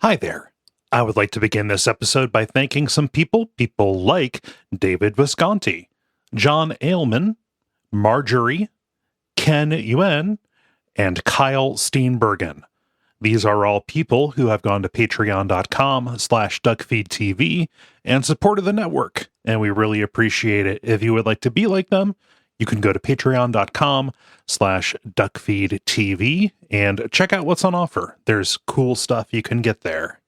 Hi there. I would like to begin this episode by thanking some people like David Visconti, John Ailman, Marjorie, Ken Yuen, and Kyle Steenbergen. These are all people who have gone to patreon.com/Duckfeed.tv and supported the network, and we really appreciate it. If you would like to be like them, you can go to patreon.com/Duckfeed.tv and check out what's on offer. There's cool stuff you can get there.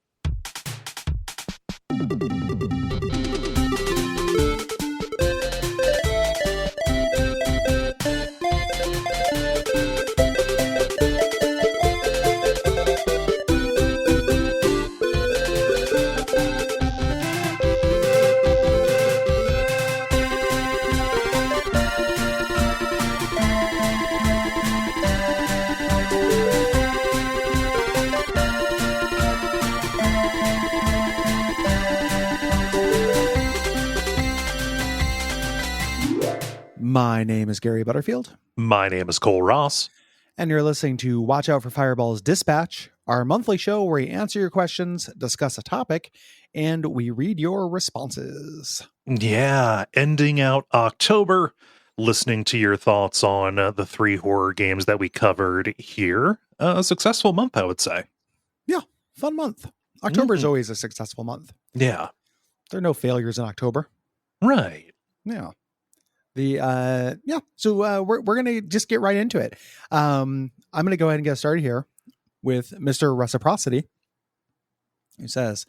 My name is Gary Butterfield. My name is Cole Ross. And you're listening to Watch Out for Fireball's Dispatch, our monthly show where we answer your questions, discuss a topic, and we read your responses. Yeah, ending out October, listening to your thoughts on the 3 horror games that we covered here. A successful month, I would say. Yeah, fun month. October is always a successful month. Yeah. There are no failures in October. Right. Yeah. So we're gonna just get right into it. I'm gonna go ahead and get started here with Mr. Reciprocity, who says,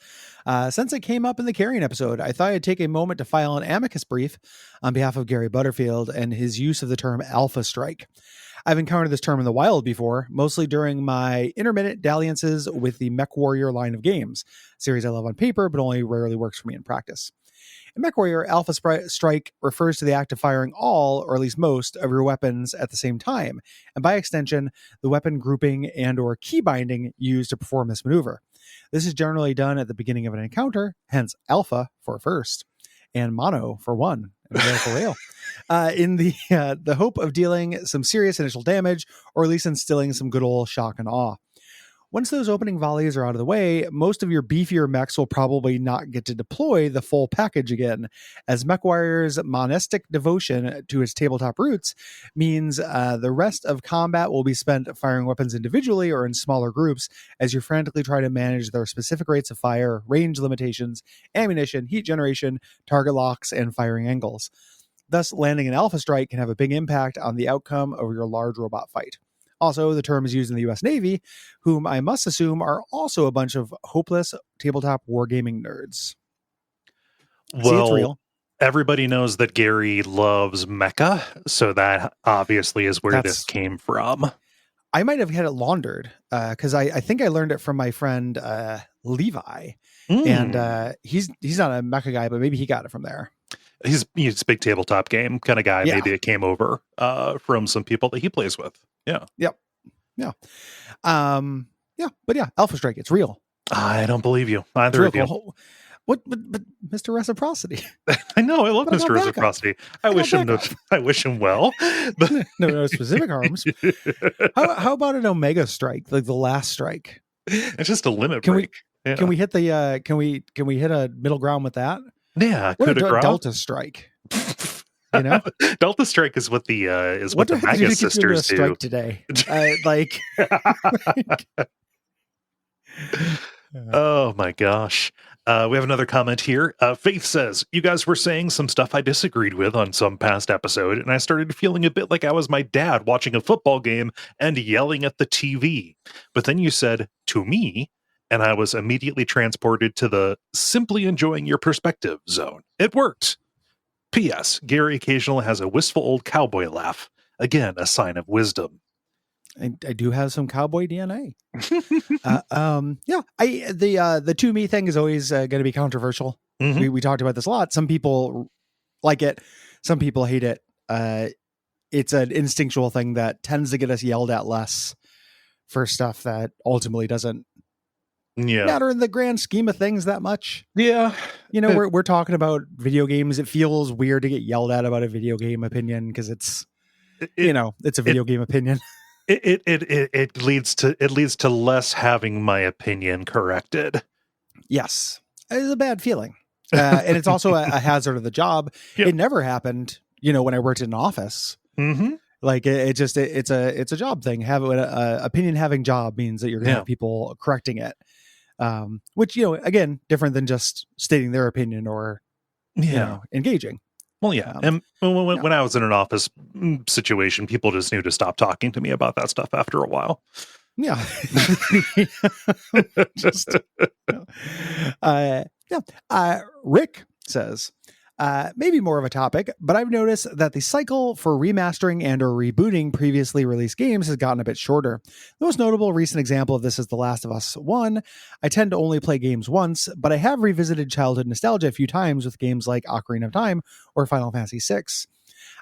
since it came up in the Carrion episode, I thought I'd take a moment to file an amicus brief on behalf of Gary Butterfield and his use of the term alpha strike. I've encountered this term in the wild before, mostly during my intermittent dalliances with the MechWarrior line of games, a series I love on paper but only rarely works for me in practice. In MechWarrior, Alpha Strike refers to the act of firing all, or at least most, of your weapons at the same time, and by extension, the weapon grouping and or key binding used to perform this maneuver. This is generally done at the beginning of an encounter, hence Alpha for first, and Mono for one, and Rail for rail, in the hope of dealing some serious initial damage, or at least instilling some good old shock and awe. Once those opening volleys are out of the way, most of your beefier mechs will probably not get to deploy the full package again, as MechWarrior's monastic devotion to its tabletop roots means the rest of combat will be spent firing weapons individually or in smaller groups as you frantically try to manage their specific rates of fire, range limitations, ammunition, heat generation, target locks, and firing angles. Thus, landing an Alpha Strike can have a big impact on the outcome of your large robot fight. Also, the term is used in the U.S. Navy, whom I must assume are also a bunch of hopeless tabletop wargaming nerds. Well, it's real. Everybody knows that Gary loves mecha, so that obviously is where this came from. I might have had it laundered, because I think I learned it from my friend Levi, and he's not a mecha guy, but maybe he got it from there. He's a big tabletop game kind of guy. Yeah. Maybe it came over from some people that he plays with. Yeah. Yep. Yeah. But yeah, Alpha Strike, it's real. I don't believe you. Either of you. But Mr. Reciprocity. I know. I love Mr. Reciprocity. I wish him well. But no specific harms. How about an Omega Strike, like the last strike? It's just a limit break. Can we hit the can we hit a middle ground with that? Yeah, what a Delta Strike. You know, Delta Strike is what the Magus sisters do strike today. Oh my gosh. We have another comment here. Faith says, you guys were saying some stuff I disagreed with on some past episode, and I started feeling a bit like I was my dad watching a football game and yelling at the TV. But then you said, to me, and I was immediately transported to the simply enjoying your perspective zone. It worked. P.S. Gary occasionally has a wistful old cowboy laugh. Again, a sign of wisdom. I do have some cowboy DNA. The to me thing is always going to be controversial. Mm-hmm. We talked about this a lot. Some people like it. Some people hate it. It's an instinctual thing that tends to get us yelled at less for stuff that ultimately doesn't matter in the grand scheme of things that much. Yeah. You know, we're talking about video games. It feels weird to get yelled at about a video game opinion because it's a video game opinion. it leads to less having my opinion corrected. Yes, it's a bad feeling. And it's also a hazard of the job. Yep. It never happened, when I worked in an office. Mm-hmm. Like it's a job thing. Have an opinion having job means that you're going to have people correcting it. Which, again, different than just stating their opinion or, engaging. Well, yeah. And when I was in an office situation, people just knew to stop talking to me about that stuff after a while. Yeah. Rick says, maybe more of a topic, but I've noticed that the cycle for remastering and or rebooting previously released games has gotten a bit shorter. The most notable recent example of this is The Last of Us 1. I tend to only play games once, but I have revisited childhood nostalgia a few times with games like Ocarina of Time or Final Fantasy VI.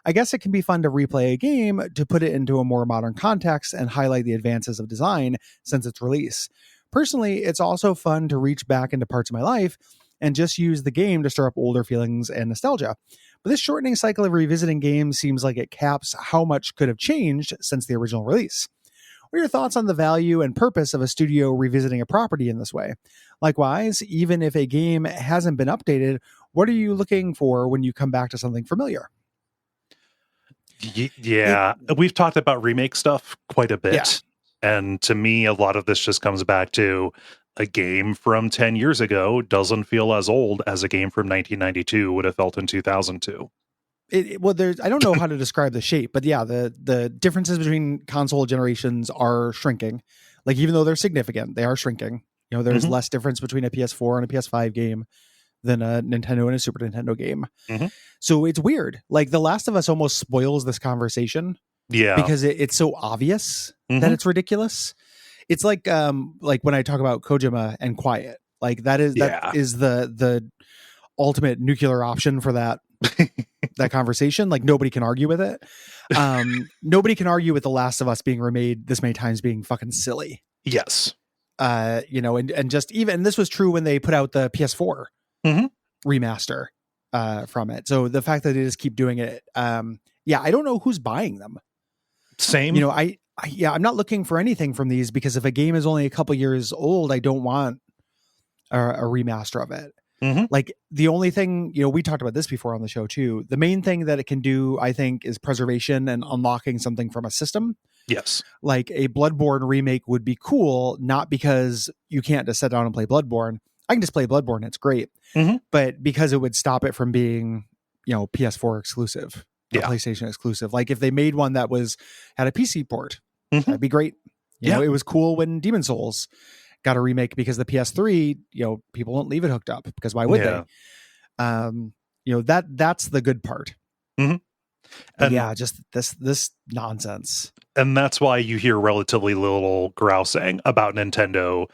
I guess it can be fun to replay a game to put it into a more modern context and highlight the advances of design since its release. Personally, it's also fun to reach back into parts of my life and just use the game to stir up older feelings and nostalgia. But this shortening cycle of revisiting games seems like it caps how much could have changed since the original release. What are your thoughts on the value and purpose of a studio revisiting a property in this way? Likewise, even if a game hasn't been updated, what are you looking for when you come back to something familiar? Yeah, we've talked about remake stuff quite a bit. Yeah. And to me, a lot of this just comes back to a game from 10 years ago doesn't feel as old as a game from 1992 would have felt in 2002. I don't know how to describe the shape, but yeah, the differences between console generations are shrinking. Like, even though they're significant, they are shrinking. There's less difference between a PS4 and a PS5 game than a Nintendo and a Super Nintendo game. So it's weird. Like, The Last of Us almost spoils this conversation. Yeah. Because it's so obvious that it's ridiculous. It's like when I talk about Kojima and Quiet, like that is the ultimate nuclear option for that that conversation. Like, nobody can argue with it. Nobody can argue with The Last of Us being remade this many times being fucking silly. Yes. And just even this was true when they put out the PS4 remaster from it. So the fact that they just keep doing it, I don't know who's buying them. Same. I'm not looking for anything from these, because if a game is only a couple years old, I don't want a remaster of it. Like, the only thing, we talked about this before on the show too. The main thing that it can do, I think, is preservation and unlocking something from a system. Yes. Like a Bloodborne remake would be cool, not because you can't just sit down and play Bloodborne. I can just play Bloodborne. It's great. But because it would stop it from being, PS4 exclusive, PlayStation exclusive. Like, if they made one that had a PC port, that'd be great. You know, it was cool when Demon Souls got a remake, because the PS3, people don't leave it hooked up, because why would they? That's the good part. And just this nonsense. And that's why you hear relatively little grousing about Nintendo,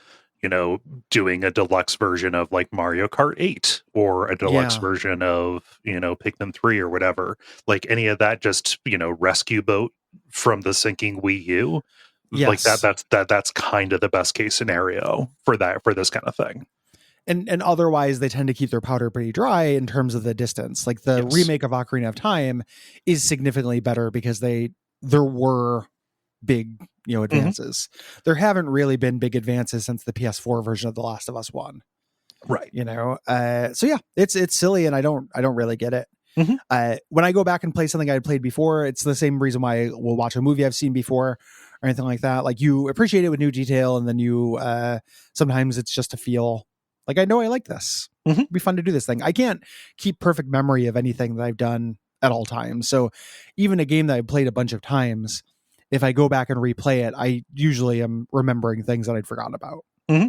doing a deluxe version of like Mario Kart 8 or a deluxe version of, Pikmin 3 or whatever. Like, any of that just, rescue boat from the sinking Wii U. Like that's kind of the best case scenario for this kind of thing. And otherwise they tend to keep their powder pretty dry in terms of the distance. Like, the remake of Ocarina of Time is significantly better because there were big, advances. There haven't really been big advances since the PS4 version of The Last of Us 1. Right. So yeah, it's silly, and I don't really get it. When I go back and play something I had played before, it's the same reason why we'll watch a movie I've seen before or anything like that. Like, you appreciate it with new detail, and then you sometimes it's just to feel like, I know I like this. It'd be fun to do this thing. I can't keep perfect memory of anything that I've done at all times. So even a game that I've played a bunch of times, if I go back and replay it, I usually am remembering things that I'd forgotten about. Yeah,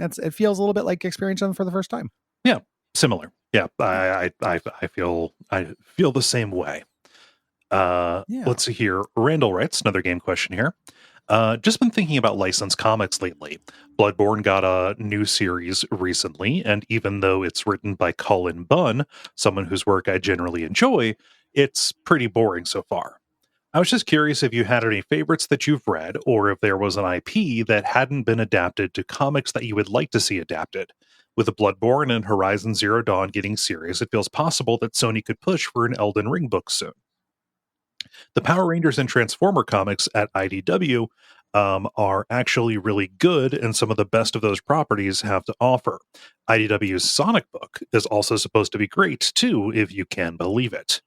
it feels a little bit like experiencing them for the first time. Yeah, similar. Yeah, I feel the same way. Let's see here. Randall writes another game question here. Just been thinking about licensed comics lately. Bloodborne got a new series recently, and even though it's written by Cullen Bunn, someone whose work I generally enjoy, it's pretty boring so far. I was just curious if you had any favorites that you've read, or if there was an IP that hadn't been adapted to comics that you would like to see adapted. With the Bloodborne and Horizon Zero Dawn getting serious, it feels possible that Sony could push for an Elden Ring book soon. The Power Rangers and Transformer comics at IDW are actually really good, and some of the best of those properties have to offer. IDW's Sonic book is also supposed to be great, too, if you can believe it.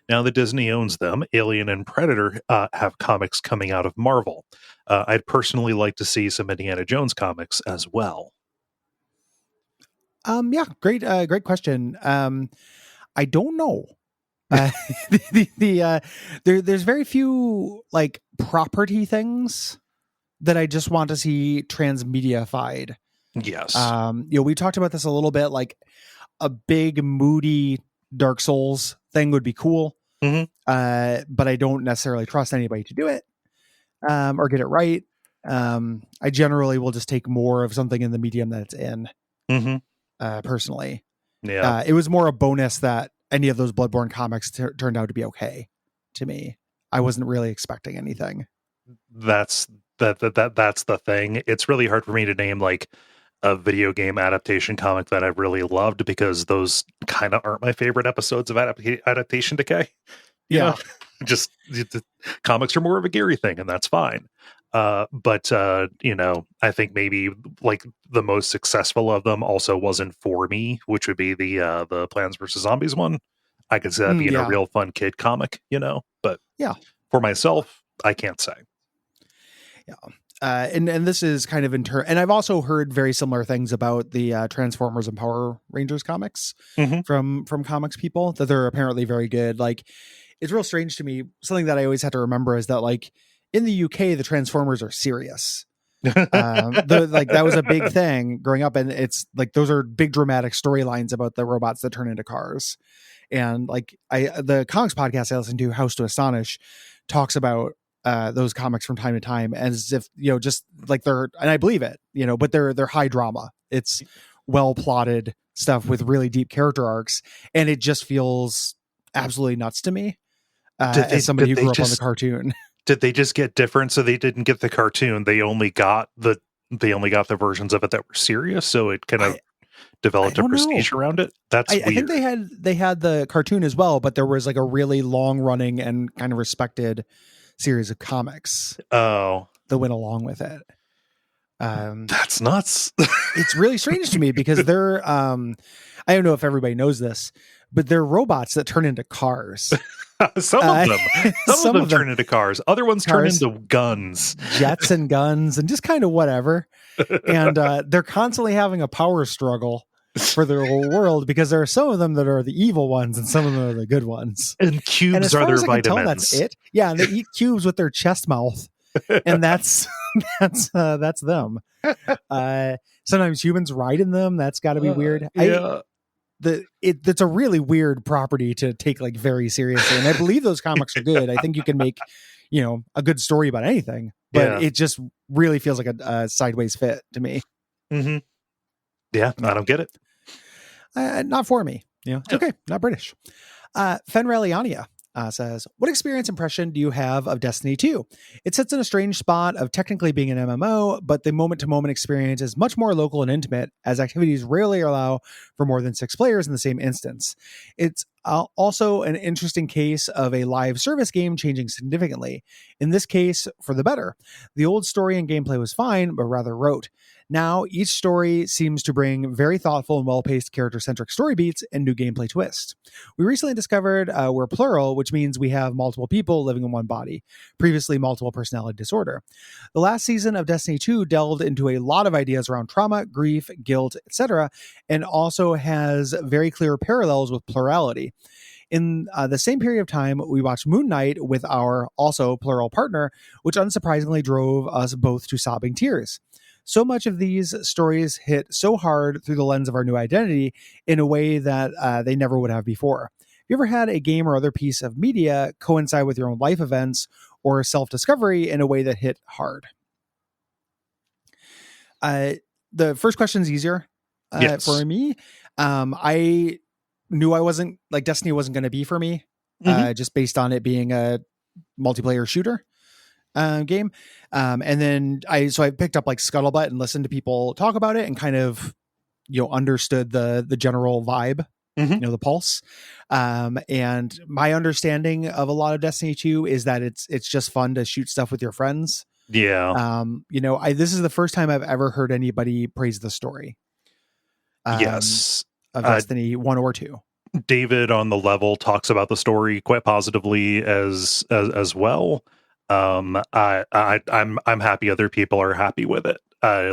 Now that Disney owns them, Alien and Predator have comics coming out of Marvel. I'd personally like to see some Indiana Jones comics as well. Yeah, great question. I don't know. There's very few like property things that I just want to see transmediafied. Yes. We talked about this a little bit, like a big moody Dark Souls thing would be cool. Mm-hmm. But I don't necessarily trust anybody to do it or get it right. I generally will just take more of something in the medium that it's in. Personally. Yeah. It was more a bonus that any of those Bloodborne comics turned out to be okay to me. I wasn't really expecting anything. That's the thing. It's really hard for me to name like a video game adaptation comic that I really loved, because those kind of aren't my favorite episodes of adaptation decay. You know, just the comics are more of a Gary thing, and that's fine. But I think maybe like the most successful of them also wasn't for me, which would be the Plants vs. Zombies one. I could see that being a real fun kid comic, but for myself, I can't say. Yeah. And this is kind of and I've also heard very similar things about the Transformers and Power Rangers comics from comics people, that they're apparently very good. Like, it's real strange to me. Something that I always have to remember is that, like, in the UK, the Transformers are serious. That was a big thing growing up, and it's like those are big dramatic storylines about the robots that turn into cars. And like the comics podcast I listen to, House to Astonish, talks about those comics from time to time, as if just like and I believe it, but they're high drama. It's well plotted stuff with really deep character arcs, and it just feels absolutely nuts to me. As somebody who grew up on the cartoon. Did they just get different? So they didn't get the cartoon. They only got the versions of it that were serious. So it kind of developed a prestige around it. That's weird. I think they had the cartoon as well, but there was like a really long running and kind of respected series of comics. Oh, that went along with it. That's nuts. It's really strange to me because they're I don't know if everybody knows this, but they're robots that turn into cars. Some of them. Some of them turn into cars. Other ones turn into guns. Jets and guns and just kind of whatever. And they're constantly having a power struggle for their whole world, because there are some of them that are the evil ones and some of them are the good ones. And cubes are their vitamins. That's it. Yeah, and they eat cubes with their chest mouth. And that's them. Sometimes humans ride in them. That's got to be weird. Yeah. It's a really weird property to take like very seriously, and I believe those comics are good. I think you can make a good story about anything, but it just really feels like a sideways fit to me. Yeah, I don't get it. Not for me. It's okay. Not British. Fenreliania says, what experience impression do you have of Destiny 2? It sits in a strange spot of technically being an MMO, but the moment-to-moment experience is much more local and intimate, as activities rarely allow for more than 6 players in the same instance. It's also an interesting case of a live service game changing significantly. In this case, for the better. The old story and gameplay was fine, but rather rote. Now, each story seems to bring very thoughtful and well-paced character-centric story beats and new gameplay twists. We recently discovered we're plural, which means we have multiple people living in one body, previously multiple personality disorder. The last season of Destiny 2 delved into a lot of ideas around trauma, grief, guilt, etc., and also has very clear parallels with plurality. In the same period of time, we watched Moon Knight with our also plural partner, which unsurprisingly drove us both to sobbing tears. So much of these stories hit so hard through the lens of our new identity in a way that they never would have before. Have you ever had a game or other piece of media coincide with your own life events or self-discovery in a way that hit hard? The first question is easier for me. I knew I wasn't like Destiny wasn't going to be for me, just based on it being a multiplayer shooter game. And then I picked up like Scuttlebutt and listened to people talk about it and kind of, understood the general vibe Mhm. The Pulse. And my understanding of a lot of Destiny 2 is that it's just fun to shoot stuff with your friends. Yeah. This is the first time I've ever heard anybody praise the story Yes. of Destiny 1 or 2. David on the level talks about the story quite positively as well. I'm happy other people are happy with it.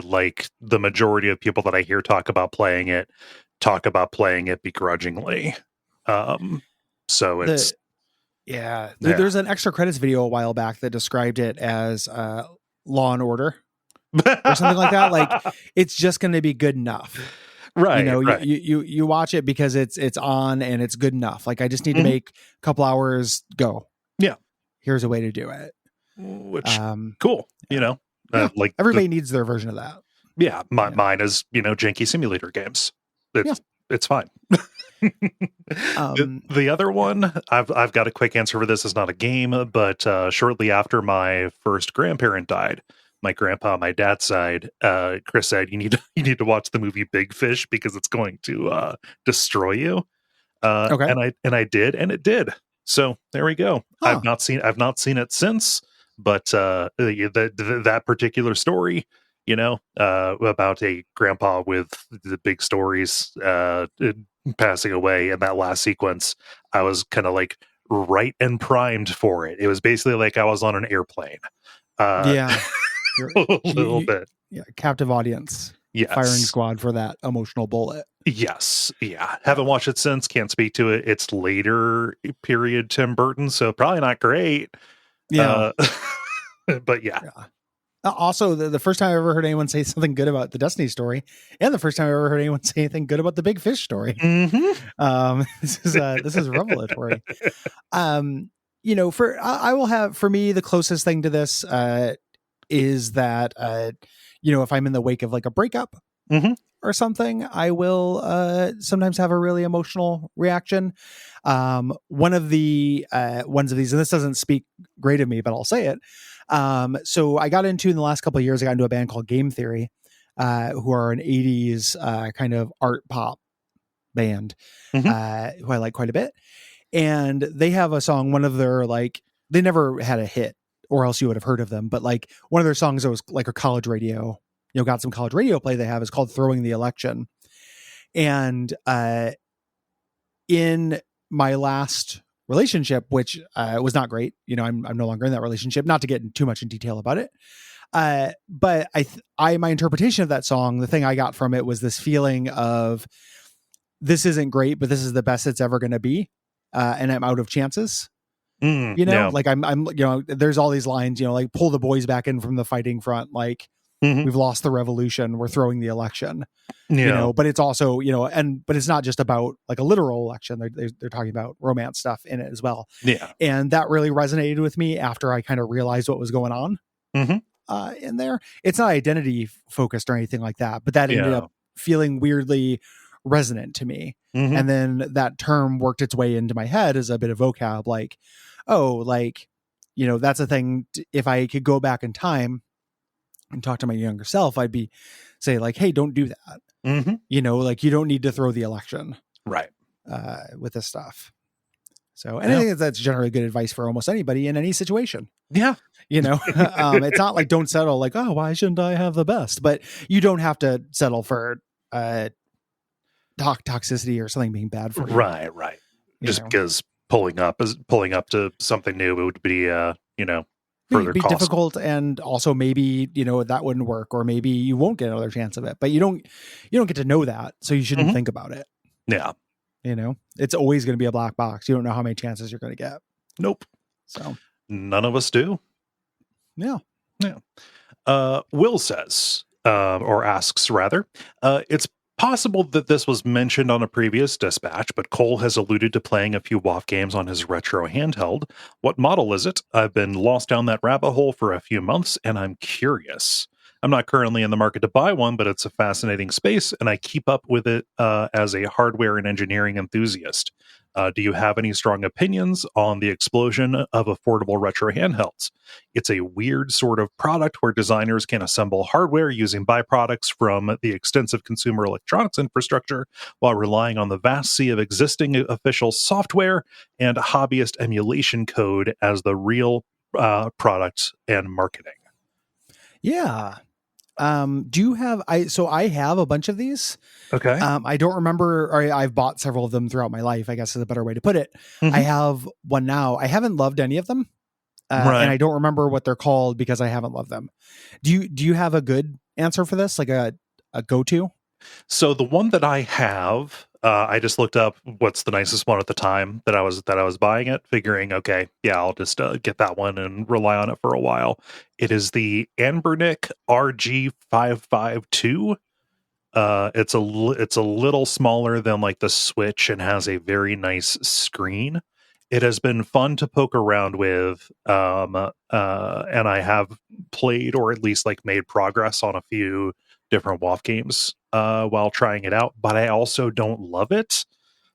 Like the majority of people that I hear talk about playing it begrudgingly. So it's There's an extra credits video a while back that described it as Law and Order or something like that. Like it's just going to be good enough. Right. You watch it because it's on and it's good enough. Like I just need to make a couple hours go. Yeah. Here's a way to do it. Which cool. Like everybody needs their version of that. Yeah. Mine is, janky simulator games. It's fine. The other one, I've got a quick answer for this. It's not a game, but shortly after my first grandparent died, my grandpa on my dad's side, Chris said, you need to watch the movie Big Fish because it's going to destroy you. Okay. And I did, and it did. So there we go. Huh. I've not seen it since, but that particular story, about a grandpa with the big stories passing away in that last sequence, I was kind of like right and primed for it. It was basically like I was on an airplane. A little bit. Yeah, captive audience. Yes. Firing squad for that emotional bullet. Yes. Yeah. Haven't watched it since. Can't speak to it. It's later period Tim Burton, so probably not great. Yeah. But yeah. Also, the first time I ever heard anyone say something good about the Destiny story, and the first time I ever heard anyone say anything good about the Big Fish story. Mm-hmm. This is revelatory. I will have, for me, the closest thing to this is that if I'm in the wake of like a breakup or something, I will sometimes have a really emotional reaction. One of the ones of these, and this doesn't speak great of me, but I'll say it. So I got into, in the last couple of years, I got into a band called Game Theory, who are an 80s kind of art pop band, who I like quite a bit. And they have a song, one of their, like, they never had a hit, or else you would have heard of them, but like one of their songs that was like a college radio, got some college radio play they have, is called Throwing the Election. And in my last relationship, which was not great, I'm no longer in that relationship, not to get too much in detail about it, but my interpretation of that song, the thing I got from it was this feeling of, this isn't great, but this is the best it's ever going to be, and I'm out of chances. Like I'm there's all these lines, like, pull the boys back in from the fighting front, like, we've lost the revolution, we're throwing the election. But it's also, but it's not just about like a literal election. They're talking about romance stuff in it as well. And that really resonated with me after I kind of realized what was going on in there. It's not identity focused or anything like that, but that ended up feeling weirdly resonant to me. And then that term worked its way into my head as a bit of vocab, like, that's a thing. If I could go back in time and talk to my younger self, I'd say like, hey, don't do that. Like, you don't need to throw the election right with this stuff. So, and I think that's generally good advice for almost anybody in any situation. It's not like, don't settle, like, oh, why shouldn't I have the best? But you don't have to settle for toxicity or something being bad for you. Right. Just because pulling up to something new, it would be further be cost. Difficult, and also maybe that wouldn't work, or maybe you won't get another chance of it, but you don't get to know that, so you shouldn't think about it. It's always going to be a black box. You don't know how many chances you're going to get. Nope. So none of us do. Yeah. Will says, or asks rather, it's possible that this was mentioned on a previous dispatch, but Cole has alluded to playing a few WoW games on his retro handheld. What model is it? I've been lost down that rabbit hole for a few months, and I'm curious. I'm not currently in the market to buy one, but it's a fascinating space, and I keep up with it as a hardware and engineering enthusiast. Do you have any strong opinions on the explosion of affordable retro handhelds? It's a weird sort of product where designers can assemble hardware using byproducts from the extensive consumer electronics infrastructure while relying on the vast sea of existing official software and hobbyist emulation code as the real product and marketing. Yeah. Do you have I have a bunch of these. Okay. I don't remember, or I've bought several of them throughout my life, I guess is a better way to put it. I Mhm. have one now. I haven't loved any of them. And Right. I don't remember what they're called because I haven't loved them. Do you have a good answer for this? Like a go-to? So the one that I have, I just looked up what's the nicest one at the time that I was buying it, figuring, okay, yeah, I'll just get that one and rely on it for a while. It is the Anbernic RG552. It's a little smaller than like the Switch and has a very nice screen. It has been fun to poke around with, and I have played or at least like made progress on a few different WoW games while trying it out. But I also don't love it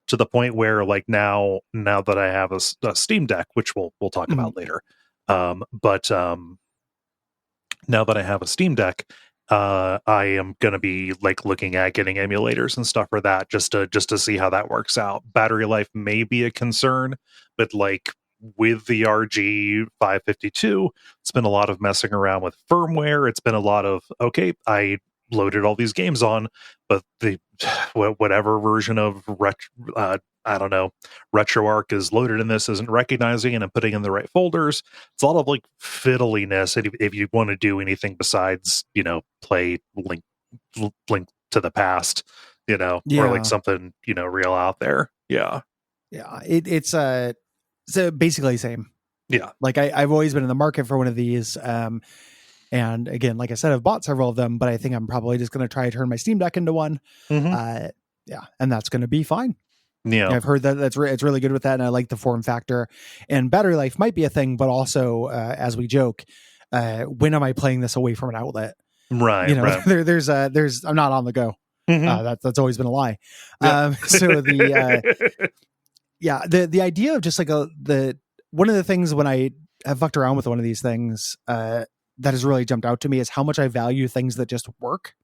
to the point where like now that I have a Steam Deck, which we'll talk Mhm. about later. But now that I have a Steam Deck, I am going to be like looking at getting emulators and stuff for that just to see how that works out. Battery life may be a concern, but like with the RG 552, it's been a lot of messing around with firmware. It's been a lot of okay, I loaded all these games on, but the whatever version of I don't know, RetroArch is loaded in this isn't recognizing it and putting in the right folders. It's a lot of like fiddliness if you want to do anything besides play link to the past, or like Yeah. something real out there. Yeah. Yeah. It's so basically the same. Yeah. Like I've always been in the market for one of these. And again, like I said, I've bought several of them, but I think I'm probably just going to try to turn my Steam Deck into one. Hmm. Yeah, and that's going to be fine. Yeah. I've heard that it's really good with that, and I like the form factor. And battery life might be a thing, but also, as we joke, when am I playing this away from an outlet? Right. Right. There's I'm not on the go. Hmm. That's always been a lie. Yep. So the idea of just like the one of the things when I have fucked around with one of these things that has really jumped out to me is how much I value things that just work.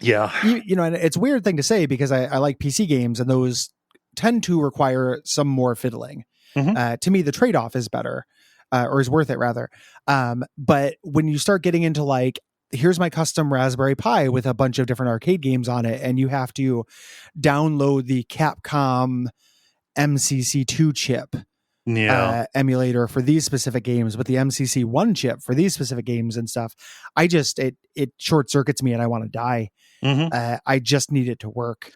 Yeah. And it's a weird thing to say because I like PC games and those tend to require some more fiddling. Hmm. To me, the trade-off is better, or is worth it rather. But when you start getting into like, here's my custom Raspberry Pi with a bunch of different arcade games on it, and you have to download the Capcom MCC2 chip Yeah. emulator for these specific games, but the MCC1 chip for these specific games and stuff. It short circuits me and I want to die. Hmm. I just need it to work.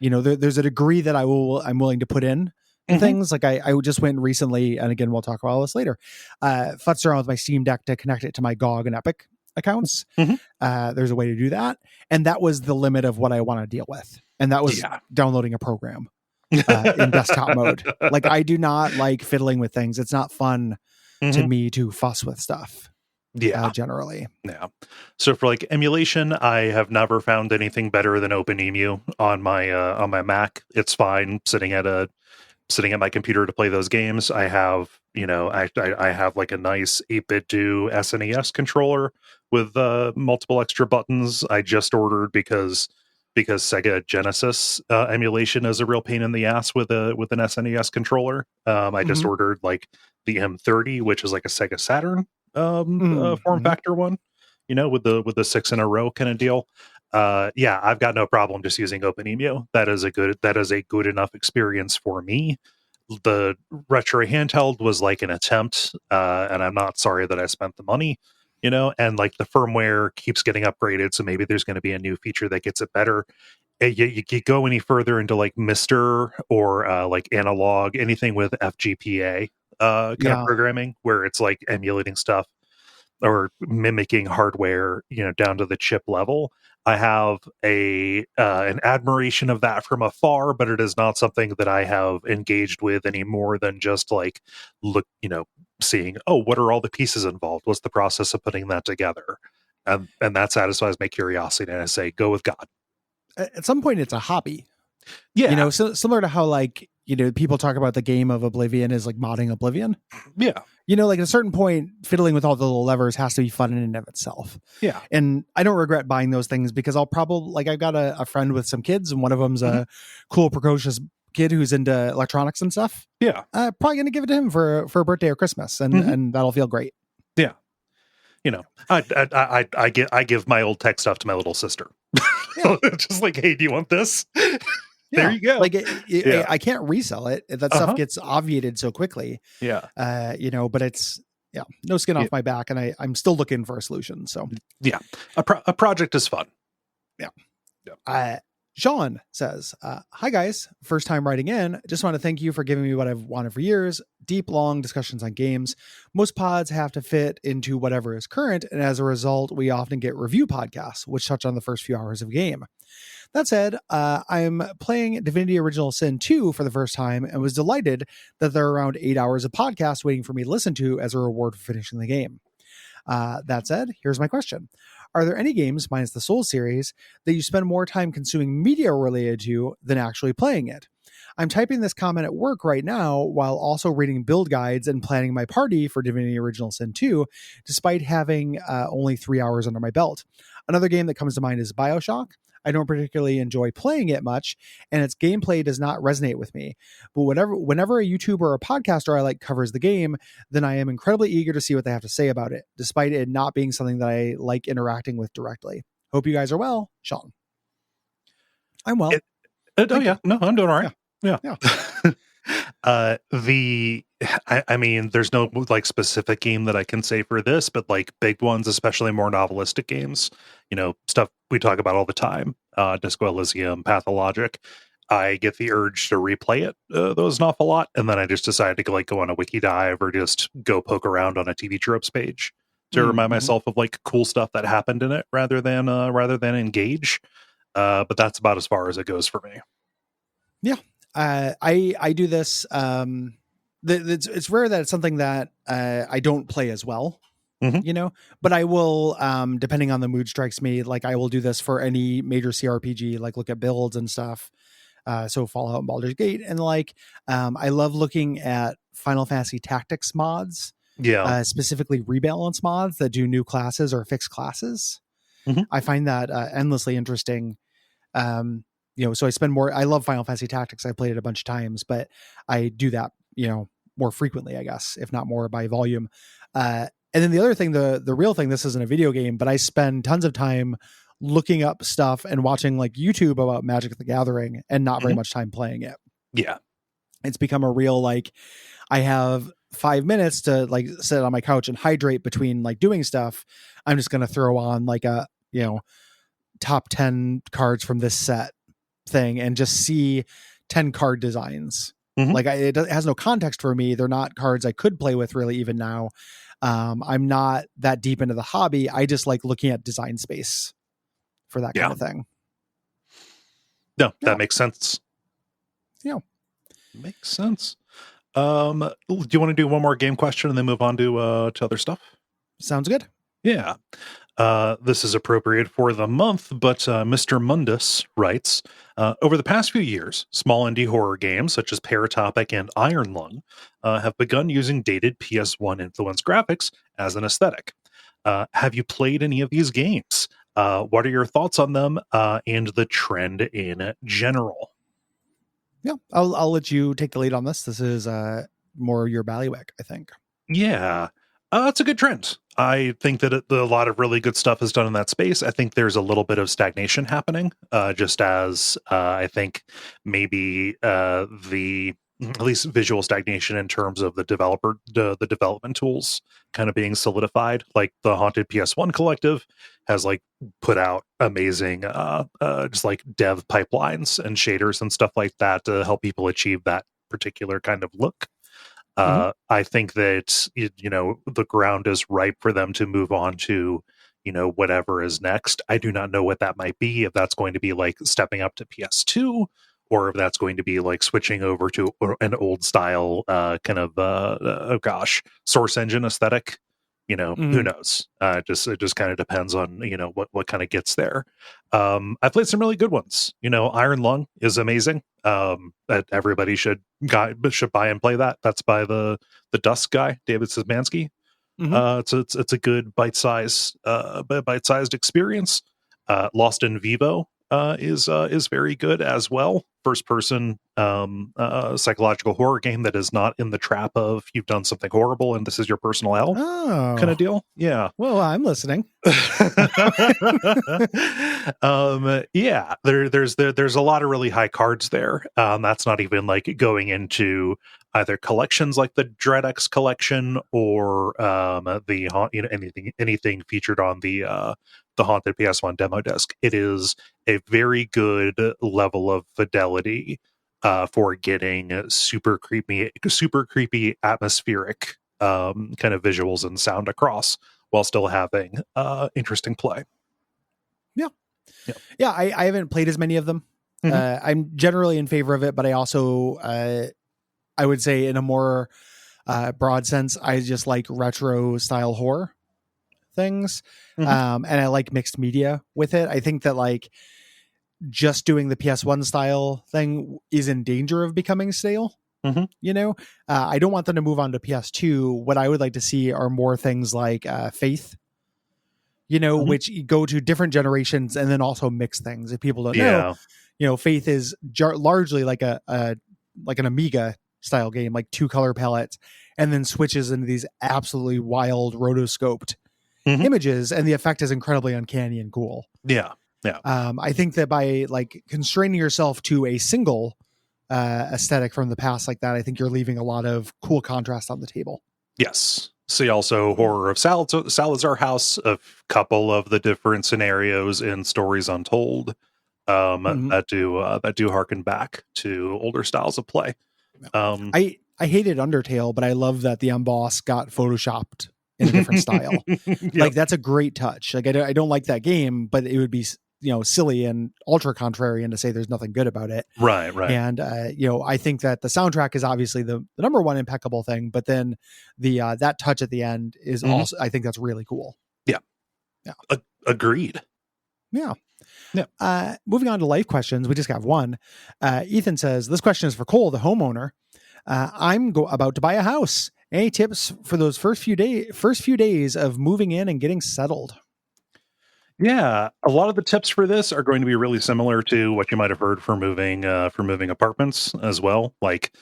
There's a degree that I'm willing to put in Hmm. things. Like I just went recently, and again, we'll talk about all this later, futzed around with my Steam Deck to connect it to my GOG and Epic accounts. Hmm. There's a way to do that. And that was the limit of what I want to deal with. And that was Yeah. downloading a program in desktop mode. Like I do not like fiddling with things. It's not fun to Hmm. me to fuss with stuff. Yeah. Generally. Yeah. So for like emulation, I have never found anything better than OpenEMU on my Mac. It's fine sitting at my computer to play those games. I have, I have like a nice 8-bit do SNES controller with multiple extra buttons. I just ordered because Sega Genesis emulation is a real pain in the ass with an SNES controller. I just ordered like the M30, which is like a Sega Saturn form factor one, with the 6 in a row kind of deal. Yeah, I've got no problem just using OpenEMU. That is a good enough experience for me. The retro handheld was like an attempt, and I'm not sorry that I spent the money, and like the firmware keeps getting upgraded, so maybe there's going to be a new feature that gets it better. You go any further into like Mister or like analog, anything with FGPA kind of programming, where it's like emulating stuff or mimicking hardware, down to the chip level. I have an admiration of that from afar, but it is not something that I have engaged with any more than just like look, seeing, oh, what are all the pieces involved? What's the process of putting that together? And that satisfies my curiosity. And I say, go with God. At some point, it's a hobby. Yeah. So similar to how like, people talk about the game of Oblivion is like modding Oblivion. Yeah. Like at a certain point, fiddling with all the little levers has to be fun in and of itself. Yeah. And I don't regret buying those things because I'll probably like, I've got a friend with some kids and one of them's a cool, precocious kid who's into electronics and stuff. Yeah. Probably going to give it to him for a birthday or Christmas. And that'll feel great. Yeah. I give my old tech stuff to my little sister. Yeah. Just like, hey, do you want this? Yeah. There you go. Like I can't resell it. That stuff gets obviated so quickly. Yeah. But it's no skin off my back, and I'm still looking for a solution. So yeah, a project is fun. Yeah. Sean says, hi guys, first time writing in. Just want to thank you for giving me what I've wanted for years. Deep, long discussions on games. Most pods have to fit into whatever is current. And as a result, we often get review podcasts, which touch on the first few hours of a game. That said, I'm playing Divinity Original Sin 2 for the first time and was delighted that there are around 8 hours of podcast waiting for me to listen to as a reward for finishing the game. That said, here's my question. Are there any games, minus the Souls series, that you spend more time consuming media related to than actually playing it? I'm typing this comment at work right now while also reading build guides and planning my party for Divinity Original Sin 2, despite having only 3 hours under my belt. Another game that comes to mind is BioShock. I don't particularly enjoy playing it much, and its gameplay does not resonate with me. But whenever a YouTuber or a podcaster I like covers the game, then I am incredibly eager to see what they have to say about it, despite it not being something that I like interacting with directly. Hope you guys are well, Sean. I'm well. Yeah, no, I'm doing all right. Yeah. I mean, there's no like specific game that I can say for this, but like big ones, especially more novelistic games, stuff we talk about all the time, Disco Elysium, Pathologic. I get the urge to replay it those an awful lot, and then I just decide to go on a wiki dive or just go poke around on a TV tropes page to remind myself of like cool stuff that happened in it rather than engage. But that's about as far as it goes for me. Yeah. I do this. It's rare that it's something that I don't play as well, but I will, depending on the mood strikes me, like I will do this for any major CRPG, like look at builds and stuff. So Fallout and Baldur's Gate. And like, I love looking at Final Fantasy Tactics mods, specifically rebalance mods that do new classes or fixed classes. I find that endlessly interesting. So I spend more, I love Final Fantasy Tactics. I played it a bunch of times, but I do that, more frequently, I guess, if not more by volume. And then the other thing, the real thing, this isn't a video game, but I spend tons of time looking up stuff and watching like YouTube about Magic the Gathering and not very much time playing it. Yeah. It's become a real, like, I have 5 minutes to like sit on my couch and hydrate between like doing stuff. I'm just going to throw on like a, top 10 cards from this set thing and just see 10 card designs. Like it has no context for me. They're not cards I could play with really even now. I'm not that deep into the hobby. I just like looking at design space for that kind of thing. No, that makes sense. Yeah. Makes sense. Do you want to do one more game question and then move on to other stuff? Sounds good. Yeah. This is appropriate for the month, but Mr. Mundus writes, over the past few years, small indie horror games such as Paratopic and Iron Lung have begun using dated PS1 influenced graphics as an aesthetic. Have you played any of these games? What are your thoughts on them and the trend in general? Yeah, I'll let you take the lead on this. This is more your bailiwick, I think. Yeah, it's a good trend. I think that a lot of really good stuff is done in that space. I think there's a little bit of stagnation happening, just as I think maybe the at least visual stagnation in terms of the development tools kind of being solidified. Like the Haunted PS1 Collective has like put out amazing just like dev pipelines and shaders and stuff like that to help people achieve that particular kind of look. I think that, the ground is ripe for them to move on to, whatever is next. I do not know what that might be, if that's going to be like stepping up to PS2 or if that's going to be like switching over to an old style kind of, Source Engine aesthetic, Who knows? It just kind of depends on what kind of gets there. I played some really good ones. Iron Lung is amazing. That everybody should buy and play that. That's by the Dusk guy, David Szymanski. It's a good bite-sized experience. Lost in Vivo is very good as well. First person psychological horror game that is not in the trap of you've done something horrible and this is your personal hell kind of deal. Yeah. Well, I'm listening. Yeah, there's a lot of really high cards there. That's not even like going into either collections like the Dreadx collection or the anything featured on the Haunted PS1 demo disc. It is a very good level of fidelity for getting super creepy atmospheric kind of visuals and sound across while still having interesting play. Yeah, I haven't played as many of them. I'm generally in favor of it, but I also I would say in a more broad sense, I just like retro style horror things. And I like mixed media with it. I think that like just doing the PS1 style thing is in danger of becoming stale. I don't want them to move on to PS2. What I would like to see are more things like Faith, which go to different generations and then also mix things. If people don't know, Faith is largely like an Amiga style game, like 2 color palettes, and then switches into these absolutely wild rotoscoped images, and the effect is incredibly uncanny and cool. I think that by like constraining yourself to a single aesthetic from the past like that, I think you're leaving a lot of cool contrast on the table. Yes. See also Horror of Salazar House, a couple of the different scenarios in Stories Untold that do harken back to older styles of play. I hated Undertale, but I love that the emboss got photoshopped in a different style. Like that's a great touch. Like I don't like that game, but it would be silly and ultra contrarian to say there's nothing good about it. Right. And I think that the soundtrack is obviously the number one impeccable thing, but then the that touch at the end is also, I think that's really cool. Yeah. Agreed. Yeah. Moving on to life questions, we just got one. Ethan says, this question is for Cole, the homeowner. I'm about to buy a house. Any tips for those first few days of moving in and getting settled? Yeah, a lot of the tips for this are going to be really similar to what you might have heard for moving apartments as well. Like,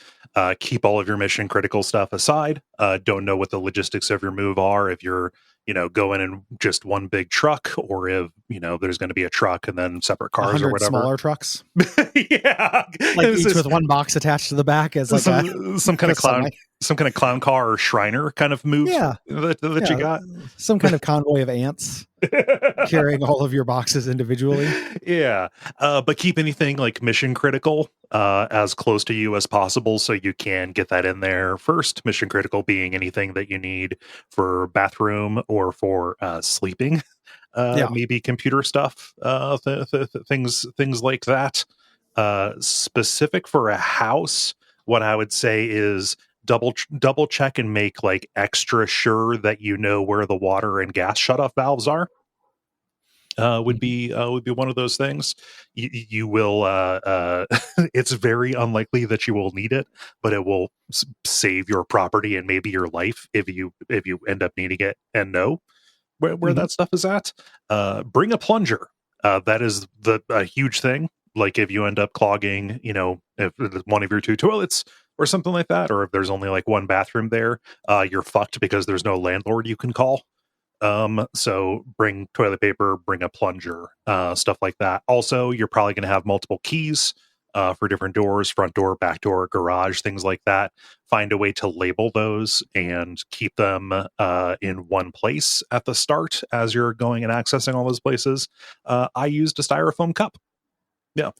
keep all of your mission critical stuff aside. Don't know what the logistics of your move are. If you're going in just one big truck, or if there's going to be a truck and then separate cars or whatever. Smaller trucks. Yeah, like each with one box attached to the back as like some kind of clown car or Shriner kind of move. That you got. Some kind of convoy of ants carrying all of your boxes individually. Yeah, but keep anything like mission critical as close to you as possible, so you can get that in there first. Mission critical being anything that you need for bathroom or for sleeping. Maybe computer stuff, things like that. Specific for a house, what I would say is double check and make like extra sure that you know where the water and gas shutoff valves are. Would be one of those things. You will. It's very unlikely that you will need it, but it will save your property and maybe your life if you end up needing it and know where that stuff is at. Bring a plunger. That is a huge thing. Like if you end up clogging, if one of your 2 toilets or something like that, or if there's only like one bathroom there, you're fucked because there's no landlord you can call. So bring toilet paper, bring a plunger, stuff like that. Also, you're probably going to have multiple keys for different doors, front door, back door, garage, things like that. Find a way to label those and keep them in one place at the start as you're going and accessing all those places. I used a styrofoam cup. Yeah.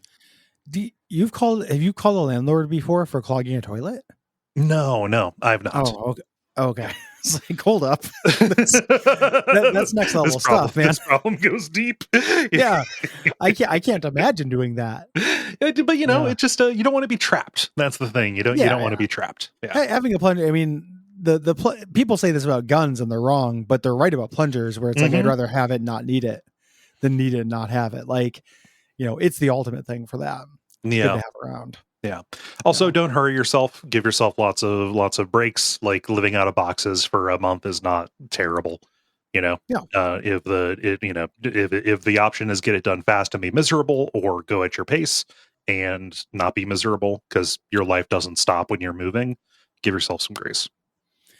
Have you called a landlord before for clogging a toilet? No, I've not. Oh, okay. It's like, hold up. That's next level stuff, man. This problem goes deep. Yeah. I can't imagine doing that. But it's just you don't want to be trapped. That's the thing. You don't want to be trapped. Yeah. Having a plunger, I mean, people say this about guns and they're wrong, but they're right about plungers, where it's like, I'd rather have it, not need it, than need it and not have it. Like, it's the ultimate thing for that. It's good to have around. Yeah. Also, don't hurry yourself. Give yourself lots of breaks. Like living out of boxes for a month is not terrible. If the option is get it done fast and be miserable, or go at your pace and not be miserable because your life doesn't stop when you're moving, give yourself some grace.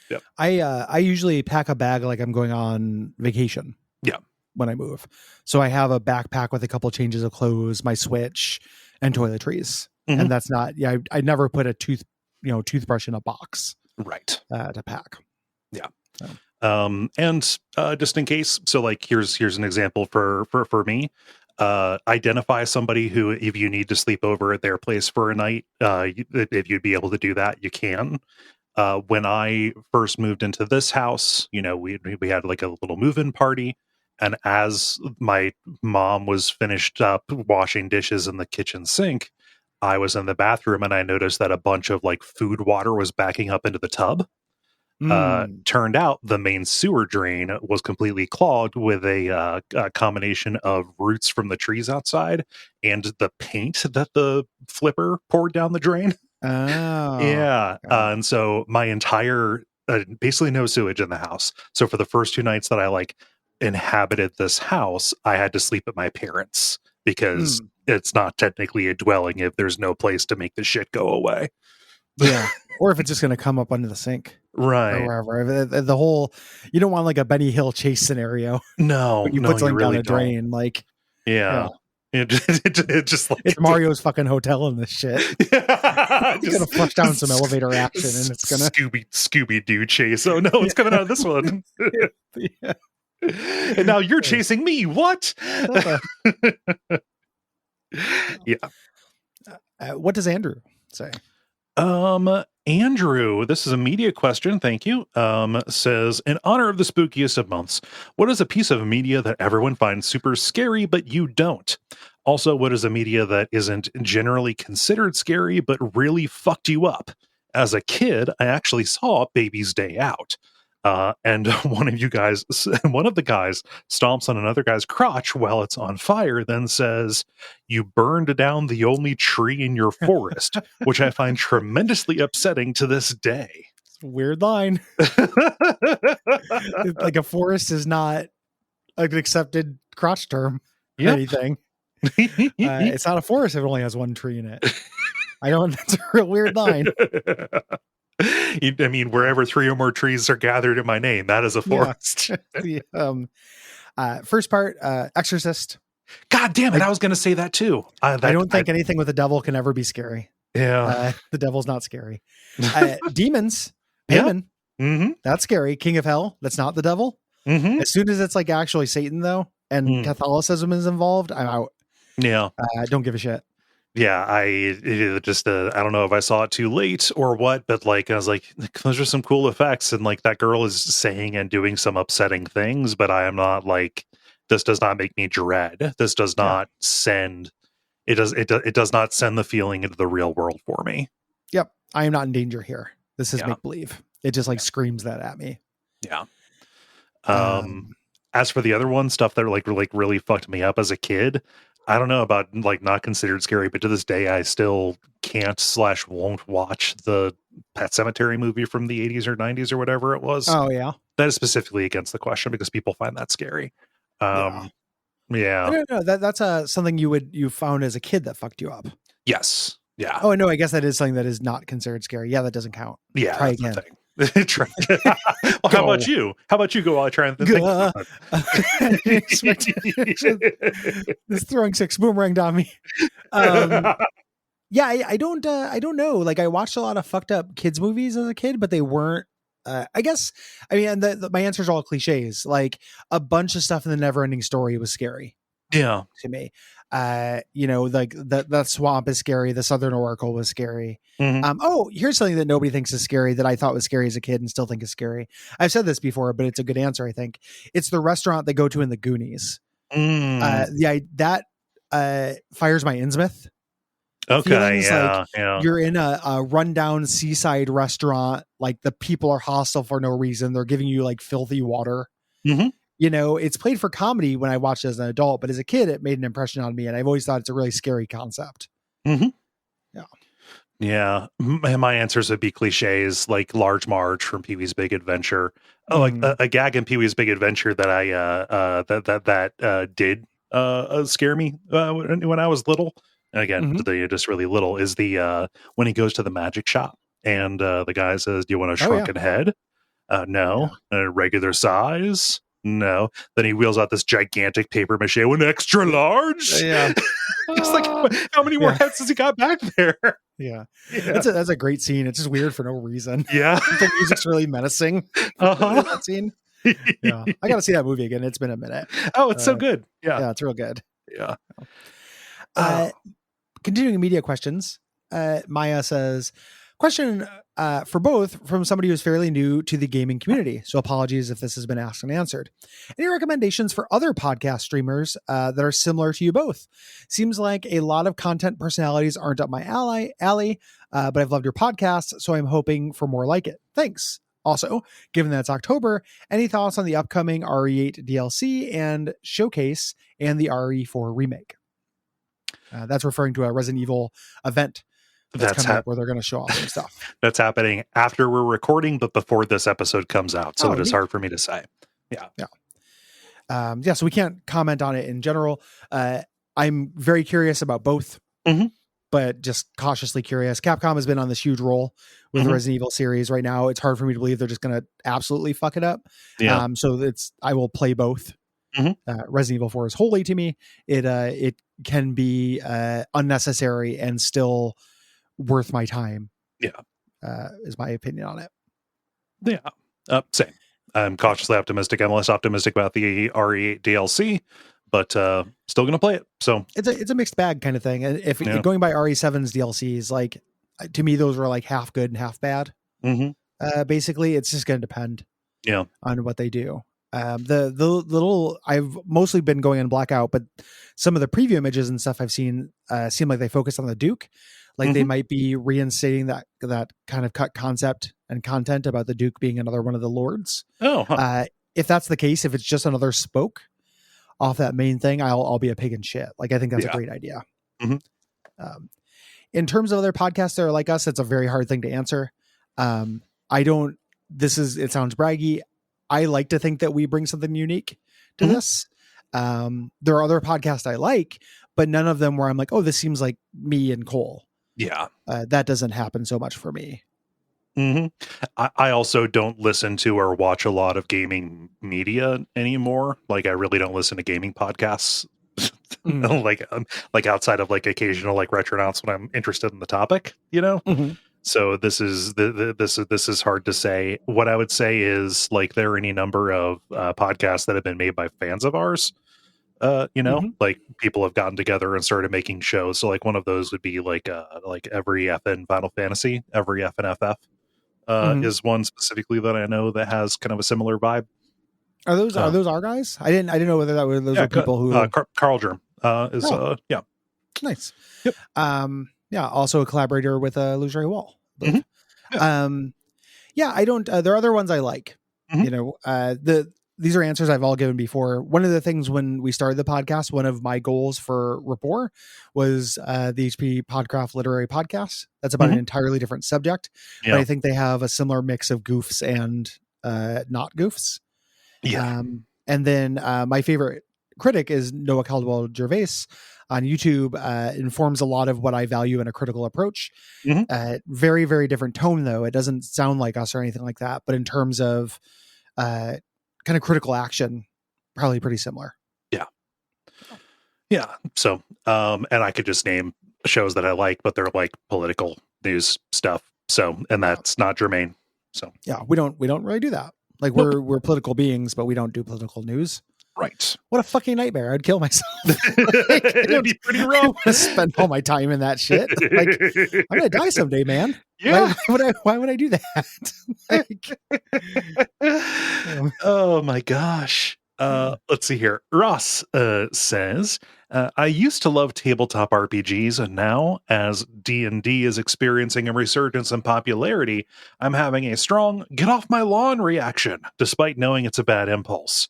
Yeah. I usually pack a bag like I'm going on vacation. Yeah. When I move. So I have a backpack with a couple changes of clothes, my Switch, and toiletries. And that's not, I never put a toothbrush in a box. Right. To pack. Yeah. And just in case, so like here's an example for me. Identify somebody who, if you need to sleep over at their place for a night, if you'd be able to do that, you can. When I first moved into this house, we had like a little move-in party, and as my mom was finished up washing dishes in the kitchen sink, I was in the bathroom and I noticed that a bunch of like food water was backing up into the tub. Turned out the main sewer drain was completely clogged with a combination of roots from the trees outside and the paint that the flipper poured down the drain. Oh, yeah. And so my entire basically no sewage in the house. So for the first 2 nights that I like inhabited this house, I had to sleep at my parents' because it's not technically a dwelling if there's no place to make the shit go away. Yeah. Or if it's just going to come up under the sink. Right. Or wherever. The whole, you don't want like a Benny Hill Chase scenario. No. When you put something really down a drain. Like, yeah. It just like it's Mario's fucking hotel in this shit. It's gonna flush down some elevator action, and it's gonna Scooby Doo chase. Oh no, it's coming out of this one. Yeah. And now you're chasing me. What? Yeah. What does Andrew say? Andrew, this is a media question. Thank you. Says, in honor of the spookiest of months, what is a piece of media that everyone finds super scary, but you don't? Also, what is a media that isn't generally considered scary, but really fucked you up? As a kid, I actually saw Baby's Day Out. And one of the guys stomps on another guy's crotch while it's on fire, then says, "You burned down the only tree in your forest," which I find tremendously upsetting to this day. Weird line. Like a forest is not an accepted crotch term or anything. It's not a forest if it only has one tree in it. That's a real weird line. I mean, wherever 3 or more trees are gathered in my name, that is a forest. First part, Exorcist. God damn it! I was going to say that too. I don't think anything with the devil can ever be scary. Yeah, the devil's not scary. Demons, Haman, that's scary. King of Hell, that's not the devil. As soon as it's like actually Satan though, and Catholicism is involved, I'm out. Yeah, I don't give a shit. Yeah, I don't know if I saw it too late or what, but like I was like, those are some cool effects, and like that girl is saying and doing some upsetting things, but I am not like, this does not make me dread. This does not send it does not send the feeling into the real world for me. Yep, I am not in danger here. This is make believe. It just like screams that at me. Yeah. As for the other one, stuff that like really fucked me up as a kid, I don't know about like not considered scary, but to this day, I still can't/won't watch the Pet Sematary movie from the 80s or 90s or whatever it was. Oh yeah. That is specifically against the question because people find that scary. Yeah. I don't know. That's something you found as a kid that fucked you up. Yes. Yeah. Oh no, I guess that is something that is not considered scary. Yeah, that doesn't count. Yeah. Try again. Well, how about you? How about you go while I try and think about it. This throwing 6 boomeranged on me. Yeah, I don't know. Like I watched a lot of fucked up kids movies as a kid, but they weren't. I guess I mean my answer is all cliches. Like a bunch of stuff in the Neverending Story was scary. Yeah, to me. Like the swamp is scary. The Southern Oracle was scary. Here's something that nobody thinks is scary that I thought was scary as a kid and still think is scary. I've said this before, but it's a good answer. I think it's the restaurant they go to in the Goonies. That fires my Innsmouth. Okay, Feelings yeah, like yeah. you're in a rundown seaside restaurant, like the people are hostile for no reason. They're giving you like filthy water. Mhm. You know, it's played for comedy when I watched it as an adult, but as a kid, it made an impression on me. And I've always thought it's a really scary concept. Mhm. Yeah. Yeah, my answers would be cliches like Large Marge from Pee Wee's Big Adventure. Oh, like Mm. a gag in Pee Wee's Big Adventure that I did scare me when I was little. And again, Hmm. just really little is the when he goes to the magic shop and the guy says, "Do you want a Oh, yeah. shrunken head?" Yeah. No. Regular size? No. Then he wheels out this gigantic paper mache one extra large. Yeah. It's like, how many more Yeah. heads has he got back there? Yeah. Yeah. That's a great scene. It's just weird for no reason. Yeah. The music's really menacing in Uh-huh. that scene. Yeah. I got to see that movie again. It's been a minute. Oh, it's so good. Yeah. Yeah, it's real good. Yeah. Uh, Oh. Continuing media questions. Maya says, question for both from somebody who's fairly new to the gaming community. So apologies if this has been asked and answered. Any recommendations for other podcast streamers that are similar to you both? Seems like a lot of content personalities aren't up my alley, but I've loved your podcast, so I'm hoping for more like it. Thanks. Also, given that it's October, any thoughts on the upcoming RE8 DLC and showcase and the RE4 remake? That's referring to a Resident Evil event that's coming up where they're going to show off some stuff. That's happening after we're recording, but before this episode comes out. So it is Neat. hard for me to say. Yeah. Yeah. So we can't comment on it in general. I'm very curious about both, but just cautiously curious. Capcom has been on this huge roll with the Resident Evil series right now. It's hard for me to believe they're just going to absolutely fuck it up. Yeah. So I will play both. Resident Evil 4 is holy to me. It can be unnecessary and still worth my time. Yeah. Is my opinion on it. Yeah. Same. I'm cautiously optimistic. I'm less optimistic about the RE8 DLC, but still going to play it. So it's a mixed bag kind of thing. And if going by RE7's DLCs, like to me, those were like half good and half bad. Basically, it's just going to depend. Yeah. On what they do. The little I've mostly been going on blackout, but some of the preview images and stuff I've seen seem like they focus on the Duke. Like they might be reinstating that kind of cut concept and content about the Duke being another one of the lords. If that's the case, if it's just another spoke off that main thing, I'll be a pig in shit. Like I think that's a great idea. In terms of other podcasts that are like us, it's a very hard thing to answer. It sounds braggy. I like to think that we bring something unique to this. There are other podcasts I like, but none of them where I'm like, oh, this seems like me and Cole. Yeah. That doesn't happen so much for me. I also don't listen to or watch a lot of gaming media anymore. Like I really don't listen to gaming podcasts. like outside of like occasional like retronauts when I'm interested in the topic, you know? So this is this is hard to say. What I would say is like there are any number of podcasts that have been made by fans of ours. Like people have gotten together and started making shows. So like one of those would be like every FN Final Fantasy, every FN FF is one specifically that I know that has kind of a similar vibe. Are those our guys? I didn't know whether those were people who Carl Germ is nice. Yep. Also a collaborator with Illusory Wall. I don't. There are other ones I like. These are answers I've all given before. One of the things when we started the podcast, one of my goals for Rapport was the HP Podcraft Literary Podcast. That's about an entirely different subject. But I think they have a similar mix of goofs and not goofs. Yeah. And then my favorite critic is Noah Caldwell Gervais on YouTube. Informs a lot of what I value in a critical approach. Very, very different tone, though. It doesn't sound like us or anything like that. But in terms of kind of critical action, probably pretty similar. Yeah. So, and I could just name shows that I like, but they're like political news stuff. So, and that's not germane. So yeah, we don't really do that. Like we're political beings, but we don't do political news. Right. What a fucking nightmare. I'd kill myself. It'd be pretty rough. I spend all my time in that shit. Like, I'm going to die someday, man. Yeah. Why would I do that? Oh my gosh. Let's see here. Ross says, I used to love tabletop RPGs, and now, as D&D is experiencing a resurgence in popularity, I'm having a strong "get off my lawn" reaction, despite knowing it's a bad impulse.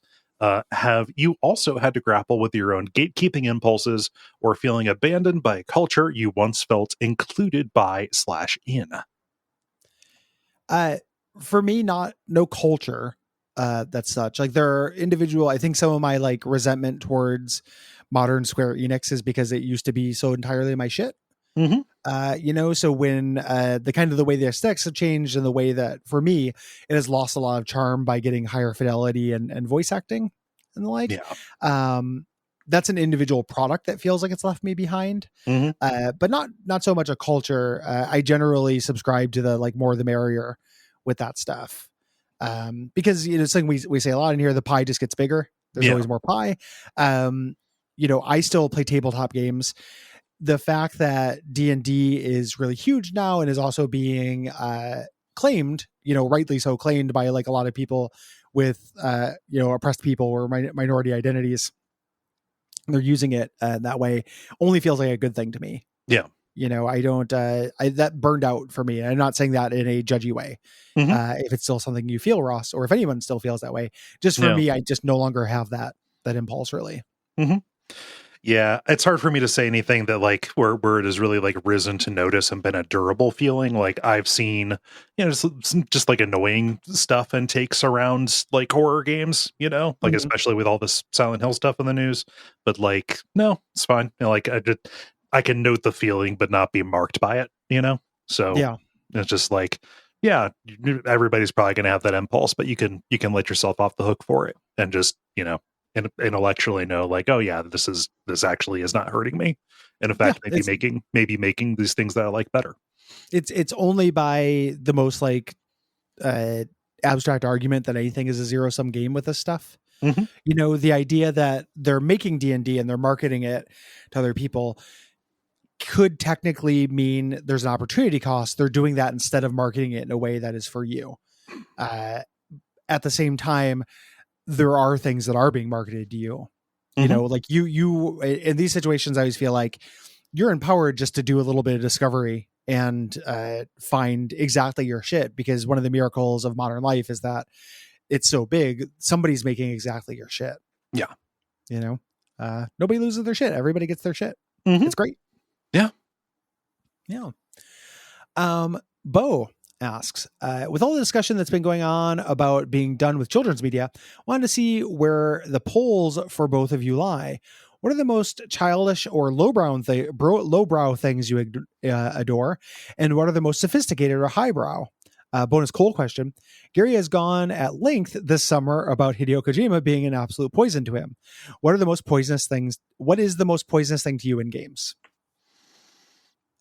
Have you also had to grapple with your own gatekeeping impulses or feeling abandoned by a culture you once felt included by/in? Uh, for me, no culture. That's such like there are individual. I think some of my like resentment towards modern Square Enix is because it used to be so entirely my shit. Mm-hmm. So when the kind of the way the aesthetics have changed and the way that for me it has lost a lot of charm by getting higher fidelity and voice acting and the like. Yeah. That's an individual product that feels like it's left me behind. Mm-hmm. But not so much a culture. I generally subscribe to the like more the merrier with that stuff. Because it's something we say a lot in here, the pie just gets bigger. There's always more pie. I still play tabletop games. The fact that D&D is really huge now and is also being claimed, rightly so claimed by like a lot of people with oppressed people or minority identities. They're using it that way only feels like a good thing to me. Yeah. I don't that burned out for me. I'm not saying that in a judgy way. Mm-hmm. If it's still something you feel, Ross, or if anyone still feels that way, just for me, I just no longer have that impulse really. Mm-hmm. Yeah, it's hard for me to say anything that like where it has really like risen to notice and been a durable feeling. Like I've seen, just like annoying stuff and takes around like horror games, like especially with all this Silent Hill stuff in the news. But like, no, it's fine. I can note the feeling, but not be marked by it. So Yeah, it's just like, yeah, everybody's probably going to have that impulse, but you can let yourself off the hook for it and just and intellectually know like, oh yeah, this actually is not hurting me, and in fact maybe making these things that I like better. It's only by the most like abstract argument that anything is a zero-sum game with this stuff. Mm-hmm. The idea that they're making D&D and they're marketing it to other people could technically mean there's an opportunity cost. They're doing that instead of marketing it in a way that is for you. At the same time, there are things that are being marketed to you. Like you in these situations, I always feel like you're empowered just to do a little bit of discovery and find exactly your shit, because one of the miracles of modern life is that it's so big, somebody's making exactly your shit. Yeah. Nobody loses their shit. Everybody gets their shit. Mm-hmm. It's great. Yeah. Bo asks, with all the discussion that's been going on about being done with children's media, wanted to see where the polls for both of you lie. What are the most childish or lowbrow things you adore? And what are the most sophisticated or highbrow? Bonus cool question. Gary has gone at length this summer about Hideo Kojima being an absolute poison to him. What is the most poisonous thing to you in games?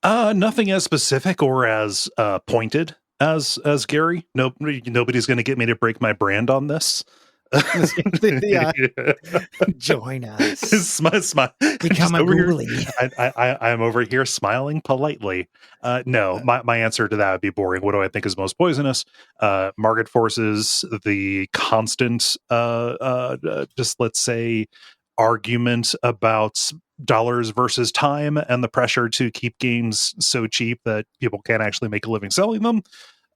Nothing as specific or as pointed as Gary. Nobody's going to get me to break my brand on this. Yeah. Join us. Become a ghoulie. I'm over here smiling politely. No, my answer to that would be boring. What do I think is most poisonous? Market forces, the constant, just let's say, argument about dollars versus time and the pressure to keep games so cheap that people can't actually make a living selling them.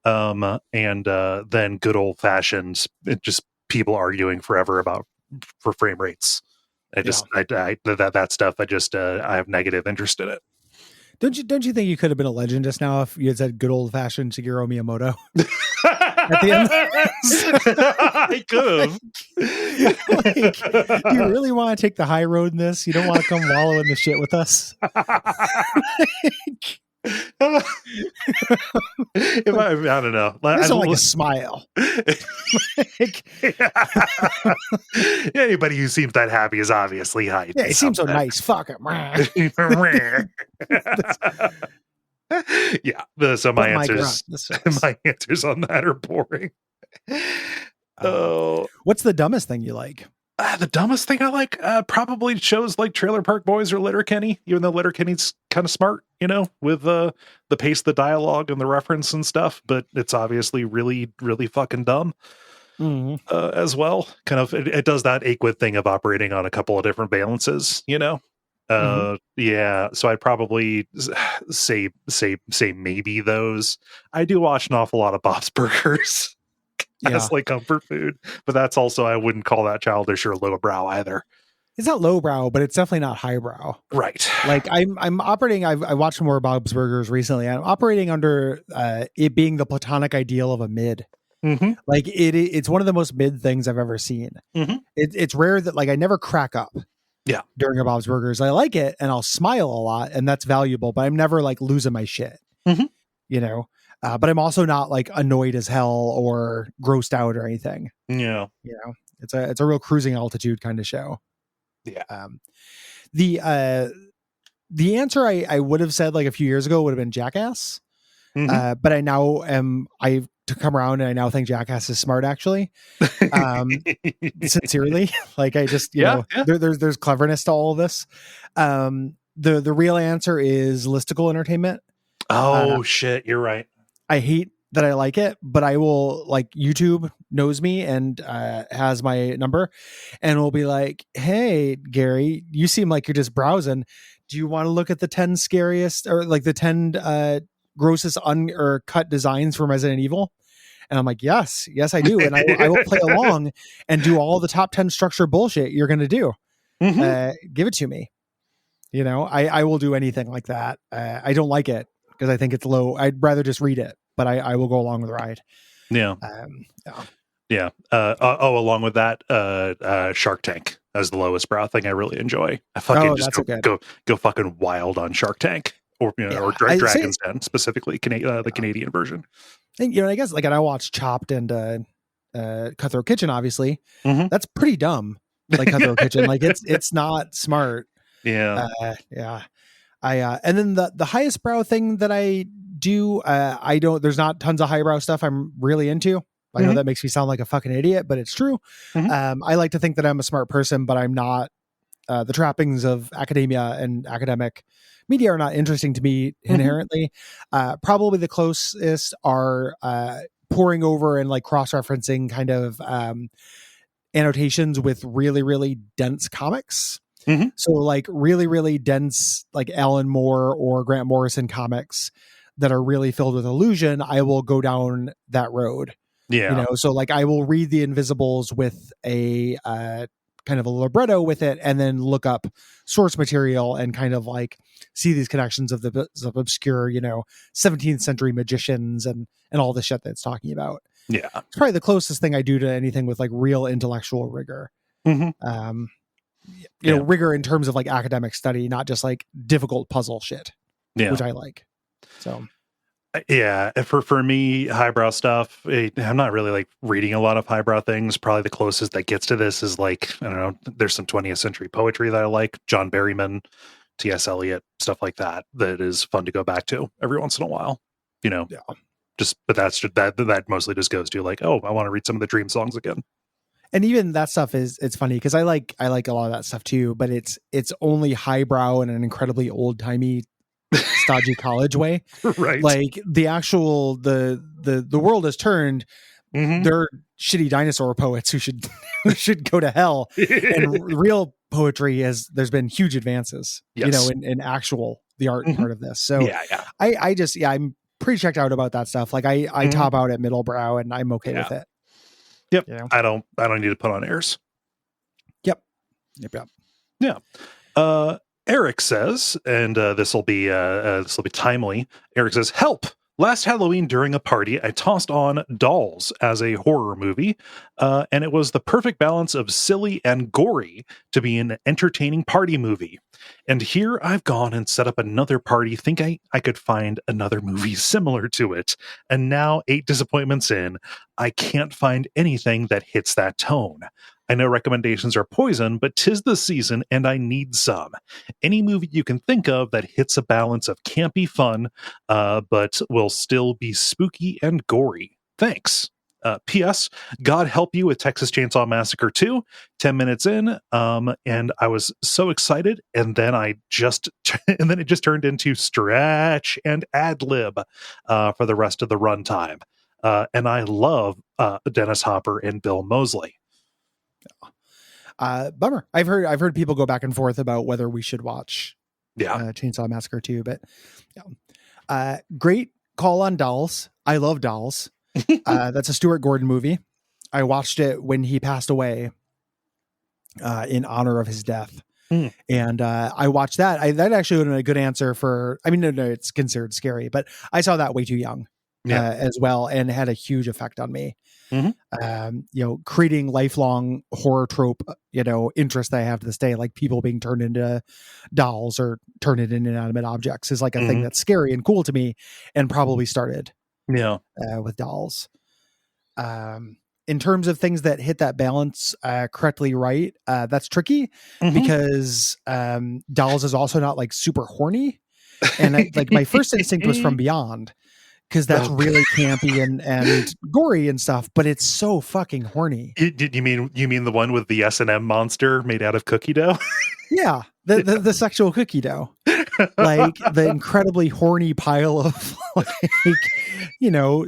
And then good old fashioned, just people arguing forever for frame rates. That stuff. I have negative interest in it. Don't you think you could have been a legend just now if you had said good old fashioned Shigeru Miyamoto at the end? I could have. Do you really want to take the high road in this? You don't want to come wallow in the shit with us? I don't know. It's like a smile. Anybody who seems that happy is obviously hyped. Yeah, it seems so nice. Fuck it. Yeah. So my answers on that are boring. What's the dumbest thing you like? The dumbest thing I like probably shows like Trailer Park Boys or Letterkenny, even though Letterkenny's kind of smart, with the pace of the dialogue and the reference and stuff, but it's obviously really, really fucking dumb as well. Kind of, it does that Aquid thing of operating on a couple of different balances, Yeah, so I'd probably say maybe those. I do watch an awful lot of Bob's Burgers Yeah. as like comfort food, but that's also, I wouldn't call that childish or lowbrow either. It's not lowbrow, but it's definitely not highbrow. Right. Like I'm operating. I watched more Bob's Burgers recently. I'm operating under it being the platonic ideal of a mid. Mm-hmm. Like it's one of the most mid things I've ever seen. Mm-hmm. It's rare that like I never crack up. Yeah. During a Bob's Burgers, I like it and I'll smile a lot, and that's valuable. But I'm never like losing my shit. Mm-hmm. You know. But I'm also not like annoyed as hell or grossed out or anything. Yeah. You know, it's a real cruising altitude kind of show. Yeah. The answer I would have said like a few years ago would have been Jackass. Mm-hmm. But I've to come around and I now think Jackass is smart actually. Sincerely, like I just, you know, there's cleverness to all of this. The real answer is listicle entertainment. Oh shit. You're right. I hate that I like it, but I will, like, YouTube knows me and has my number and will be like, hey, Gary, you seem like you're just browsing. Do you want to look at the 10 scariest or like the 10 grossest or cut designs from Resident Evil? And I'm like, yes, I do. And I will play along and do all the top 10 structure bullshit you're going to do. Mm-hmm. Give it to me. You know, I will do anything like that. I don't like it because I think it's low. I'd rather just read it, but I will go along with the ride. Yeah. Yeah. Along with that, Shark Tank as the lowest brow thing I really enjoy. I fucking just go fucking wild on Shark Tank or, you know, or Dragon's Den, specifically the Canadian version. And, you know, I guess like, and I watched Chopped and Cutthroat Kitchen, obviously. Mm-hmm. That's pretty dumb. Like Cutthroat Kitchen, like it's not smart. Yeah. And then the highest brow thing that I do, there's not tons of highbrow stuff I'm really into. I know that makes me sound like a fucking idiot, but it's true. Mm-hmm. I like to think that I'm a smart person, but I'm not. The trappings of academia and academic media are not interesting to me inherently. Probably the closest are poring over and like cross-referencing kind of annotations with really, really dense comics. Mm-hmm. So like really, really dense, like Alan Moore or Grant Morrison comics that are really filled with illusion. I will go down that road. Yeah. You know, so like I will read the Invisibles with a kind of a libretto with it and then look up source material and kind of like see these connections of the obscure, you know, 17th century magicians and all the shit that it's talking about. Yeah. It's probably the closest thing I do to anything with like real intellectual rigor. Mm-hmm. You know, rigor in terms of like academic study, not just like difficult puzzle shit, which I like. So. Yeah, for me, highbrow stuff, I'm not really like reading a lot of highbrow things. Probably the closest that gets to this is like, I don't know, there's some 20th century poetry that I like, John Berryman, T.S. Eliot, stuff like that is fun to go back to every once in a while, you know. Yeah. But that's just that mostly just goes to like, oh, I want to read some of the Dream songs again. And even that stuff it's funny because I like a lot of that stuff too, but it's only highbrow in an incredibly old timey stodgy college way. Right. Like the actual the world has turned. Mm-hmm. They're shitty dinosaur poets who should go to hell. And real poetry there's been huge advances, you know, in actual the art part of this. So I'm pretty checked out about that stuff. Like I top out at middlebrow and I'm okay with it. Yep. You know? I don't need to put on airs. Yep. Yeah. Eric says, and this will be timely. Eric says, "Help! Last Halloween during a party, I tossed on Dolls as a horror movie, and it was the perfect balance of silly and gory to be an entertaining party movie. And here I've gone and set up another party, think I could find another movie similar to it. And now, 8 disappointments in, I can't find anything that hits that tone. I know recommendations are poison, but 'tis the season and I need some. Any movie you can think of that hits a balance of campy fun, but will still be spooky and gory. Thanks. P.S. God help you with Texas Chainsaw Massacre 2. 10 minutes in, and I was so excited, and then it just turned into stretch and ad lib for the rest of the runtime. And I love Dennis Hopper and Bill Moseley." Bummer. I've heard people go back and forth about whether we should watch Chainsaw Massacre 2, but great call on Dolls. I love Dolls. That's a Stuart Gordon movie. I watched it when he passed away in honor of his death. And I watched that. That actually would have been a good answer for, I mean, no, it's considered scary, but I saw that way too young as well, and had a huge effect on me. Creating lifelong horror trope, interest that I have to this day, like people being turned into dolls or turned into inanimate objects, is like a thing that's scary and cool to me, and probably started with Dolls. In terms of things that hit that balance correctly right, that's tricky because Dolls is also not like super horny, and my first instinct was From Beyond, because that's really campy and gory and stuff, but it's so fucking horny. You mean the one with the S&M monster made out of cookie dough? Yeah, the sexual cookie dough, like the incredibly horny pile of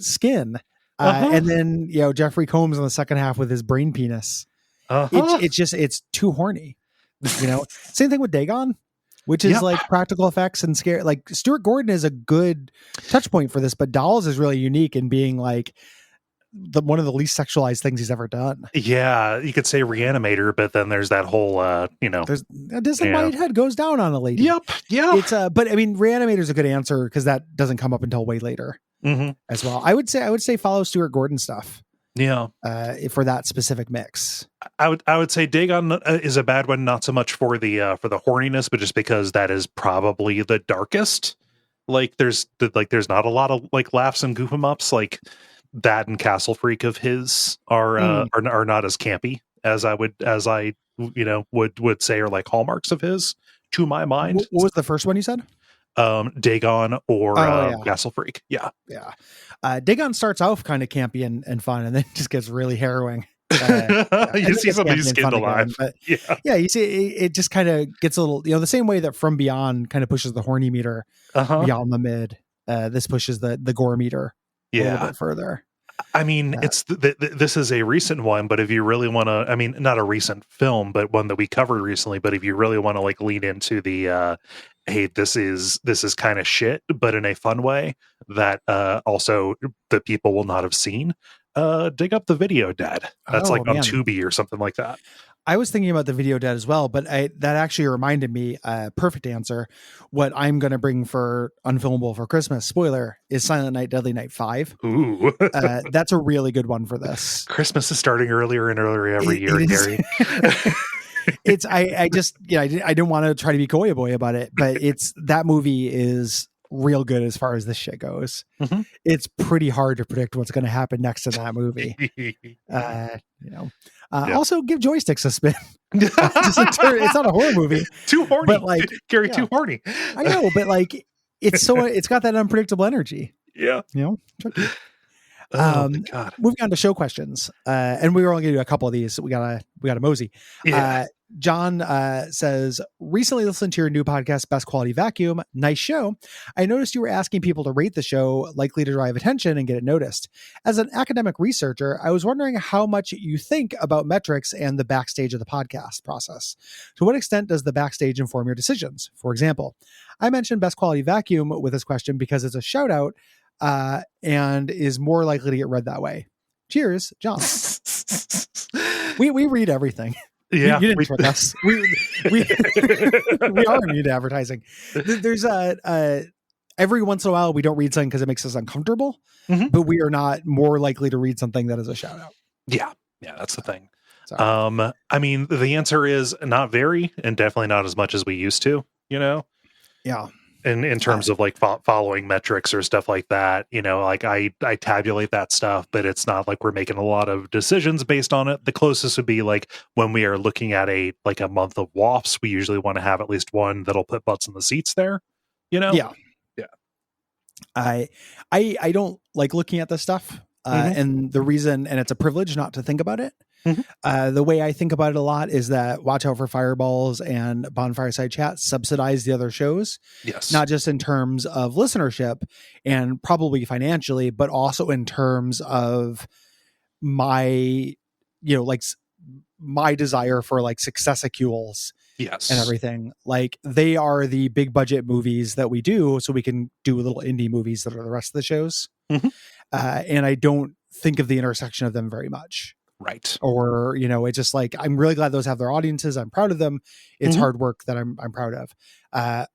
skin, and then Jeffrey Combs in the second half with his brain penis. It's too horny. Same thing with Dagon, which is like practical effects and scare. Like Stuart Gordon is a good touch point for this, but Dolls is really unique in being like one of the least sexualized things he's ever done. Yeah, you could say Reanimator, but then there's that whole there's a disembodied head goes down on a lady. Yep. It's but I mean, Reanimator is a good answer because that doesn't come up until way later as well. I would say follow Stuart Gordon stuff. Yeah. For that specific mix. I would say Dagon is a bad one, not so much for the horniness, but just because that is probably the darkest. Like there's not a lot of like laughs and goof 'em ups. Like that and Castle Freak of his are not as campy as I would say are like hallmarks of his, to my mind. What was the first one you said? Dagon or Castle Freak. Yeah. Dagon starts off kind of campy and fun, and then just gets really harrowing. You see somebody's skinned alive. Again, but you see it just kind of gets a little, the same way that From Beyond kind of pushes the horny meter beyond the mid. This pushes the gore meter a little bit further. I mean, this is a recent one, but if you really want to, I mean, not a recent film, but one that we covered recently. But if you really want to like lean into the, hey, this is kind of shit, but in a fun way that also the people will not have seen, dig up The Video Dead. That's on Tubi or something like that. I was thinking about The Video Dead as well, but that actually reminded me, perfect answer. What I'm going to bring for Unfilmable for Christmas, spoiler, is Silent Night, Deadly Night 5. Ooh. That's a really good one for this. Christmas is starting earlier and earlier every year, Gary. I didn't want to try to be coy boy about it, but that movie is real good as far as this shit goes. It's pretty hard to predict what's going to happen next in that movie. Also give joysticks a spin. It's not a horror movie. Too horny, but like Gary, too horny. I know, but like it's got that unpredictable energy. Yeah, tricky. Oh my God. Moving on to show questions, and we were only going to do a couple of these. So we got a mosey. John says, recently listened to your new podcast, Best Quality Vacuum. Nice show. I noticed you were asking people to rate the show, likely to drive attention and get it noticed. As an academic researcher, I was wondering how much you think about metrics and the backstage of the podcast process. To what extent does the backstage inform your decisions? For example, I mentioned Best Quality Vacuum with this question because it's a shout out and is more likely to get read that way. Cheers, John. We read everything. Yeah, you didn't trick us. We are immune to advertising. There's every once in a while we don't read something because it makes us uncomfortable, but we are not more likely to read something that is a shout out. Yeah, that's the thing. I mean, the answer is not very, and definitely not as much as we used to. Yeah. In terms of like following metrics or stuff like that, like I tabulate that stuff, but it's not like we're making a lot of decisions based on it. The closest would be like when we are looking at a month of WAFs, we usually want to have at least one that'll put butts in the seats there, Yeah. I don't like looking at this stuff. And the reason, and it's a privilege not to think about it. The way I think about it a lot is that Watch Out for Fireballs and Bonfireside Chat subsidize the other shows. Yes. Not just in terms of listenership and probably financially, but also in terms of my, my desire for like successicules Yes. and everything. Like they are the big budget movies that we do, so we can do little indie movies that are the rest of the shows. Mhm. And I don't think of the intersection of them very much. Right. Or, you know, it's just like, I'm really glad those have their audiences. I'm proud of them. It's Mhm. hard work that I'm proud of.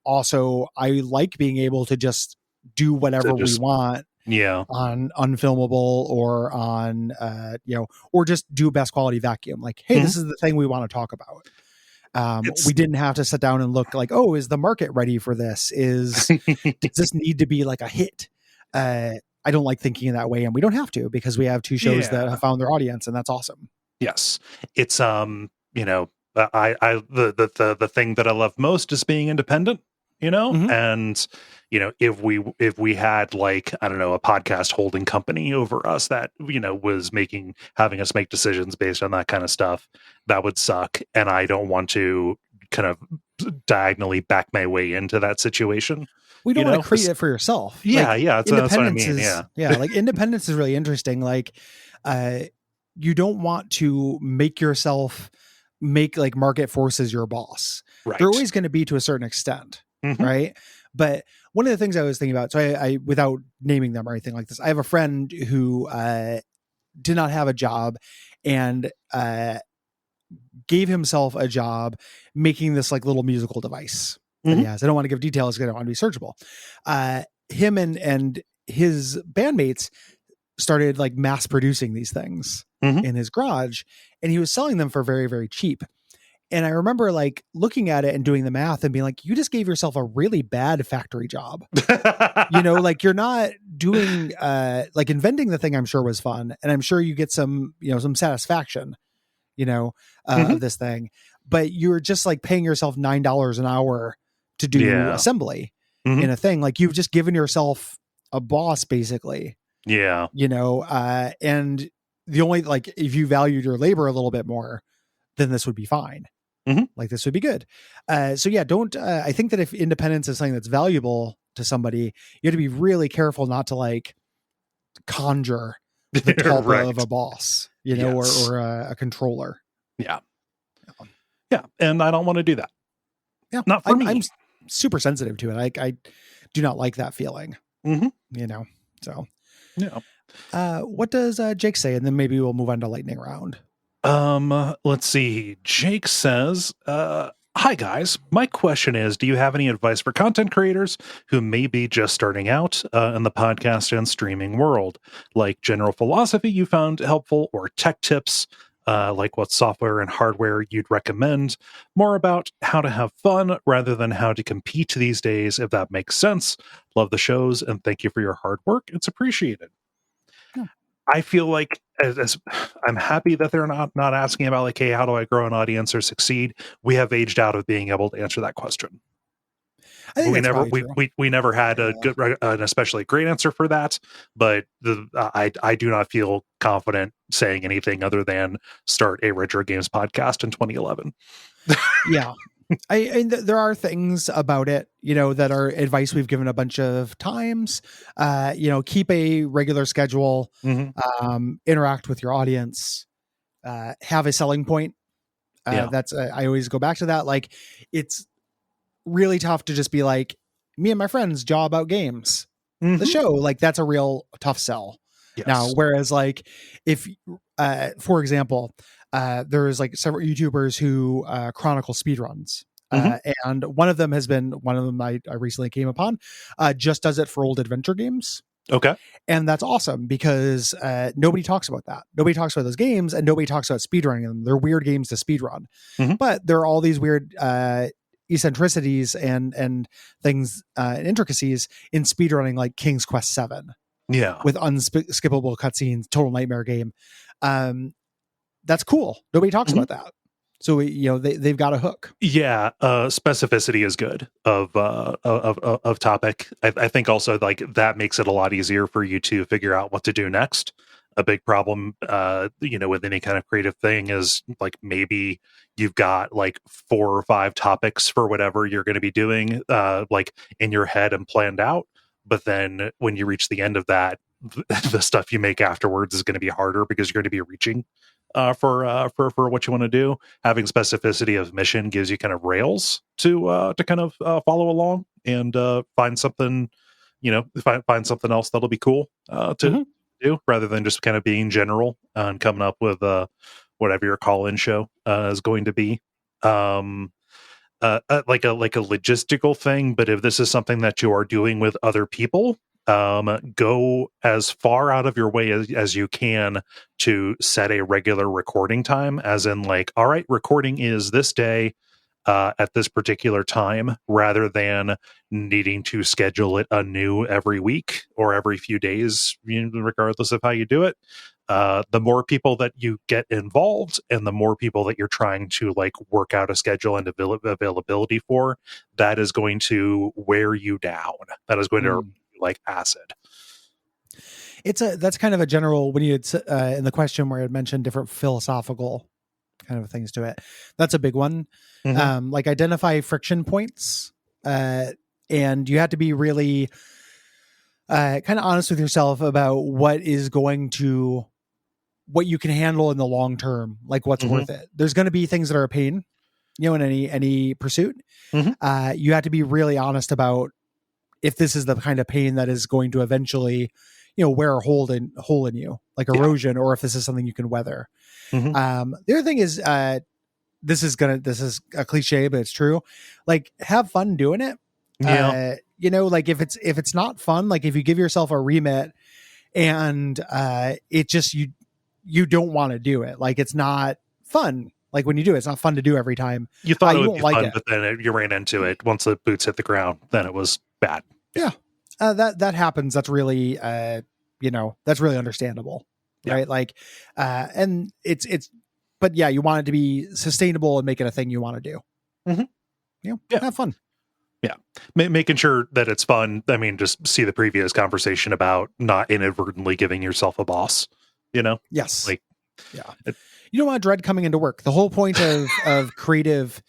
Also, I like being able to just do whatever we want Yeah. on Unfilmable or on, you know, or just do best quality vacuum. Like, hey, this is the thing we want to talk about. We didn't have to sit down and look like, oh, is the market ready for this? Does this need to be like a hit? I don't like thinking in that way, and we don't have to, because we have two shows that have found their audience, and that's awesome. Yes. It's, you know, the thing that I love most is being independent, you know, and, you know, if we had like, I don't know, a podcast holding company over us that, you know, was having us make decisions based on that kind of stuff, that would suck. And I don't want to kind of diagonally back my way into that situation. We don't want to create it for yourself. Yeah. Like, yeah. That's what I mean. Yeah. Like independence is really interesting. Like, you don't want to make yourself make like market forces your boss. Right. They're always going to be to a certain extent. Right. But one of the things I was thinking about, so I without naming them or anything like this, I have a friend who did not have a job and gave himself a job making this like little musical device that he has. I don't want to give details because I don't want to be searchable. Him and his bandmates started like mass producing these things in his garage, and he was selling them for very, very cheap. And I remember like looking at it and doing the math and being like, you just gave yourself a really bad factory job. You know, like you're not doing, like inventing the thing, I'm sure was fun. And I'm sure you get some, you know, some satisfaction, you know, of this thing, but you're just like paying yourself $9 an hour to do assembly in a thing. Like you've just given yourself a boss basically. Yeah. You know, and the only, like, if you valued your labor a little bit more, then this would be fine. Like this would be good. So yeah, don't, I think that if independence is something that's valuable to somebody, you have to be really careful not to like conjure the tulpa of a boss, you know, or a controller. Yeah. Yeah. And I don't want to do that. Yeah. Not for me. I'm super sensitive to it. I do not like that feeling, you know, so. Yeah. What does Jake say? And then maybe we'll move on to lightning round. Let's see. Jake says, hi guys. My question is, do you have any advice for content creators who may be just starting out in the podcast and streaming world? Like general philosophy you found helpful, or tech tips, like what software and hardware you'd recommend? More about how to have fun rather than how to compete these days, if that makes sense. Love the shows and thank you for your hard work. It's appreciated. Yeah. I feel like as I'm happy that they're not asking about like, hey, how do I grow an audience or succeed? We have aged out of being able to answer that question. I think we never had a good, an especially great answer for that. But I do not feel confident saying anything other than start a retro games podcast in 2011. Yeah. There are things about it, you know, that are advice we've given a bunch of times. You know, keep a regular schedule, interact with your audience, have a selling point. That's I always go back to that. Like, it's really tough to just be like, me and my friends jaw about games. The show, like, that's a real tough sell. Yes. Now, whereas like if, for example, there's like several YouTubers who chronicle speedruns. And one of them I recently came upon, just does it for old adventure games. Okay. And that's awesome because nobody talks about that. Nobody talks about those games, and nobody talks about speedrunning them. They're weird games to speedrun. But there are all these weird eccentricities and things, and intricacies in speedrunning, like King's Quest 7. Yeah. With unskippable cutscenes, total nightmare game. That's cool. Nobody talks about that. So you know, they've got a hook. Yeah, specificity is good of topic. I think also like that makes it a lot easier for you to figure out what to do next. A big problem, you know, with any kind of creative thing is like maybe you've got like 4 or 5 topics for whatever you're going to be doing, like in your head and planned out. But then when you reach the end of that, the stuff you make afterwards is going to be harder because you're going to be reaching for what you want to do. Having specificity of mission gives you kind of rails to kind of follow along and find something, find something else that'll be cool to do, rather than just kind of being general and coming up with whatever your call-in show is going to be. Like a logistical thing, but if this is something that you are doing with other people, go as far out of your way as you can to set a regular recording time, as in like, all right, recording is this day at this particular time, rather than needing to schedule it anew every week or every few days, regardless of how you do it. The more people that you get involved and the more people that you're trying to like work out a schedule and availability for, that is going to wear you down. That is going to like acid. That's kind of a general, when you had in the question where it mentioned different philosophical kind of things to it. That's a big one. Like identify friction points, and you have to be really kind of honest with yourself about what you can handle in the long term, like what's worth it. There's going to be things that are a pain, in any pursuit. You have to be really honest about if this is the kind of pain that is going to eventually, wear a hole in you, like erosion, or if this is something you can weather. The other thing is, this is a cliche, but it's true. Like, have fun doing it. Like if it's not fun, like if you give yourself a remit and it just you don't want to do it, like it's not fun. Like when you do it, it's not fun to do every time. You thought it would be fun, but then you ran into it. Once the boots hit the ground, then it was bad. Yeah. That happens. That's really, that's really understandable. Yeah. Right. Like, and but yeah, you want it to be sustainable and make it a thing you want to do. Have fun. Yeah. Making sure that it's fun. I mean, just see the previous conversation about not inadvertently giving yourself a boss, Yes. Like, yeah. You don't want to dread coming into work. The whole point of creative,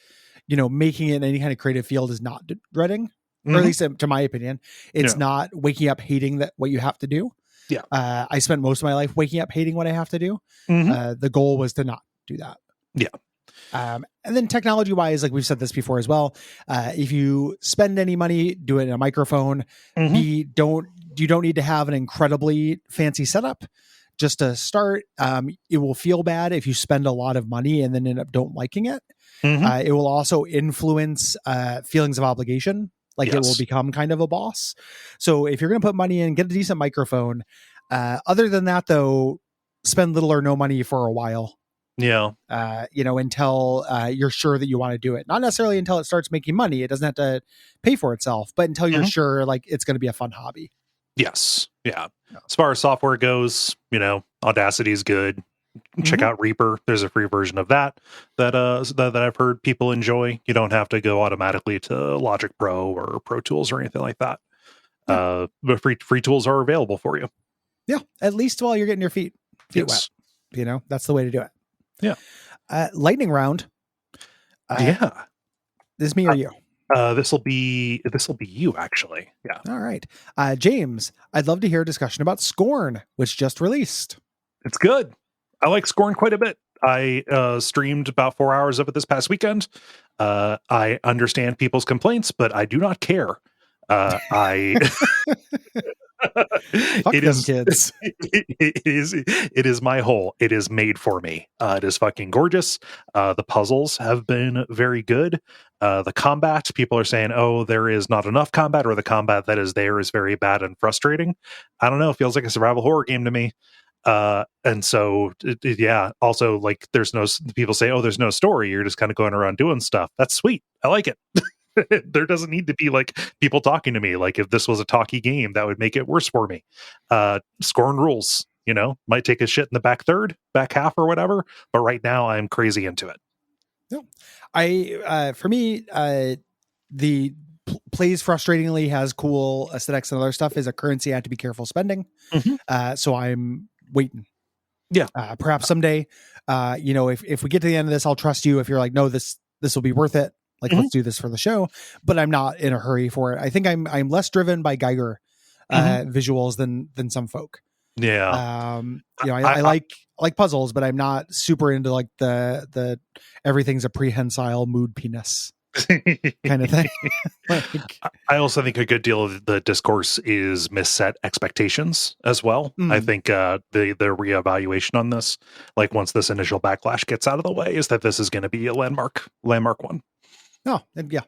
making it in any kind of creative field is not dreading, or at least to my opinion, it's not waking up hating what you have to do. Yeah. I spent most of my life waking up hating what I have to do. The goal was to not do that. Yeah. And then technology wise, like we've said this before as well, if you spend any money, do it in a microphone. You don't need to have an incredibly fancy setup. Just to start, it will feel bad if you spend a lot of money and then end up don't liking it. It will also influence feelings of obligation. Like it will become kind of a boss. So if you're going to put money in, get a decent microphone. Other than that, though, spend little or no money for a while. Yeah. Until you're sure that you want to do it. Not necessarily until it starts making money. It doesn't have to pay for itself, but until you're sure like it's going to be a fun hobby. Yes. Yeah. As far as software goes, Audacity is good. Check out Reaper. There's a free version of that I've heard people enjoy. You don't have to go automatically to Logic Pro or Pro Tools or anything like that. But free tools are available for you. Yeah, at least while you're getting your feet wet. That's the way to do it. Yeah. Lightning round. This is me or you? This will be you, actually. Yeah. All right. James, I'd love to hear a discussion about Scorn, which just released. It's good. I like Scorn quite a bit. I streamed about 4 hours of it this past weekend. I understand people's complaints, but I do not care. Fuck it them kids. It is my hole. It is made for me. It is fucking gorgeous. The puzzles have been very good. The combat, people are saying, oh, there is not enough combat, or the combat that is there is very bad and frustrating. I don't know. It feels like a survival horror game to me. And so also, like, people say, oh, there's no story, you're just kind of going around doing stuff. That's sweet. I like it. There doesn't need to be like people talking to me. Like if this was a talky game, that would make it worse for me. Scorn rules, might take a shit in the back half or whatever, but right now I'm crazy into it. No, for me, the plays frustratingly, has cool aesthetics and other stuff, is a currency I have to be careful spending. So I'm waiting. Yeah. Perhaps someday, if we get to the end of this, I'll trust you. If you're like, no, this will be worth it. Like, let's do this for the show, but I'm not in a hurry for it. I think I'm less driven by Geiger visuals than some folk. Yeah. I like puzzles, but I'm not super into like the everything's a prehensile mood penis kind of thing. Like, I also think a good deal of the discourse is misset expectations as well. I think the reevaluation on this, like once this initial backlash gets out of the way, is that this is going to be a landmark one. Oh, and yeah.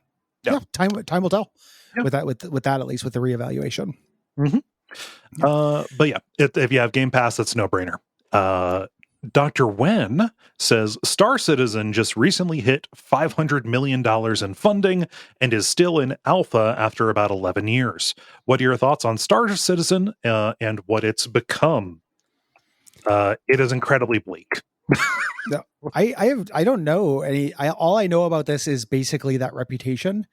Time will tell with that at least with the reevaluation. But yeah, if you have Game Pass, that's a no brainer. Dr. Wen says Star Citizen just recently hit $500 million in funding and is still in alpha after about 11 years. What are your thoughts on Star Citizen and what it's become? It is incredibly bleak. No, I don't know any. All I know about this is basically that reputation,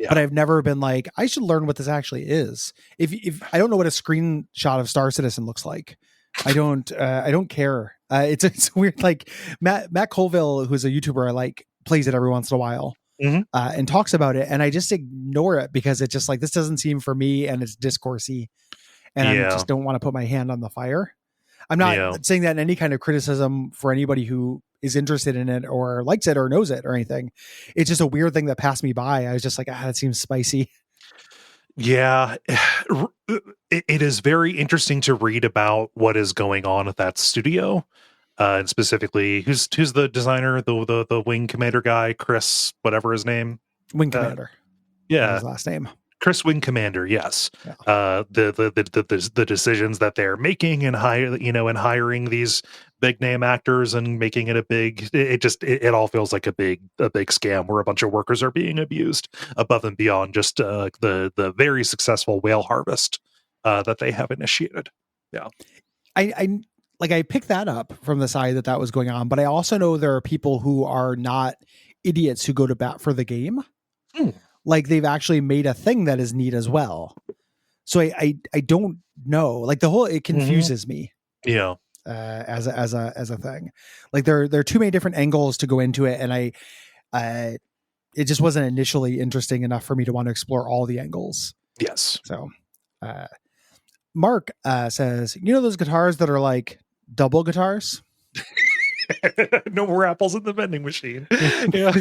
but I've never been like I should learn what this actually is. If I don't know what a screenshot of Star Citizen looks like, I don't care. It's weird. Like Matt Colville, who's a YouTuber, I like plays it every once in a while and talks about it, and I just ignore it because it's just like this doesn't seem for me, and it's discoursey, and I just don't want to put my hand on the fire. I'm not saying that in any kind of criticism for anybody who is interested in it or likes it or knows it or anything. It's just a weird thing that passed me by. I was just like, that seems spicy. Yeah, it is very interesting to read about what is going on at that studio, and specifically who's the designer, the Wing Commander guy, Chris, whatever his name, Wing Commander. His last name. Chris Wing Commander, yes. Yeah. The decisions that they're making and hiring these big name actors and making it a big, it all feels like a big scam where a bunch of workers are being abused above and beyond just the very successful whale harvest that they have initiated. Yeah, I picked that up from the side that was going on, but I also know there are people who are not idiots who go to bat for the game. Like they've actually made a thing that is neat as well. So I don't know. Like it confuses me. Yeah. As a thing. Like there are too many different angles to go into it, and it just wasn't initially interesting enough for me to want to explore all the angles. Yes. So Mark says, those guitars that are like double guitars? No more apples in the vending machine. Yeah.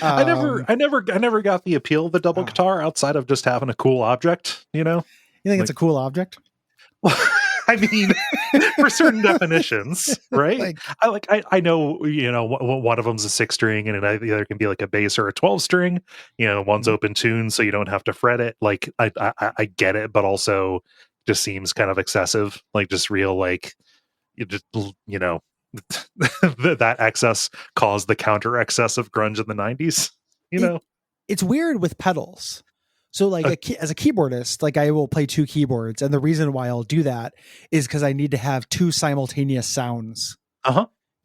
I never got the appeal of the double guitar outside of just having a cool object, You think it's a cool object? I mean, for certain definitions, right? I know, one of them's a 6-string and the other can be like a bass or a 12-string, one's open tune, so you don't have to fret it. Like I get it, but also just seems kind of excessive, like just real, like you just, that excess caused the counter excess of grunge in the 90s. It's weird with pedals. So like as a keyboardist, like I will play 2 keyboards, and the reason why I'll do that is because I need to have 2 simultaneous sounds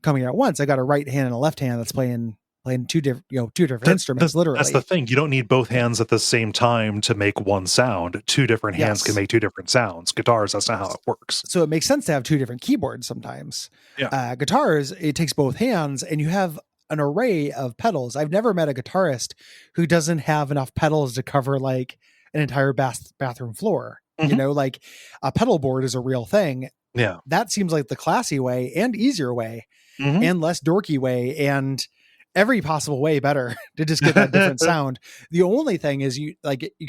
coming out at once. I got a right hand and a left hand that's playing 2 different instruments. Literally, that's the thing. You don't need both hands at the same time to make one sound. 2 different hands can make 2 different sounds. Guitars, that's not how it works. So it makes sense to have 2 different keyboards sometimes. Yeah. Guitars, it takes both hands, and you have an array of pedals. I've never met a guitarist who doesn't have enough pedals to cover like an entire bathroom floor. Like a pedal board is a real thing. Yeah. That seems like the classy way and easier way and less dorky way and every possible way better to just get that different sound. The only thing is you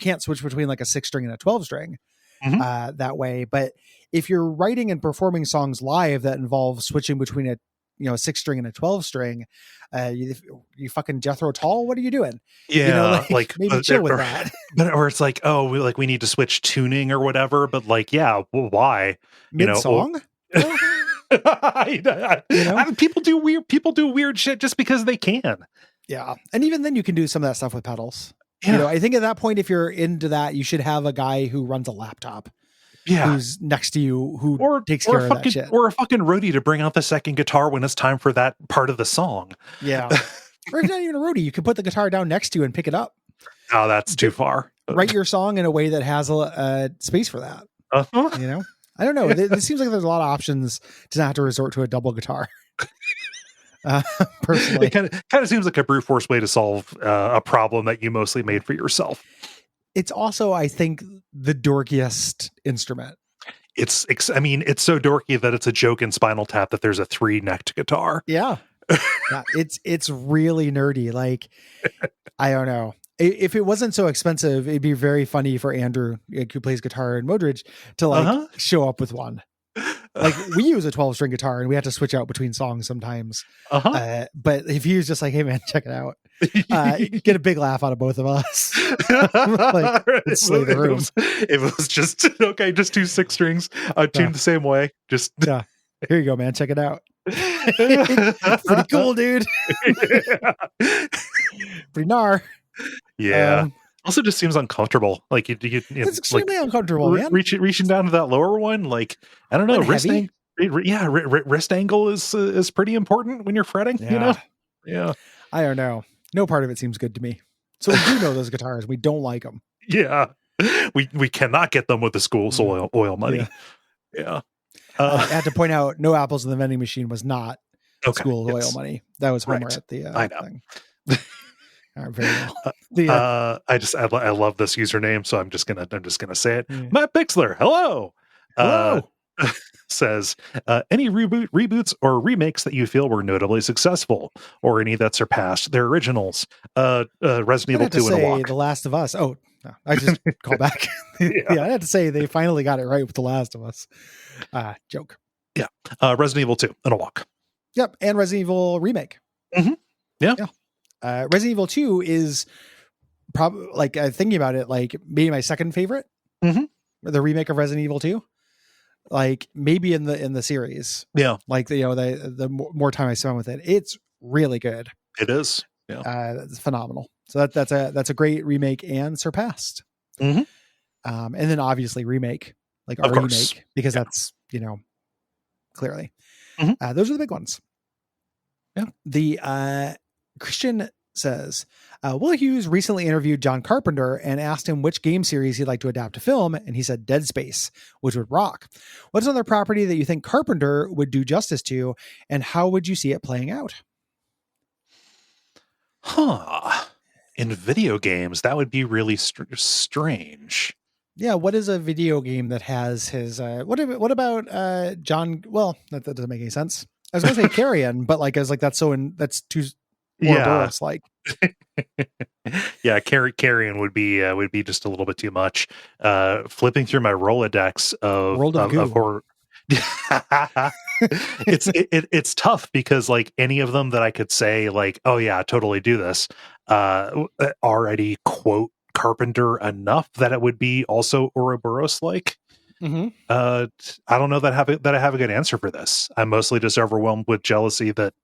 can't switch between like a 6-string and a 12-string that way. But if you're writing and performing songs live that involve switching between a 6-string and a 12-string, you fucking Jethro Tull, what are you doing? Yeah, maybe chill with that. Or it's like, we need to switch tuning or whatever. But why? Mid-song? People do weird shit just because they can. Yeah, and even then, you can do some of that stuff with pedals. Yeah. I think at that point, if you're into that, you should have a guy who runs a laptop. Yeah, who's next to you who takes care of that shit. Or a fucking roadie to bring out the second guitar when it's time for that part of the song. Yeah. Or not even a roadie. You can put the guitar down next to you and pick it up. Oh, that's too far. Write your song in a way that has a space for that. I don't know. It seems like there's a lot of options to not have to resort to a double guitar. Personally. It kind of seems like a brute force way to solve a problem that you mostly made for yourself. It's also, I think, the dorkiest instrument. I mean, it's so dorky that it's a joke in Spinal Tap that there's a 3-necked guitar. Yeah. Yeah, it's really nerdy. Like, I don't know. If it wasn't so expensive, it'd be very funny for Andrew, who plays guitar in Modridge, to like show up with one. Like, we use a 12-string guitar and we have to switch out between songs sometimes. But if he was just like, "Hey man, check it out," get a big laugh out of both of us. Like, slay the room. If it was just okay, just 2 6-strings tuned the same way. Just here you go, man. Check it out. Pretty cool, dude. Pretty gnar. Yeah. Also, just seems uncomfortable. Like it's extremely uncomfortable, man. Reaching down to that lower one, like, I don't know, wrist angle is pretty important when you're fretting. Yeah. You know, yeah. I don't know. No part of it seems good to me. So we do know those guitars. We don't like them. Yeah, we cannot get them with the school's oil money. Yeah. I had to point out, no apples in the vending machine was not school oil money. That was Homer at the I know. thing. Very well. I love this username, so I'm just gonna say it. Matt Bixler, hello. Says any reboots or remakes that you feel were notably successful, or any that surpassed their originals. Resident Evil 2 and a walk. The Last of Us. Oh, no, I just call back. I had to say they finally got it right with The Last of Us. Joke. Yeah. Resident Evil 2 and a walk. Yep, and Resident Evil remake. Yeah. Resident Evil 2 is probably, like, thinking about it, like, maybe my second favorite. The remake of Resident Evil 2. Like, maybe in the series. Yeah. Like, the more time I spend with it, it's really good. It is. Yeah. It's phenomenal. So that's a great remake and surpassed. And then obviously remake, like our remake, because that's, clearly. Those are the big ones. Yeah. The Christian says, Will Hughes recently interviewed John Carpenter and asked him which game series he'd like to adapt to film, and he said Dead Space, which would rock. What's another property that you think Carpenter would do justice to, and how would you see it playing out? In video games, that would be really strange. Yeah, what is a video game that has his what about John? Well, that doesn't make any sense. I was gonna say Carrion, but like, I was like, that's too Ouroboros like. Yeah, Carrion would be just a little bit too much. Flipping through my Rolodex of horror. It's tough because, like, any of them that I could say, like, oh yeah, totally do this, already quote Carpenter enough that it would be also Ouroboros like. I don't know that I have a good answer for this. I'm mostly just overwhelmed with jealousy that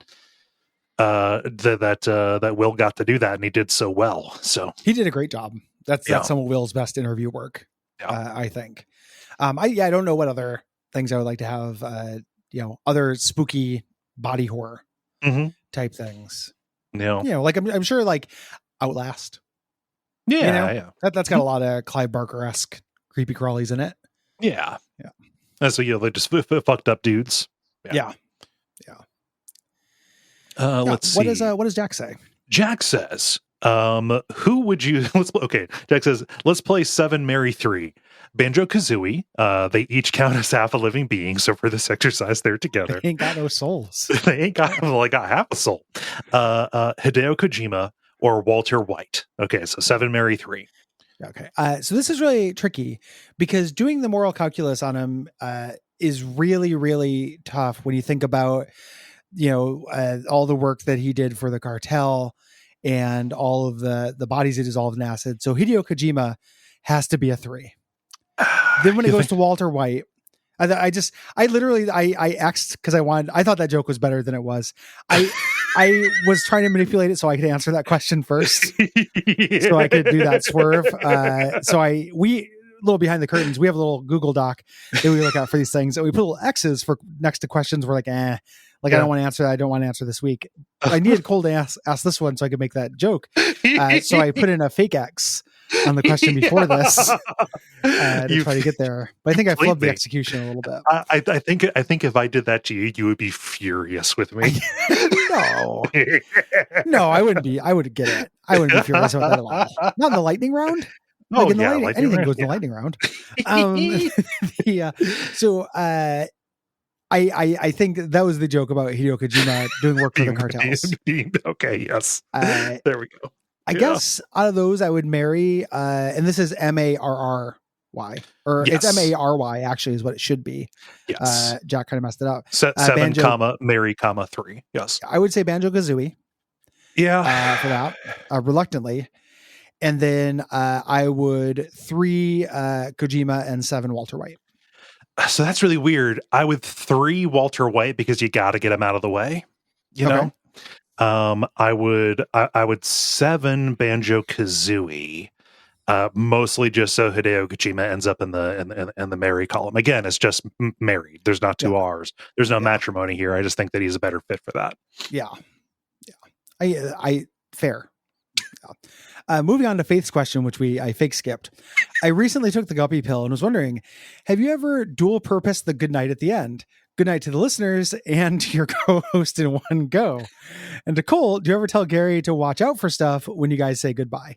Will got to do that, and he did so well. So he did a great job. That's some of Will's best interview work. I think. I don't know what other things I would like to have. Other spooky body horror type things. Like I'm sure, like Outlast. Yeah. That's got a lot of Clive Barker-esque creepy crawlies in it. Yeah. And so they're just fucked up dudes. Yeah. Let's see. What does Jack say? Jack says, who would you Jack says, let's play 7 Marry 3. Banjo-Kazooie, they each count as half a living being, so for this exercise they're together. They ain't got no souls. They ain't got half a soul. Hideo Kojima or Walter White. Okay, so 7 Marry 3. Okay, so this is really tricky because doing the moral calculus on him is really, really tough when you think about all the work that he did for the cartel and all of the bodies he dissolved in acid. So Hideo Kojima has to be a 3. Then when it goes to Walter White, I literally X'd because I thought that joke was better than it was. I was trying to manipulate it so I could answer that question first, so I could do that swerve. We a little behind the curtains. We have a little Google Doc that we look at for these things, and we put little X's for next to questions. We're like, I don't want to answer that. I don't want to answer this week. I needed Cole to ask this one so I could make that joke. So I put in a fake X on the question before this to try to get there. But I think I flubbed the execution a little bit. I think if I did that to you, you would be furious with me. No, I wouldn't be. I would get it. I wouldn't be furious about that at all. Not in the lightning round. Like Oh in the yeah, lightning, lightning anything round. goes in the lightning round. Yeah. So I think that was the joke about Hideo Kojima doing work for the cartels. Okay, yes. Uh, There we go. I guess out of those, I would marry, and this is Marry, or it's Yes. Mary actually is what it should be. Yes. Jack kind of messed it up. 7, Banjo, comma, Mary, comma, 3. Yes. I would say Banjo Kazooie Yeah. for that, reluctantly. And then I would 3 Kojima and 7 Walter White. So that's really weird. I would 3 Walter White because you got to get him out of the way. You know? I would 7 Banjo Kazooie. Mostly just so Hideo Kojima ends up in the Mary column. Again, it's just married. There's not 2 R's. There's no matrimony here. I just think that he's a better fit for that. Yeah. I fair. Moving on to Faith's question, which I fake skipped. I recently took the guppy pill and was wondering, have you ever dual purposed the good night at the end? Good night to the listeners and your co-host in one go. And to Cole, do you ever tell Gary to watch out for stuff when you guys say goodbye?